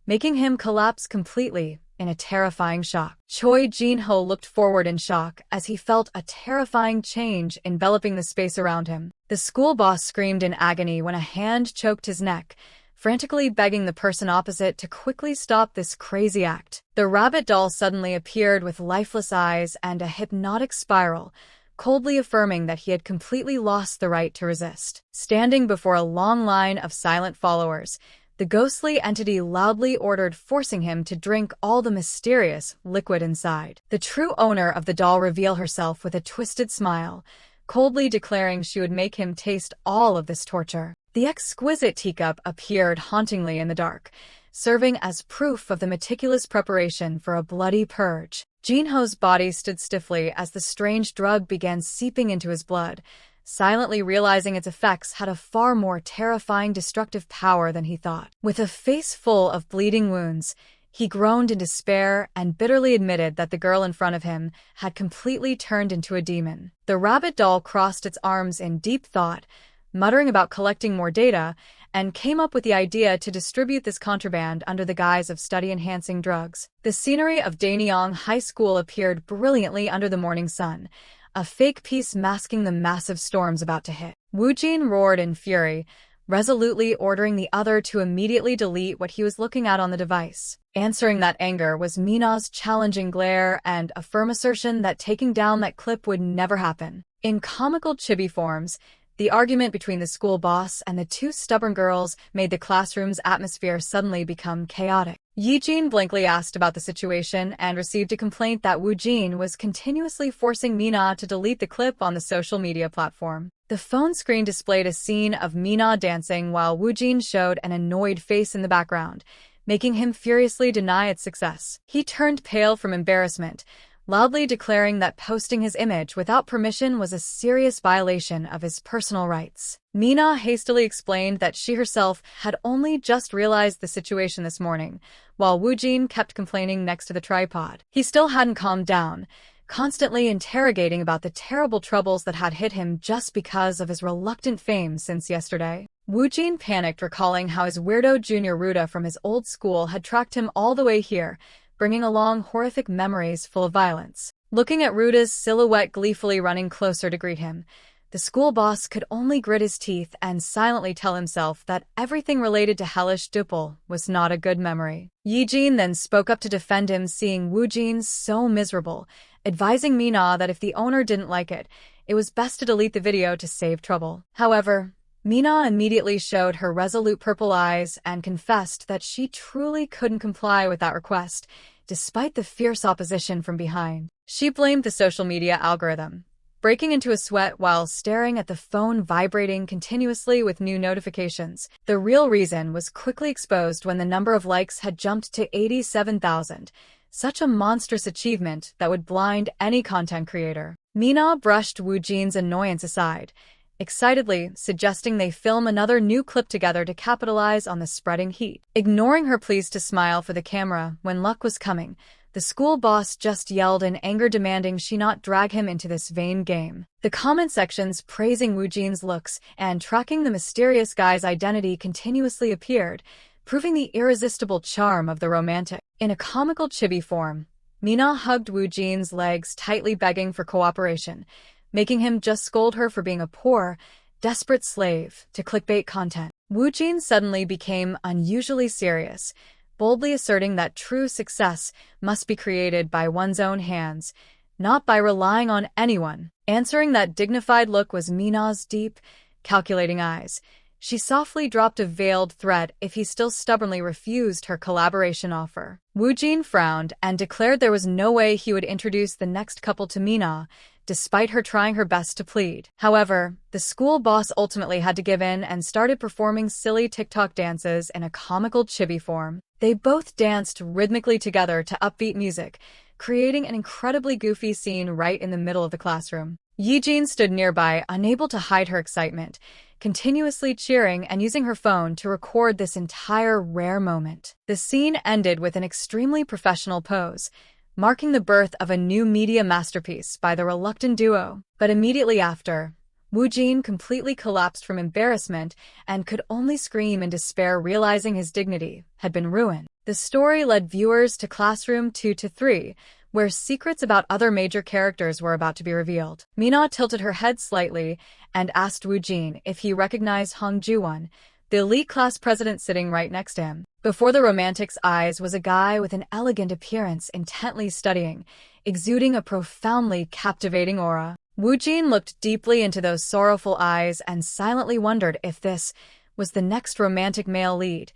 making him collapse completely in a terrifying shock. Choi Jin-ho looked forward in shock as he felt a terrifying change enveloping the space around him. The school boss screamed in agony when a hand choked his neck, frantically begging the person opposite to quickly stop this crazy act. The rabbit doll suddenly appeared with lifeless eyes and a hypnotic spiral, coldly affirming that he had completely lost the right to resist. Standing before a long line of silent followers, the ghostly entity loudly ordered, forcing him to drink all the mysterious liquid inside. The true owner of the doll revealed herself with a twisted smile, coldly declaring she would make him taste all of this torture. The exquisite teacup appeared hauntingly in the dark, serving as proof of the meticulous preparation for a bloody purge. Jin-ho's body stood stiffly as the strange drug began seeping into his blood, silently realizing its effects had a far more terrifying destructive power than he thought. With a face full of bleeding wounds, he groaned in despair and bitterly admitted that the girl in front of him had completely turned into a demon. The rabbit doll crossed its arms in deep thought, muttering about collecting more data, and came up with the idea to distribute this contraband under the guise of study-enhancing drugs. The scenery of Daenyang High School appeared brilliantly under the morning sun, a fake piece masking the massive storms about to hit. Woo-jin roared in fury, resolutely ordering the other to immediately delete what he was looking at on the device. Answering that anger was Mina's challenging glare and a firm assertion that taking down that clip would never happen. In comical chibi forms, the argument between the school boss and the two stubborn girls made the classroom's atmosphere suddenly become chaotic. Yi-jin blankly asked about the situation and received a complaint that Woo-jin was continuously forcing Mina to delete the clip on the social media platform. The phone screen displayed a scene of Mina dancing while Woo-jin showed an annoyed face in the background, making him furiously deny its success. He turned pale from embarrassment, loudly declaring that posting his image without permission was a serious violation of his personal rights. Mina hastily explained that she herself had only just realized the situation this morning, while Woo-jin kept complaining next to the tripod. He still hadn't calmed down, constantly interrogating about the terrible troubles that had hit him just because of his reluctant fame since yesterday. Woo-jin panicked, recalling how his weirdo junior Ruta from his old school had tracked him all the way here, bringing along horrific memories full of violence. Looking at Ruta's silhouette gleefully running closer to greet him, the school boss could only grit his teeth and silently tell himself that everything related to hellish Duple was not a good memory. Yi-jin then spoke up to defend him, seeing Woo-jin so miserable, advising Mina that if the owner didn't like it, it was best to delete the video to save trouble. However, Mina immediately showed her resolute purple eyes and confessed that she truly couldn't comply with that request, despite the fierce opposition from behind. She blamed the social media algorithm, breaking into a sweat while staring at the phone vibrating continuously with new notifications. The real reason was quickly exposed when the number of likes had jumped to 87,000, such a monstrous achievement that would blind any content creator. Mina brushed Woo-jin's annoyance aside, excitedly suggesting they film another new clip together to capitalize on the spreading heat. Ignoring her pleas to smile for the camera when luck was coming, the school boss just yelled in anger, demanding she not drag him into this vain game. The comment sections praising Woo-jin's looks and tracking the mysterious guy's identity continuously appeared, proving the irresistible charm of the romantic. In a comical chibi form, Mina hugged Woo-jin's legs tightly, begging for cooperation, making him just scold her for being a poor, desperate slave to clickbait content. Woo-jin suddenly became unusually serious, boldly asserting that true success must be created by one's own hands, not by relying on anyone. Answering that dignified look was Mina's deep, calculating eyes. She softly dropped a veiled threat if he still stubbornly refused her collaboration offer. Woo-jin frowned and declared there was no way he would introduce the next couple to Mina, despite her trying her best to plead. However, the school boss ultimately had to give in and started performing silly TikTok dances in a comical chibi form. They both danced rhythmically together to upbeat music, creating an incredibly goofy scene right in the middle of the classroom. Woo-jin stood nearby, unable to hide her excitement, continuously cheering and using her phone to record this entire rare moment. The scene ended with an extremely professional pose, marking the birth of a new media masterpiece by the reluctant duo. But immediately after, Woo-jin completely collapsed from embarrassment and could only scream in despair, realizing his dignity had been ruined. The story led viewers to Classroom 2-3, where secrets about other major characters were about to be revealed. Mina tilted her head slightly and asked Woo-jin if he recognized Hong Ju-won, the elite class president sitting right next to him. Before the romantic's eyes was a guy with an elegant appearance intently studying, exuding a profoundly captivating aura. Woo-jin looked deeply into those sorrowful eyes and silently wondered if this was the next romantic male lead,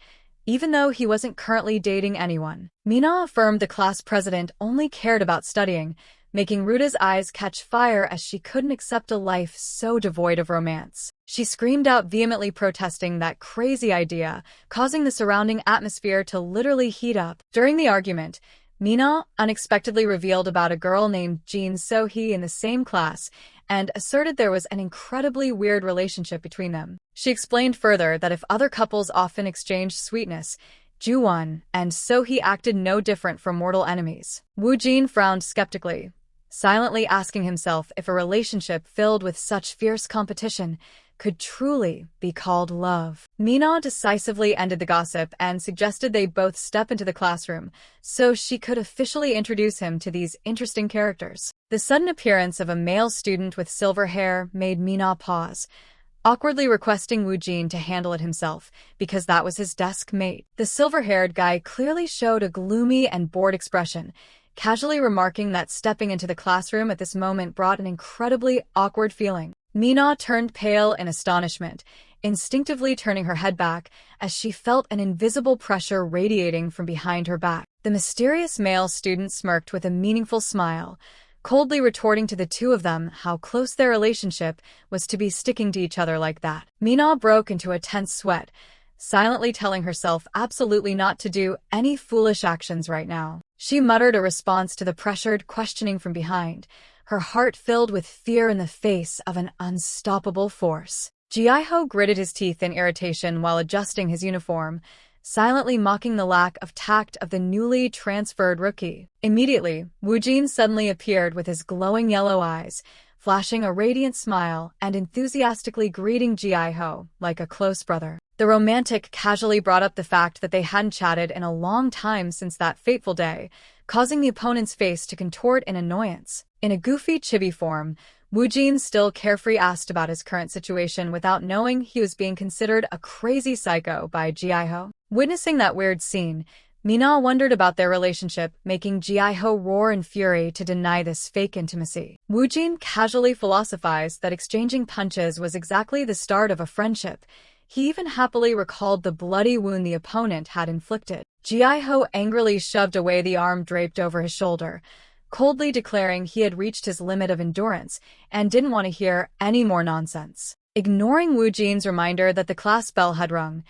even though he wasn't currently dating anyone. Mina affirmed the class president only cared about studying, making Ruta's eyes catch fire as she couldn't accept a life so devoid of romance. She screamed out, vehemently protesting that crazy idea, causing the surrounding atmosphere to literally heat up. During the argument, Mina unexpectedly revealed about a girl named Jin So-hee in the same class and asserted there was an incredibly weird relationship between them. She explained further that if other couples often exchanged sweetness, Ju-won and So-hee acted no different from mortal enemies. Woo-jin frowned skeptically, silently asking himself if a relationship filled with such fierce competition could truly be called love. Mina decisively ended the gossip and suggested they both step into the classroom so she could officially introduce him to these interesting characters. The sudden appearance of a male student with silver hair made Mina pause, awkwardly requesting Woo-jin to handle it himself because that was his desk mate. The silver-haired guy clearly showed a gloomy and bored expression, casually remarking that stepping into the classroom at this moment brought an incredibly awkward feeling. Mina turned pale in astonishment, instinctively turning her head back as she felt an invisible pressure radiating from behind her back. The mysterious male student smirked with a meaningful smile, coldly retorting to the two of them how close their relationship was to be sticking to each other like that. Mina broke into a tense sweat, silently telling herself absolutely not to do any foolish actions right now. She muttered a response to the pressured questioning from behind, her heart filled with fear in the face of an unstoppable force. Ji-ho gritted his teeth in irritation while adjusting his uniform, silently mocking the lack of tact of the newly transferred rookie. Immediately, Woo-jin suddenly appeared with his glowing yellow eyes, flashing a radiant smile and enthusiastically greeting Ji-ho like a close brother. The romantic casually brought up the fact that they hadn't chatted in a long time since that fateful day, causing the opponent's face to contort in annoyance. In a goofy chibi form, Woo-jin, still carefree, asked about his current situation without knowing he was being considered a crazy psycho by Ji-ho. Witnessing that weird scene, Mina wondered about their relationship, making Ji-ho roar in fury to deny this fake intimacy. Woo-jin casually philosophized that exchanging punches was exactly the start of a friendship. He even happily recalled the bloody wound the opponent had inflicted. Ji-ho angrily shoved away the arm draped over his shoulder, coldly declaring he had reached his limit of endurance and didn't want to hear any more nonsense. Ignoring Woo-jin's reminder that the class bell had rung,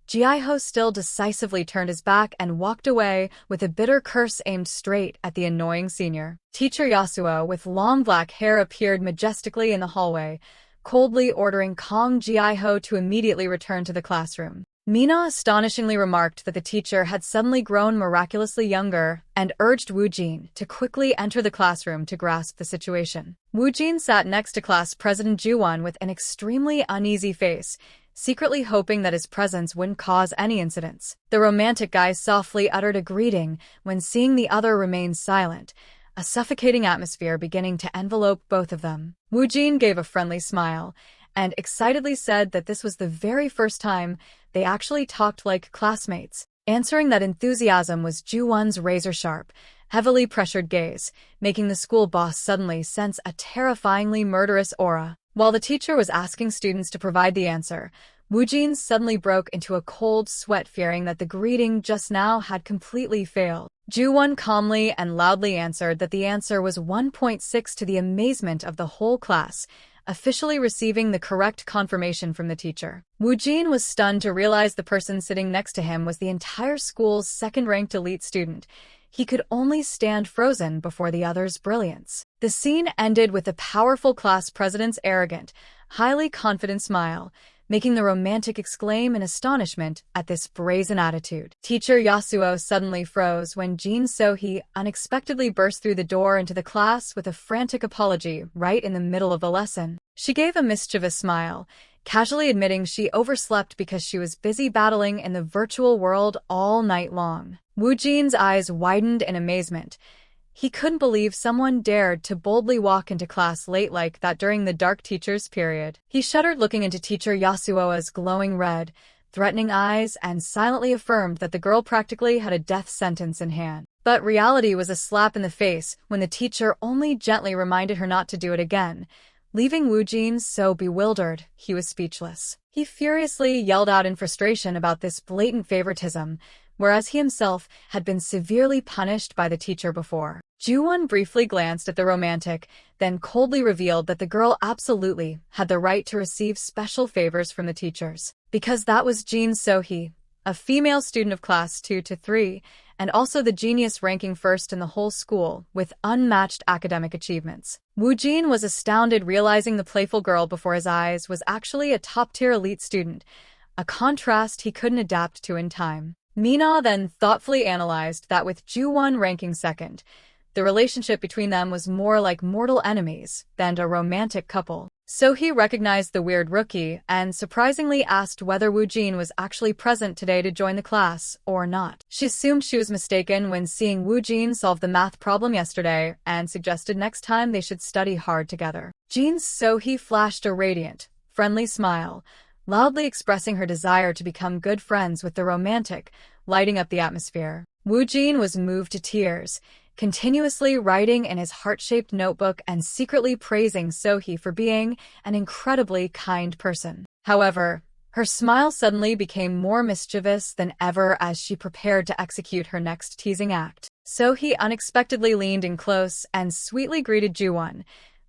Ji-ho still decisively turned his back and walked away with a bitter curse aimed straight at the annoying senior. Teacher Yasuo, with long black hair, appeared majestically in the hallway, coldly ordering Kong Ji-ho to immediately return to the classroom. Mina astonishingly remarked that the teacher had suddenly grown miraculously younger and urged Woo-jin to quickly enter the classroom to grasp the situation. Woo-jin sat next to class president Ju-won with an extremely uneasy face, secretly hoping that his presence wouldn't cause any incidents. The romantic guy softly uttered a greeting when seeing the other remain silent, a suffocating atmosphere beginning to envelope both of them. Woo-jin gave a friendly smile and excitedly said that this was the very first time they actually talked like classmates. Answering that enthusiasm was Ju-won's razor-sharp, heavily pressured gaze, making the school boss suddenly sense a terrifyingly murderous aura. While the teacher was asking students to provide the answer, Woo-jin suddenly broke into a cold sweat, fearing that the greeting just now had completely failed. Ju-won calmly and loudly answered that the answer was 1.6 to the amazement of the whole class, officially receiving the correct confirmation from the teacher. Woo-jin was stunned to realize the person sitting next to him was the entire school's second-ranked elite student, he could only stand frozen before the other's brilliance. The scene ended with the powerful class president's arrogant, highly confident smile, making the romantic exclaim in astonishment at this brazen attitude. Teacher Yasuo suddenly froze when Jin So-hee unexpectedly burst through the door into the class with a frantic apology right in the middle of the lesson. She gave a mischievous smile, casually admitting she overslept because she was busy battling in the virtual world all night long. Woo-jin's eyes widened in amazement. He couldn't believe someone dared to boldly walk into class late like that during the dark teacher's period. He shuddered looking into teacher Yasuo's glowing red, threatening eyes and silently affirmed that the girl practically had a death sentence in hand. But reality was a slap in the face when the teacher only gently reminded her not to do it again, leaving Woo-jin so bewildered he was speechless. He furiously yelled out in frustration about this blatant favoritism, whereas he himself had been severely punished by the teacher before. Ju-won briefly glanced at the romantic, then coldly revealed that the girl absolutely had the right to receive special favors from the teachers. Because that was Jin So-hee, a female student of class 2 to 3, and also the genius ranking first in the whole school, with unmatched academic achievements. Woo-jin was astounded realizing the playful girl before his eyes was actually a top-tier elite student, a contrast he couldn't adapt to in time. Mina then thoughtfully analyzed that with Ju-won ranking second, the relationship between them was more like mortal enemies than a romantic couple. So he recognized the weird rookie and surprisingly asked whether Woo-jin was actually present today to join the class or not. She assumed she was mistaken when seeing Woo-jin solve the math problem yesterday and suggested next time they should study hard together. Jin So-hee flashed a radiant, friendly smile, loudly expressing her desire to become good friends with the romantic, lighting up the atmosphere. Woo-jin was moved to tears, continuously writing in his heart-shaped notebook and secretly praising So-hee for being an incredibly kind person. However, her smile suddenly became more mischievous than ever as she prepared to execute her next teasing act. So-hee unexpectedly leaned in close and sweetly greeted Ju-won,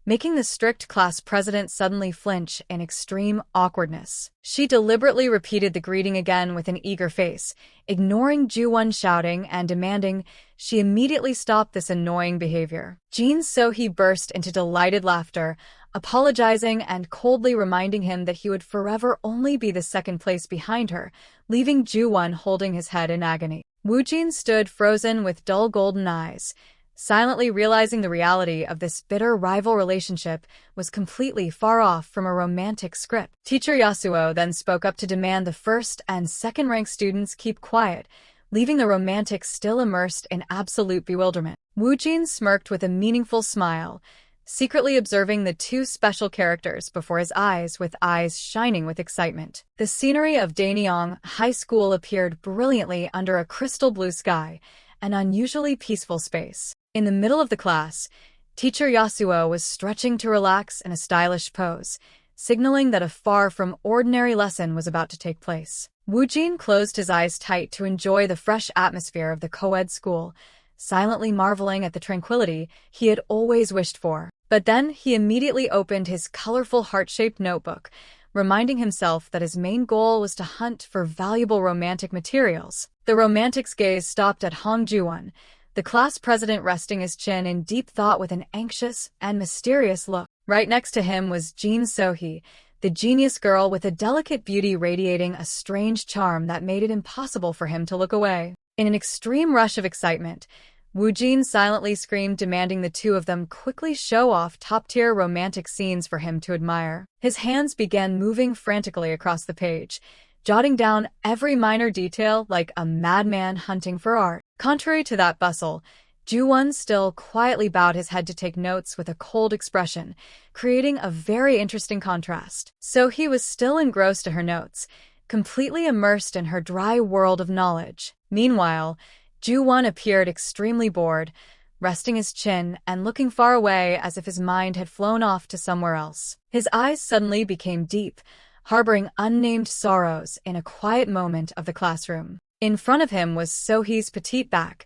making the strict class president suddenly flinch in extreme awkwardness. She deliberately repeated the greeting again with an eager face, ignoring Ju-won shouting and demanding she immediately stop this annoying behavior. Jin So-hee burst into delighted laughter, apologizing and coldly reminding him that he would forever only be the second place behind her, leaving Ju-won holding his head in agony. Woo-jin stood frozen with dull golden eyes, silently realizing the reality of this bitter rival relationship was completely far off from a romantic script. Teacher Yasuo then spoke up to demand the first and second-ranked students keep quiet, leaving the romantic still immersed in absolute bewilderment. Woo-jin smirked with a meaningful smile, secretly observing the two special characters before his eyes with eyes shining with excitement. The scenery of Daenyang High School appeared brilliantly under a crystal blue sky, an unusually peaceful space. In the middle of the class, teacher Yasuo was stretching to relax in a stylish pose, signaling that a far from ordinary lesson was about to take place. Woo-jin closed his eyes tight to enjoy the fresh atmosphere of the co-ed school, silently marveling at the tranquility he had always wished for. But then he immediately opened his colorful heart-shaped notebook, reminding himself that his main goal was to hunt for valuable romantic materials. The romantic's gaze stopped at Hong Ju-won, the class president resting his chin in deep thought with an anxious and mysterious look. Right next to him was Jin So-hee, the genius girl with a delicate beauty radiating a strange charm that made it impossible for him to look away. In an extreme rush of excitement, Woo-jin silently screamed, demanding the two of them quickly show off top-tier romantic scenes for him to admire. His hands began moving frantically across the page, jotting down every minor detail like a madman hunting for art. Contrary to that bustle, Ju-won still quietly bowed his head to take notes with a cold expression, creating a very interesting contrast. So he was still engrossed in her notes, completely immersed in her dry world of knowledge. Meanwhile, Ju-won appeared extremely bored, resting his chin and looking far away as if his mind had flown off to somewhere else. His eyes suddenly became deep, harboring unnamed sorrows in a quiet moment of the classroom. In front of him was So-hee's petite back,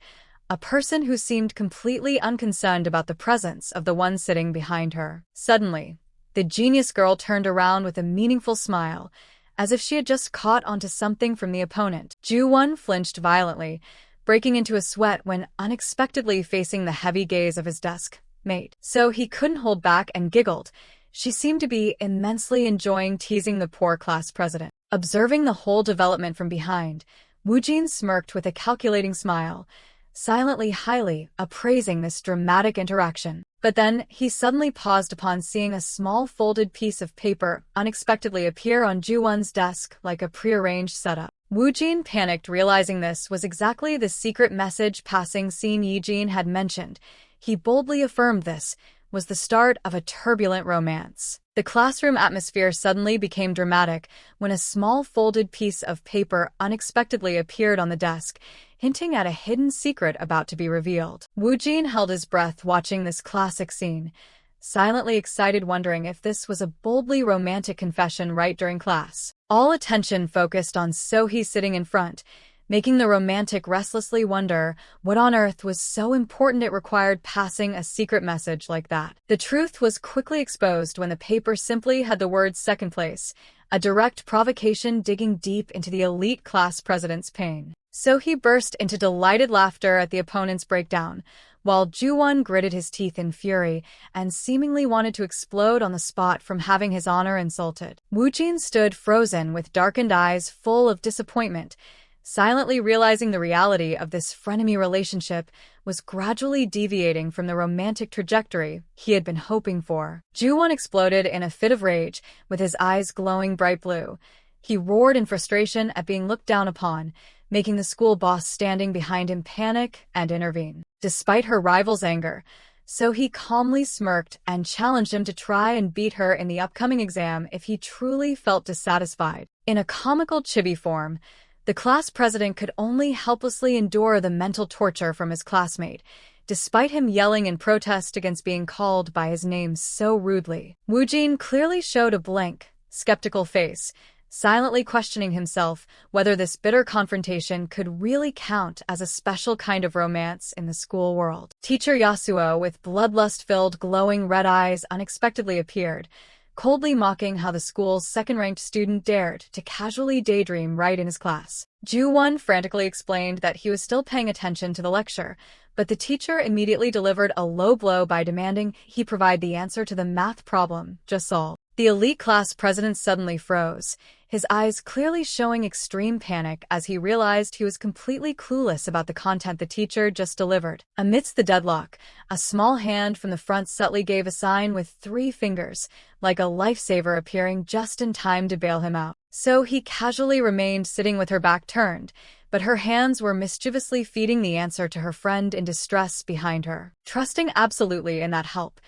a person who seemed completely unconcerned about the presence of the one sitting behind her. Suddenly, the genius girl turned around with a meaningful smile, as if she had just caught onto something from the opponent. Ju-won flinched violently, breaking into a sweat when unexpectedly facing the heavy gaze of his desk mate. So he couldn't hold back and giggled. She seemed to be immensely enjoying teasing the poor class president. Observing the whole development from behind, Woo-jin smirked with a calculating smile, silently highly appraising this dramatic interaction. But then he suddenly paused upon seeing a small folded piece of paper unexpectedly appear on Ju-won's desk like a prearranged setup. Woo-jin panicked, realizing this was exactly the secret message passing scene Yi-jin had mentioned. He boldly affirmed this was the start of a turbulent romance. The classroom atmosphere suddenly became dramatic when a small folded piece of paper unexpectedly appeared on the desk, hinting at a hidden secret about to be revealed. Woo-jin held his breath watching this classic scene, silently excited, wondering if this was a boldly romantic confession right during class. All attention focused on So-hee sitting in front, making the romantic restlessly wonder what on earth was so important it required passing a secret message like that. The truth was quickly exposed when the paper simply had the words second place, a direct provocation digging deep into the elite class president's pain. So he burst into delighted laughter at the opponent's breakdown, while Ju-won gritted his teeth in fury and seemingly wanted to explode on the spot from having his honor insulted. Woo-jin stood frozen with darkened eyes full of disappointment, silently realizing the reality of this frenemy relationship was gradually deviating from the romantic trajectory he had been hoping for. Ju-won exploded in a fit of rage, with his eyes glowing bright blue. He roared in frustration at being looked down upon, making the school boss standing behind him panic and intervene. Despite her rival's anger, So-hee calmly smirked and challenged him to try and beat her in the upcoming exam if he truly felt dissatisfied. In a comical chibi form, the class president could only helplessly endure the mental torture from his classmate, despite him yelling in protest against being called by his name so rudely. Woo-jin clearly showed a blank, skeptical face, silently questioning himself whether this bitter confrontation could really count as a special kind of romance in the school world. Teacher Yasuo, with bloodlust-filled glowing red eyes, unexpectedly appeared, coldly mocking how the school's second-ranked student dared to casually daydream right in his class. Ju-won frantically explained that he was still paying attention to the lecture, but the teacher immediately delivered a low blow by demanding he provide the answer to the math problem just solved. The elite class president suddenly froze, his eyes clearly showing extreme panic as he realized he was completely clueless about the content the teacher just delivered. Amidst the deadlock, a small hand from the front subtly gave a sign with 3 fingers, like a lifesaver appearing just in time to bail him out. So he casually remained sitting with her back turned, but her hands were mischievously feeding the answer to her friend in distress behind her. Trusting absolutely in that help,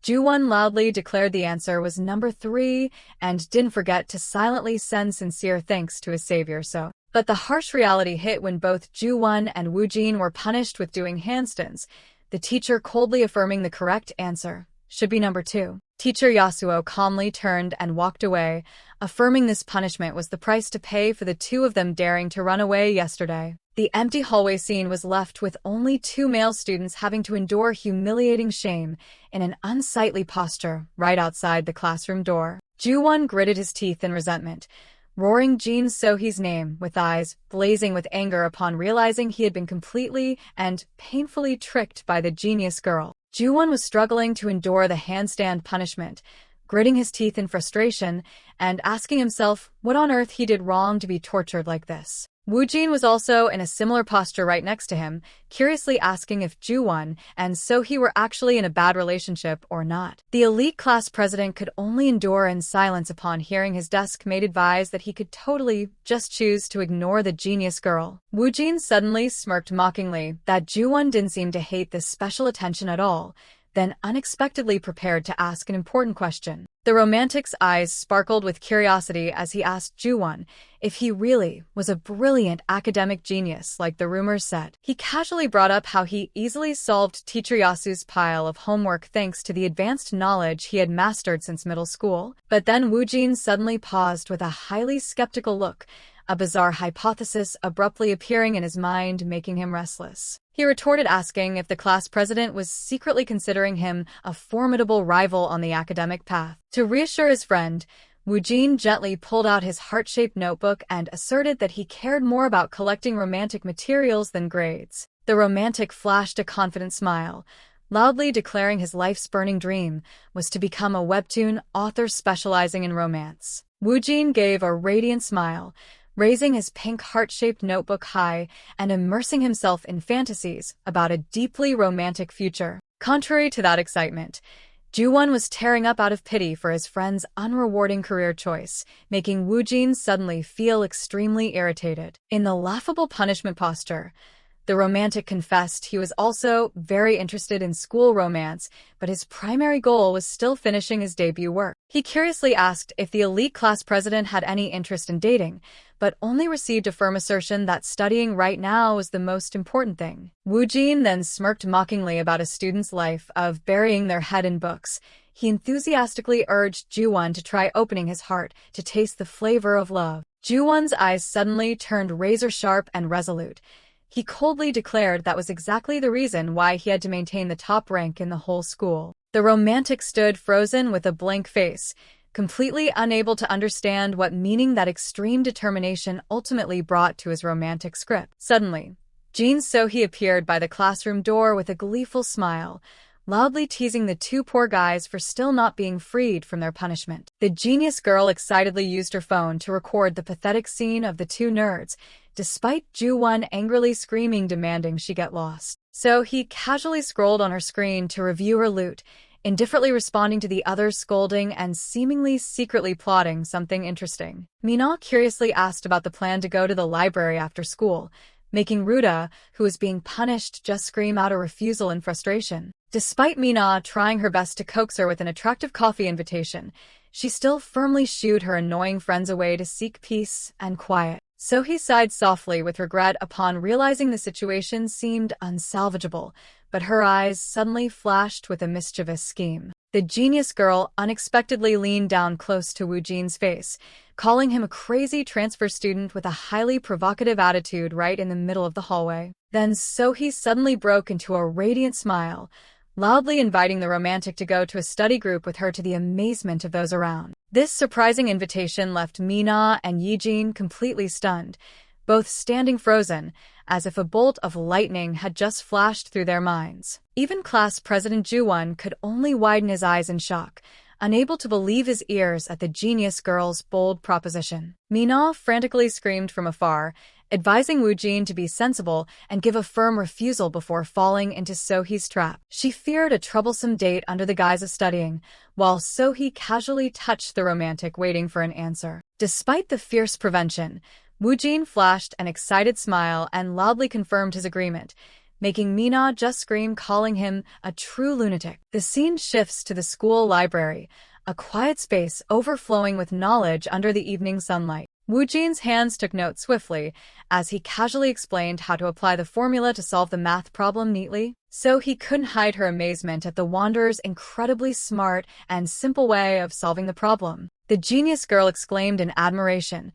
Ju-won loudly declared the answer was number 3 and didn't forget to silently send sincere thanks to his savior. But the harsh reality hit when both Ju-won and Woo-jin were punished with doing handstands, the teacher coldly affirming the correct answer should be number 2. Teacher Yasuo calmly turned and walked away, affirming this punishment was the price to pay for the 2 of them daring to run away yesterday. The empty hallway scene was left with only 2 male students having to endure humiliating shame in an unsightly posture right outside the classroom door. Ju-won gritted his teeth in resentment, roaring Jin So-hee's name with eyes blazing with anger upon realizing he had been completely and painfully tricked by the genius girl. Ju-won was struggling to endure the handstand punishment, gritting his teeth in frustration and asking himself what on earth he did wrong to be tortured like this. Woo-jin was also in a similar posture right next to him, curiously asking if Ju-won and So-hee were actually in a bad relationship or not. The elite class president could only endure in silence upon hearing his desk mate advise that he could totally just choose to ignore the genius girl. Woo-jin suddenly smirked mockingly that Ju-won didn't seem to hate this special attention at all, then unexpectedly prepared to ask an important question. The romantic's eyes sparkled with curiosity as he asked Ju-won if he really was a brilliant academic genius like the rumors said. He casually brought up how he easily solved teacher Yasu's pile of homework thanks to the advanced knowledge he had mastered since middle school. But then Woo-jin suddenly paused with a highly skeptical look, a bizarre hypothesis abruptly appearing in his mind, making him restless. He retorted, asking if the class president was secretly considering him a formidable rival on the academic path. To reassure his friend, Woo-jin gently pulled out his heart-shaped notebook and asserted that he cared more about collecting romantic materials than grades. The romantic flashed a confident smile, loudly declaring his life's burning dream was to become a Webtoon author specializing in romance. Woo-jin gave a radiant smile, raising his pink heart-shaped notebook high and immersing himself in fantasies about a deeply romantic future. Contrary to that excitement, Ju-won was tearing up out of pity for his friend's unrewarding career choice, making Woo-jin suddenly feel extremely irritated. In the laughable punishment posture, the romantic confessed he was also very interested in school romance, but his primary goal was still finishing his debut work. He curiously asked if the elite class president had any interest in dating, but only received a firm assertion that studying right now was the most important thing. Woo-jin then smirked mockingly about a student's life of burying their head in books. He enthusiastically urged Ju-won to try opening his heart to taste the flavor of love. Ju-won's eyes suddenly turned razor-sharp and resolute. He coldly declared that was exactly the reason why he had to maintain the top rank in the whole school. The romantic stood frozen with a blank face, completely unable to understand what meaning that extreme determination ultimately brought to his romantic script. Suddenly, Jin So-hee appeared by the classroom door with a gleeful smile, loudly teasing the two poor guys for still not being freed from their punishment. The genius girl excitedly used her phone to record the pathetic scene of the two nerds, despite Ju-won angrily screaming demanding she get lost. So he casually scrolled on her screen to review her loot, indifferently responding to the others' scolding and seemingly secretly plotting something interesting. Mina curiously asked about the plan to go to the library after school, making Ruda, who was being punished, just scream out a refusal in frustration. Despite Mina trying her best to coax her with an attractive coffee invitation, she still firmly shooed her annoying friends away to seek peace and quiet. So he sighed softly with regret upon realizing the situation seemed unsalvageable, but her eyes suddenly flashed with a mischievous scheme. The genius girl unexpectedly leaned down close to Woo-jin's face, calling him a crazy transfer student with a highly provocative attitude right in the middle of the hallway. Then So-hee suddenly broke into a radiant smile, loudly inviting the romantic to go to a study group with her to the amazement of those around. This surprising invitation left Mina and Yi-jin completely stunned, both standing frozen, as if a bolt of lightning had just flashed through their minds. Even class president Ju-won could only widen his eyes in shock, unable to believe his ears at the genius girl's bold proposition. Mina frantically screamed from afar, advising Woo-jin to be sensible and give a firm refusal before falling into So-hee's trap. She feared a troublesome date under the guise of studying, while So-hee casually touched the romantic, waiting for an answer. Despite the fierce prevention, Woo-jin flashed an excited smile and loudly confirmed his agreement, making Mina just scream, calling him a true lunatic. The scene shifts to the school library, a quiet space overflowing with knowledge under the evening sunlight. Woo-jin's hands took note swiftly, as he casually explained how to apply the formula to solve the math problem neatly. So he couldn't hide her amazement at the wanderer's incredibly smart and simple way of solving the problem. The genius girl exclaimed in admiration,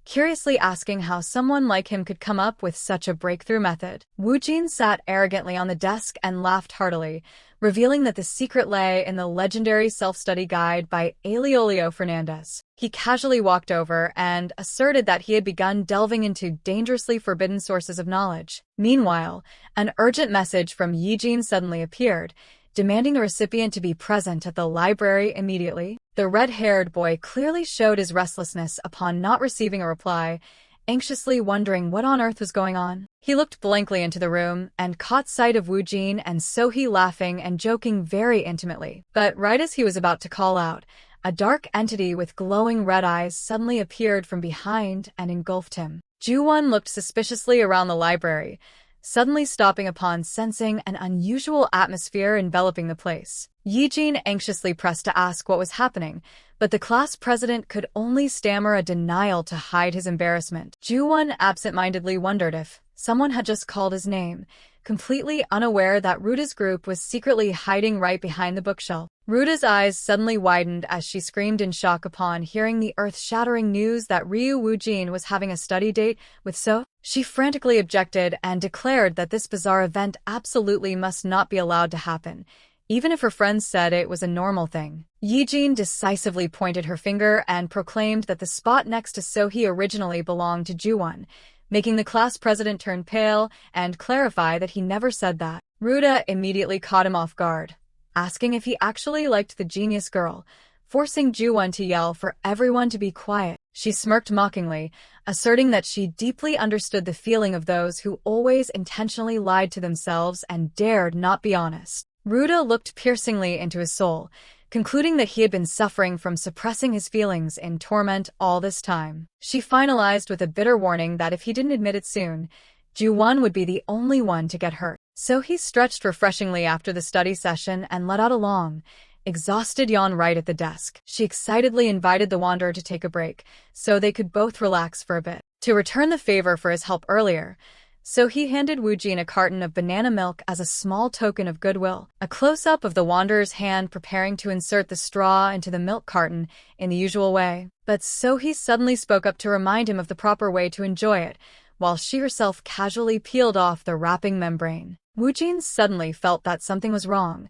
curiously asking how someone like him could come up with such a breakthrough method. Woo-jin sat arrogantly on the desk and laughed heartily, revealing that the secret lay in the legendary self-study guide by Aurelio Fernandez. He casually walked over and asserted that he had begun delving into dangerously forbidden sources of knowledge. Meanwhile, an urgent message from Yi-jin suddenly appeared, demanding the recipient to be present at the library immediately. The red-haired boy clearly showed his restlessness upon not receiving a reply, anxiously wondering what on earth was going on. He looked blankly into the room and caught sight of Woo-jin and So-hee laughing and joking very intimately. But right as he was about to call out, a dark entity with glowing red eyes suddenly appeared from behind and engulfed him. Ju-won looked suspiciously around the library, suddenly stopping upon sensing an unusual atmosphere enveloping the place. Yi-jin anxiously pressed to ask what was happening, but the class president could only stammer a denial to hide his embarrassment. Ju-won absent-mindedly wondered if someone had just called his name, completely unaware that Ruda's group was secretly hiding right behind the bookshelf. Ruda's eyes suddenly widened as she screamed in shock upon hearing the earth-shattering news that Ryu Woo-jin was having a study date with So. She frantically objected and declared that this bizarre event absolutely must not be allowed to happen, even if her friends said it was a normal thing. Woo-jin decisively pointed her finger and proclaimed that the spot next to Sohee originally belonged to Ju-won, making the class president turn pale and clarify that he never said that. Ruda immediately caught him off guard, asking if he actually liked the genius girl, forcing Ju-won to yell for everyone to be quiet. She smirked mockingly, asserting that she deeply understood the feeling of those who always intentionally lied to themselves and dared not be honest. Ruda looked piercingly into his soul, concluding that he had been suffering from suppressing his feelings in torment all this time. She finalized with a bitter warning that if he didn't admit it soon, Ju-won would be the only one to get hurt. So he stretched refreshingly after the study session and let out a long, exhausted yawn right at the desk. She excitedly invited the wanderer to take a break, so they could both relax for a bit. To return the favor for his help earlier, so he handed Woo-jin a carton of banana milk as a small token of goodwill. A close-up of the wanderer's hand preparing to insert the straw into the milk carton in the usual way. But Sohee suddenly spoke up to remind him of the proper way to enjoy it, while she herself casually peeled off the wrapping membrane. Woo-jin suddenly felt that something was wrong.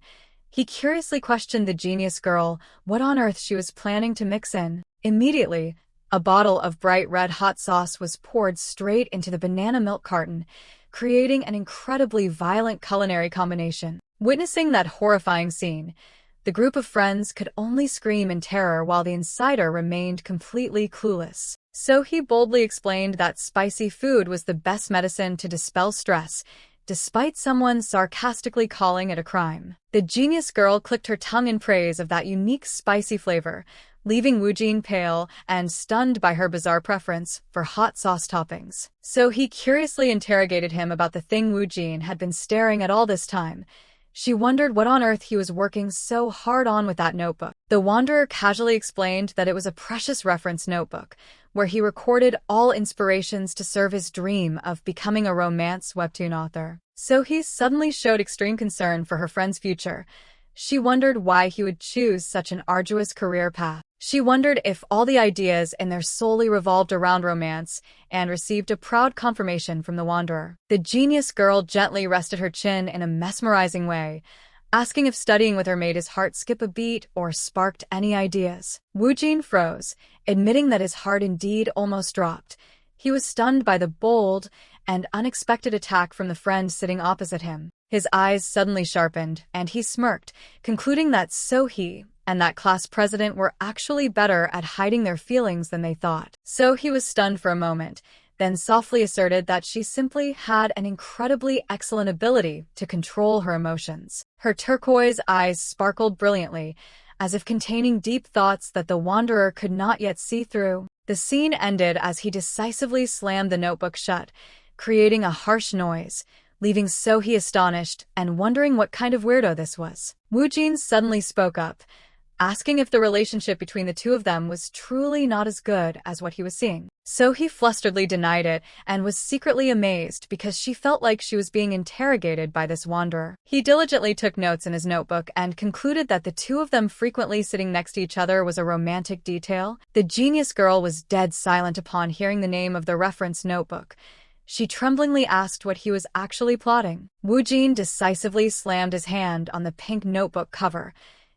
He curiously questioned the genius girl what on earth she was planning to mix in. Immediately, a bottle of bright red hot sauce was poured straight into the banana milk carton, creating an incredibly violent culinary combination. Witnessing that horrifying scene, the group of friends could only scream in terror while the insider remained completely clueless. So he boldly explained that spicy food was the best medicine to dispel stress, despite someone sarcastically calling it a crime. The genius girl clicked her tongue in praise of that unique spicy flavor, leaving Woo-jin pale and stunned by her bizarre preference for hot sauce toppings. So he curiously interrogated him about the thing Woo-jin had been staring at all this time. She wondered what on earth he was working so hard on with that notebook. The wanderer casually explained that it was a precious reference notebook, where he recorded all inspirations to serve his dream of becoming a romance webtoon author. So he suddenly showed extreme concern for her friend's future. She wondered why he would choose such an arduous career path. She wondered if all the ideas in there solely revolved around romance, and received a proud confirmation from the wanderer. The genius girl gently rested her chin in a mesmerizing way, asking if studying with her made his heart skip a beat or sparked any ideas. Woo-jin froze, admitting that his heart indeed almost dropped. He was stunned by the bold and unexpected attack from the friend sitting opposite him. His eyes suddenly sharpened, and he smirked, concluding that Sohee and that class president were actually better at hiding their feelings than they thought. So he was stunned for a moment, then softly asserted that she simply had an incredibly excellent ability to control her emotions. Her turquoise eyes sparkled brilliantly, as if containing deep thoughts that the wanderer could not yet see through. The scene ended as he decisively slammed the notebook shut, creating a harsh noise, leaving Sohee astonished and wondering what kind of weirdo this was. Woo-jin suddenly spoke up, asking if the relationship between the two of them was truly not as good as what he was seeing. Sohee flusteredly denied it and was secretly amazed because she felt like she was being interrogated by this wanderer. He diligently took notes in his notebook and concluded that the two of them frequently sitting next to each other was a romantic detail. The genius girl was dead silent upon hearing the name of the reference notebook. She tremblingly asked what he was actually plotting. Woo-jin decisively slammed his hand on the pink notebook cover.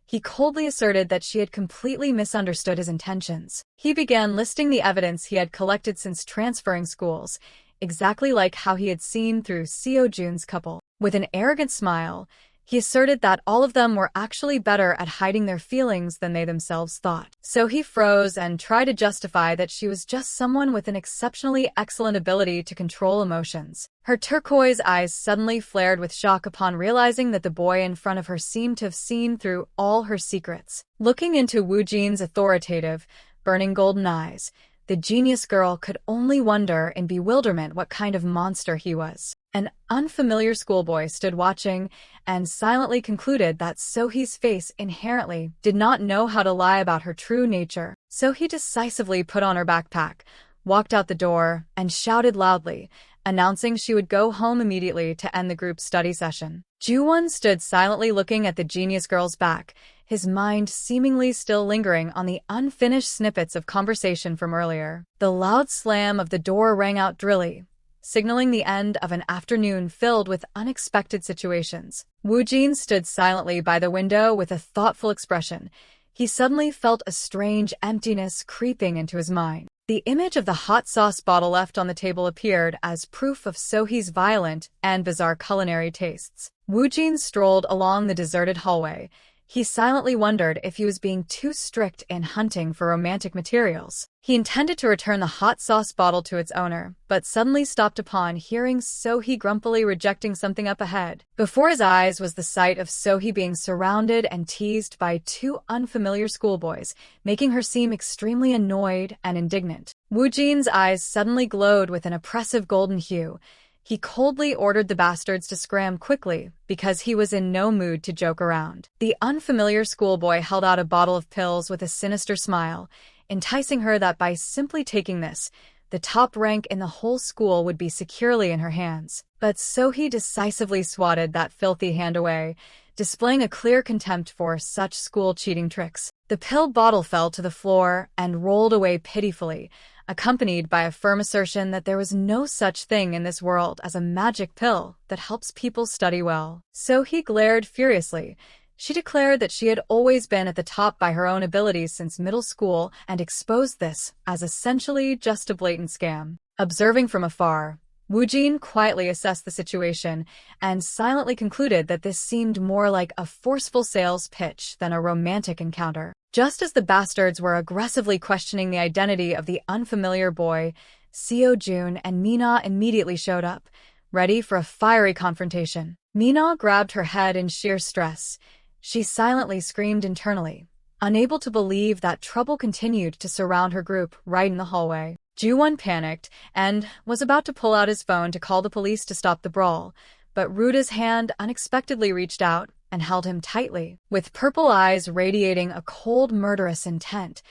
He coldly asserted that she had completely misunderstood his intentions. He began listing the evidence he had collected since transferring schools, exactly like how he had seen through Seo-jun's couple. With an arrogant smile, he asserted that all of them were actually better at hiding their feelings than they themselves thought. So he froze and tried to justify that she was just someone with an exceptionally excellent ability to control emotions. Her turquoise eyes suddenly flared with shock upon realizing that the boy in front of her seemed to have seen through all her secrets. Looking into Woo-jin's authoritative, burning golden eyes, the genius girl could only wonder in bewilderment what kind of monster he was. An unfamiliar schoolboy stood watching and silently concluded that Sohee's face inherently did not know how to lie about her true nature. So he decisively put on her backpack, walked out the door, and shouted loudly, announcing she would go home immediately to end the group study session. Ju-won stood silently looking at the genius girl's back, his mind seemingly still lingering on the unfinished snippets of conversation from earlier. The loud slam of the door rang out drily, signaling the end of an afternoon filled with unexpected situations. Woo-jin stood silently by the window with a thoughtful expression. He suddenly felt a strange emptiness creeping into his mind. The image of the hot sauce bottle left on the table appeared as proof of Sohee's violent and bizarre culinary tastes. Woo-jin strolled along the deserted hallway. He silently wondered if he was being too strict in hunting for romantic materials. He intended to return the hot sauce bottle to its owner, but suddenly stopped upon hearing Sohee grumpily rejecting something up ahead. Before his eyes was the sight of Sohee being surrounded and teased by two unfamiliar schoolboys, making her seem extremely annoyed and indignant. Woo-jin's eyes suddenly glowed with an oppressive golden hue. He coldly ordered the bastards to scram quickly because he was in no mood to joke around. The unfamiliar schoolboy held out a bottle of pills with a sinister smile, enticing her that by simply taking this, the top rank in the whole school would be securely in her hands. But Sohee decisively swatted that filthy hand away, displaying a clear contempt for such school cheating tricks. The pill bottle fell to the floor and rolled away pitifully, accompanied by a firm assertion that there was no such thing in this world as a magic pill that helps people study well. Sohee glared furiously. She declared that she had always been at the top by her own abilities since middle school and exposed this as essentially just a blatant scam. Observing from afar, Woo-jin quietly assessed the situation and silently concluded that this seemed more like a forceful sales pitch than a romantic encounter. Just as the bastards were aggressively questioning the identity of the unfamiliar boy, Seo-jun and Mina immediately showed up, ready for a fiery confrontation. Mina grabbed her head in sheer stress. She silently screamed internally, unable to believe that trouble continued to surround her group right in the hallway. Ju-won panicked and was about to pull out his phone to call the police to stop the brawl, but Ruda's hand unexpectedly reached out and held him tightly. With purple eyes radiating a cold, murderous intent,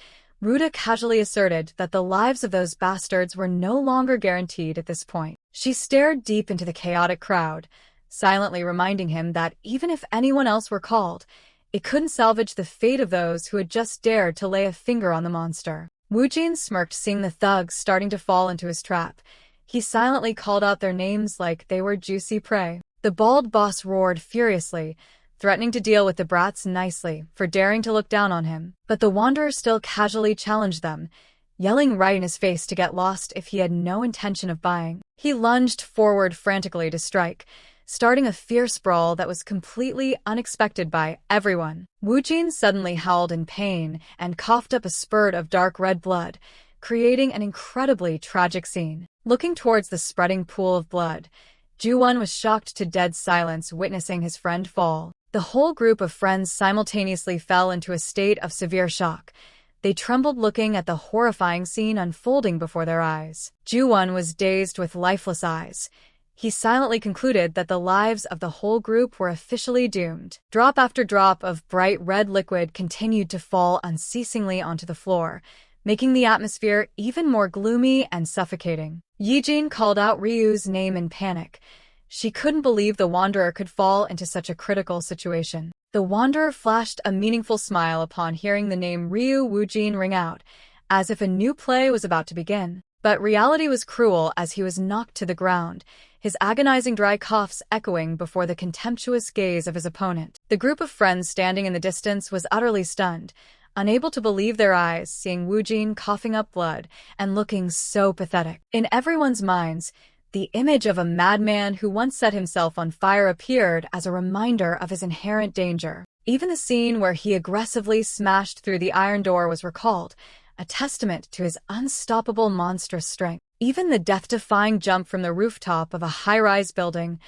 Ruda casually asserted that the lives of those bastards were no longer guaranteed at this point. She stared deep into the chaotic crowd, silently reminding him that even if anyone else were called, it couldn't salvage the fate of those who had just dared to lay a finger on the monster. Woo-jin smirked, seeing the thugs starting to fall into his trap. He silently called out their names like they were juicy prey. The bald boss roared furiously, threatening to deal with the brats nicely for daring to look down on him. But the wanderer still casually challenged them, yelling right in his face to get lost if he had no intention of buying. He lunged forward frantically to strike, starting a fierce brawl that was completely unexpected by everyone. Woo-jin suddenly howled in pain and coughed up a spurt of dark red blood, creating an incredibly tragic scene. Looking towards the spreading pool of blood, Ju-won was shocked to dead silence witnessing his friend fall. The whole group of friends simultaneously fell into a state of severe shock. They trembled looking at the horrifying scene unfolding before their eyes. Ju-won was dazed with lifeless eyes. He silently concluded that the lives of the whole group were officially doomed. Drop after drop of bright red liquid continued to fall unceasingly onto the floor, making the atmosphere even more gloomy and suffocating. Yijin called out Ryu's name in panic. She couldn't believe the Wanderer could fall into such a critical situation. The Wanderer flashed a meaningful smile upon hearing the name Ryu Woo-jin ring out, as if a new play was about to begin. But reality was cruel as he was knocked to the ground, his agonizing dry coughs echoing before the contemptuous gaze of his opponent. The group of friends standing in the distance was utterly stunned, unable to believe their eyes, seeing Woo-jin coughing up blood and looking so pathetic. In everyone's minds, the image of a madman who once set himself on fire appeared as a reminder of his inherent danger. Even the scene where he aggressively smashed through the iron door was recalled, a testament to his unstoppable monstrous strength. Even the death-defying jump from the rooftop of a high-rise building,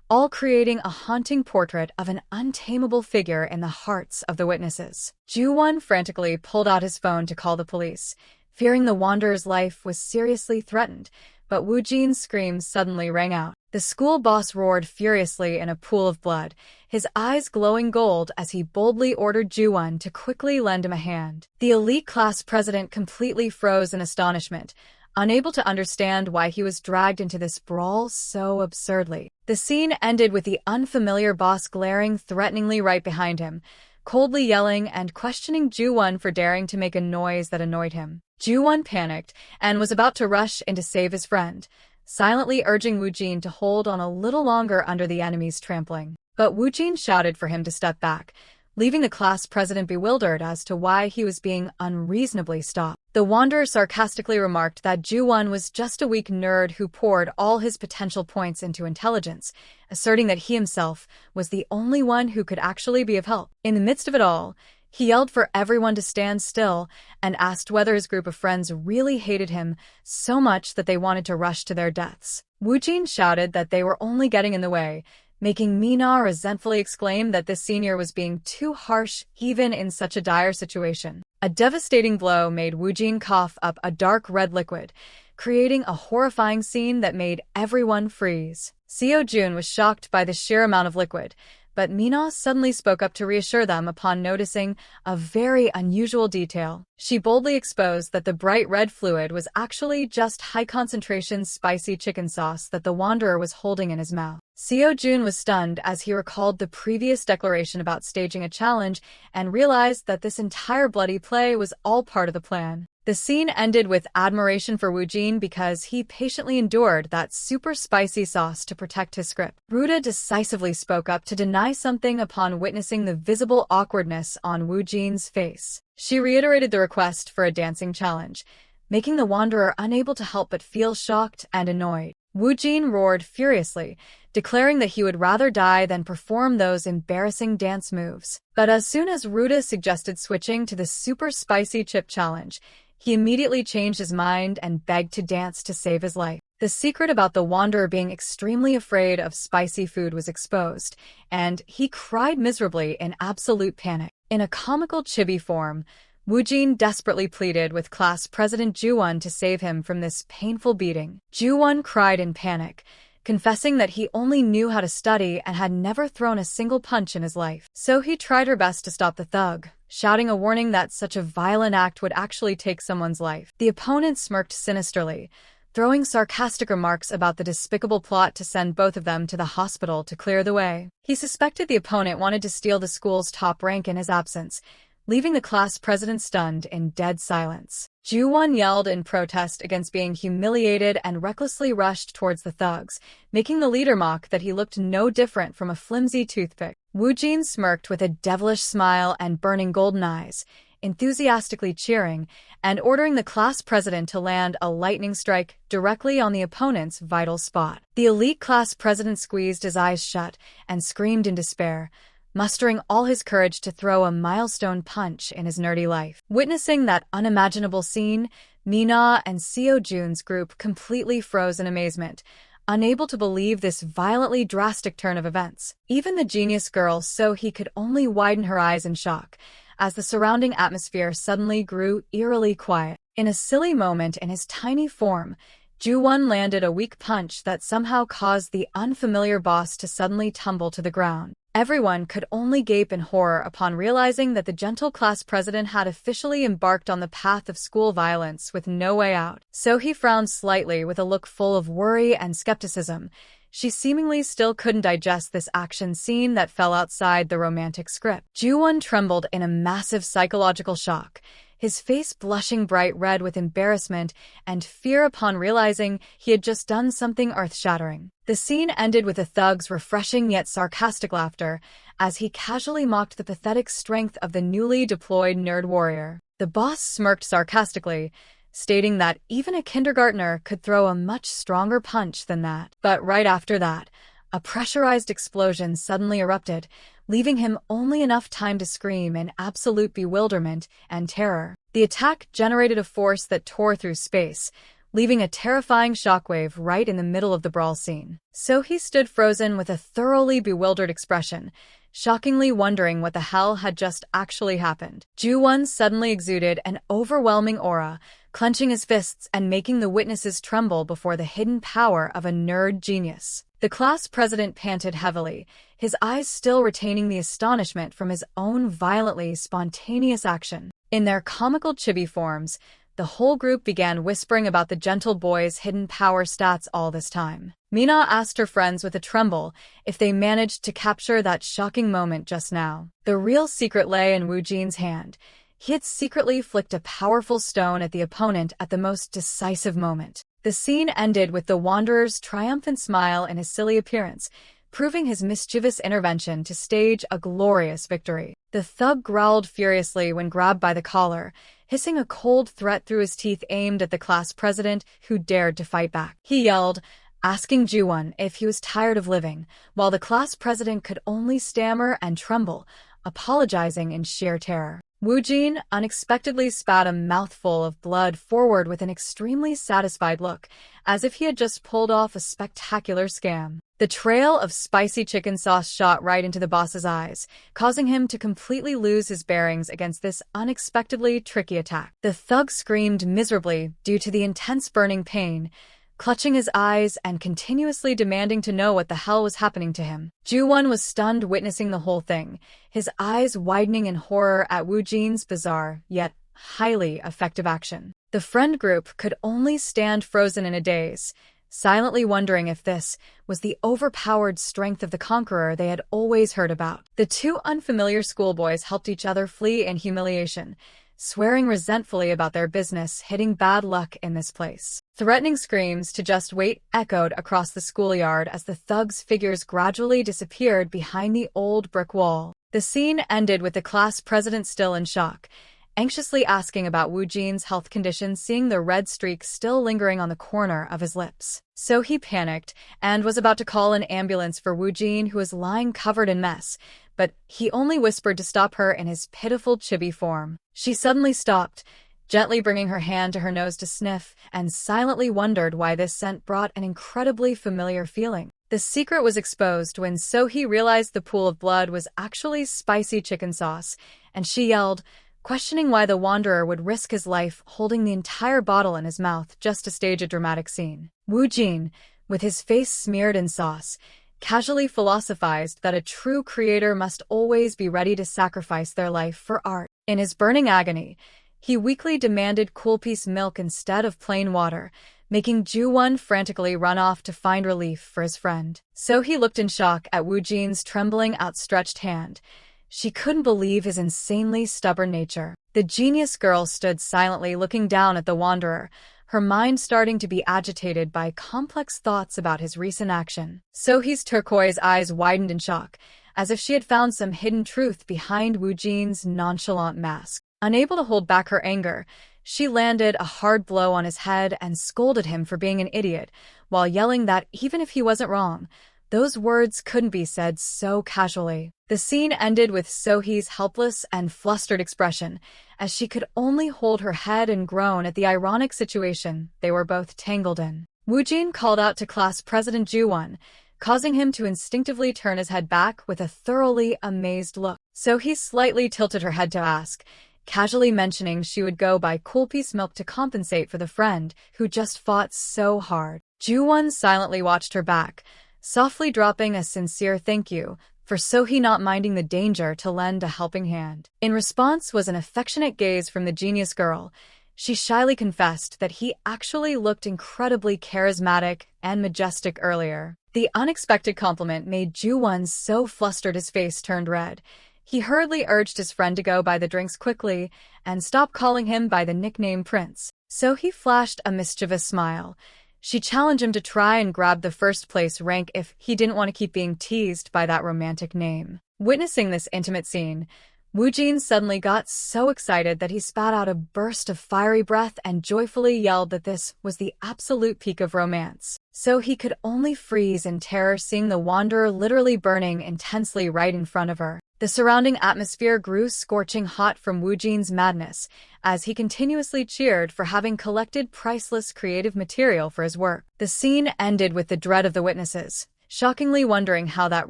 all creating a haunting portrait of an untamable figure in the hearts of the witnesses. Ju-won frantically pulled out his phone to call the police, fearing the Wanderer's life was seriously threatened, but Woo-jin's screams suddenly rang out. The school boss roared furiously in a pool of blood, his eyes glowing gold as he boldly ordered Ju-won to quickly lend him a hand. The elite class president completely froze in astonishment, unable to understand why he was dragged into this brawl so absurdly. The scene ended with the unfamiliar boss glaring threateningly right behind him, coldly yelling and questioning Ju-won for daring to make a noise that annoyed him. Ju-won panicked and was about to rush in to save his friend. silently urging Woo-jin to hold on a little longer under the enemy's trampling. But Woo-jin shouted for him to step back, leaving the class president bewildered as to why he was being unreasonably stopped. The Wanderer sarcastically remarked that Ju-won was just a weak nerd who poured all his potential points into intelligence, asserting that he himself was the only one who could actually be of help. In the midst of it all, he yelled for everyone to stand still and asked whether his group of friends really hated him so much that they wanted to rush to their deaths. Woo-jin shouted that they were only getting in the way, making Mina resentfully exclaim that this senior was being too harsh even in such a dire situation. A devastating blow made Woo-jin cough up a dark red liquid, creating a horrifying scene that made everyone freeze. Seo-jun was shocked by the sheer amount of liquid, but Mina suddenly spoke up to reassure them upon noticing a very unusual detail. She boldly exposed that the bright red fluid was actually just high-concentration spicy chicken sauce that the Wanderer was holding in his mouth. Seo-jun was stunned as he recalled the previous declaration about staging a challenge and realized that this entire bloody play was all part of the plan. The scene ended with admiration for Woo-jin because he patiently endured that super spicy sauce to protect his script. Ruta decisively spoke up to deny something upon witnessing the visible awkwardness on Woo-jin's face. She reiterated the request for a dancing challenge, making the Wanderer unable to help but feel shocked and annoyed. Woo-jin roared furiously, declaring that he would rather die than perform those embarrassing dance moves. But as soon as Ruta suggested switching to the super spicy chip challenge, he immediately changed his mind and begged to dance to save his life. The secret about the Wanderer being extremely afraid of spicy food was exposed, and he cried miserably in absolute panic. In a comical chibi form, Woo-jin desperately pleaded with class president Ju-won to save him from this painful beating. Ju-won cried in panic, confessing that he only knew how to study and had never thrown a single punch in his life. So he tried her best to stop the thug, shouting a warning that such a violent act would actually take someone's life. The opponent smirked sinisterly, throwing sarcastic remarks about the despicable plot to send both of them to the hospital to clear the way. He suspected the opponent wanted to steal the school's top rank in his absence, leaving the class president stunned in dead silence. Ju-won yelled in protest against being humiliated and recklessly rushed towards the thugs, making the leader mock that he looked no different from a flimsy toothpick. Woo-jin smirked with a devilish smile and burning golden eyes, enthusiastically cheering and ordering the class president to land a lightning strike directly on the opponent's vital spot. The elite class president squeezed his eyes shut and screamed in despair, mustering all his courage to throw a milestone punch in his nerdy life. Witnessing that unimaginable scene, Mina and Seo-jun's group completely froze in amazement, unable to believe this violently drastic turn of events. Even the genius girl he could only widen her eyes in shock, as the surrounding atmosphere suddenly grew eerily quiet. In a silly moment in his tiny form, Ju-won landed a weak punch that somehow caused the unfamiliar boss to suddenly tumble to the ground. Everyone could only gape in horror upon realizing that the gentle class president had officially embarked on the path of school violence with no way out. So he frowned slightly with a look full of worry and skepticism. She seemingly still couldn't digest this action scene that fell outside the romantic script. Ju-won trembled in a massive psychological shock, his face blushing bright red with embarrassment and fear upon realizing he had just done something earth-shattering. The scene ended with the thug's refreshing yet sarcastic laughter as he casually mocked the pathetic strength of the newly deployed nerd warrior. The boss smirked sarcastically, stating that even a kindergartner could throw a much stronger punch than that. But right after that, a pressurized explosion suddenly erupted, leaving him only enough time to scream in absolute bewilderment and terror. The attack generated a force that tore through space, leaving a terrifying shockwave right in the middle of the brawl scene. So he stood frozen with a thoroughly bewildered expression, shockingly wondering what the hell had just actually happened. Ju-won suddenly exuded an overwhelming aura, clenching his fists and making the witnesses tremble before the hidden power of a nerd genius. The class president panted heavily, his eyes still retaining the astonishment from his own violently spontaneous action. In their comical chibi forms, the whole group began whispering about the gentle boy's hidden power stats all this time. Mina asked her friends with a tremble if they managed to capture that shocking moment just now. The real secret lay in Woo-jin's hand. He had secretly flicked a powerful stone at the opponent at the most decisive moment. The scene ended with the Wanderer's triumphant smile and his silly appearance, proving his mischievous intervention to stage a glorious victory. The thug growled furiously when grabbed by the collar, hissing a cold threat through his teeth aimed at the class president who dared to fight back. He yelled, asking Ju-won if he was tired of living, while the class president could only stammer and tremble, apologizing in sheer terror. Woo-jin unexpectedly spat a mouthful of blood forward with an extremely satisfied look, as if he had just pulled off a spectacular scam. The trail of spicy chicken sauce shot right into the boss's eyes, causing him to completely lose his bearings against this unexpectedly tricky attack. The thug screamed miserably due to the intense burning pain, clutching his eyes and continuously demanding to know what the hell was happening to him. Ju-won was stunned witnessing the whole thing, his eyes widening in horror at Woo-jin's bizarre, yet highly effective action. The friend group could only stand frozen in a daze, silently wondering if this was the overpowered strength of the conqueror they had always heard about. The two unfamiliar schoolboys helped each other flee in humiliation, swearing resentfully about their business hitting bad luck in this place. Threatening screams to just wait echoed across the schoolyard as the thugs' figures gradually disappeared behind the old brick wall. The scene ended with the class president still in shock, anxiously asking about Woo-jin's health condition, seeing the red streak still lingering on the corner of his lips. So he panicked and was about to call an ambulance for Woo-jin, who was lying covered in mess, but he only whispered to stop her in his pitiful chibi form. She suddenly stopped, gently bringing her hand to her nose to sniff, and silently wondered why this scent brought an incredibly familiar feeling. The secret was exposed when Sohee realized the pool of blood was actually spicy chicken sauce, and she yelled, questioning why the Wanderer would risk his life holding the entire bottle in his mouth just to stage a dramatic scene. Woo-jin, with his face smeared in sauce, casually philosophized that a true creator must always be ready to sacrifice their life for art. In his burning agony, he weakly demanded cool-piece milk instead of plain water, making Ju-won frantically run off to find relief for his friend. So he looked in shock at Woo-jin's trembling outstretched hand. She couldn't believe his insanely stubborn nature. The genius girl stood silently looking down at the Wanderer, her mind starting to be agitated by complex thoughts about his recent action. Sohee's turquoise eyes widened in shock, as if she had found some hidden truth behind Woo-jin's nonchalant mask. Unable to hold back her anger, she landed a hard blow on his head and scolded him for being an idiot, while yelling that even if he wasn't wrong, those words couldn't be said so casually. The scene ended with Sohee's helpless and flustered expression, as she could only hold her head and groan at the ironic situation they were both tangled in. Woo-jin called out to class president Ju-won, causing him to instinctively turn his head back with a thoroughly amazed look. Sohee slightly tilted her head to ask, casually mentioning she would go buy cool-piece milk to compensate for the friend who just fought so hard. Ju-won silently watched her back, softly dropping a sincere thank you for Sohee not minding the danger to lend a helping hand. In response was an affectionate gaze from the genius girl. She shyly confessed that he actually looked incredibly charismatic and majestic earlier. The unexpected compliment made Ju-won so flustered his face turned red. He hurriedly urged his friend to go buy the drinks quickly and stop calling him by the nickname Prince. Sohee flashed a mischievous smile. She challenged him to try and grab the first-place rank if he didn't want to keep being teased by that romantic name. Witnessing this intimate scene, Woo-jin suddenly got so excited that he spat out a burst of fiery breath and joyfully yelled that this was the absolute peak of romance. So he could only freeze in terror seeing the Wanderer literally burning intensely right in front of her. The surrounding atmosphere grew scorching hot from Woo-jin's madness, as he continuously cheered for having collected priceless creative material for his work. The scene ended with the dread of the witnesses, shockingly wondering how that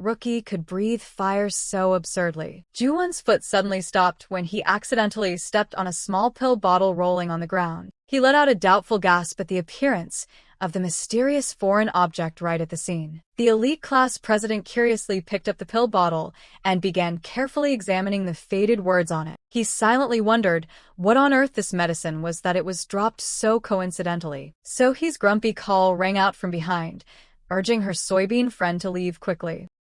rookie could breathe fire so absurdly. Ju-won's foot suddenly stopped when he accidentally stepped on a small pill bottle rolling on the ground. He let out a doubtful gasp at the appearance of the mysterious foreign object right at the scene. The elite class president curiously picked up the pill bottle and began carefully examining the faded words on it. He silently wondered what on earth this medicine was that it was dropped so coincidentally. Sohee's grumpy call rang out from behind, urging her soybean friend to leave quickly.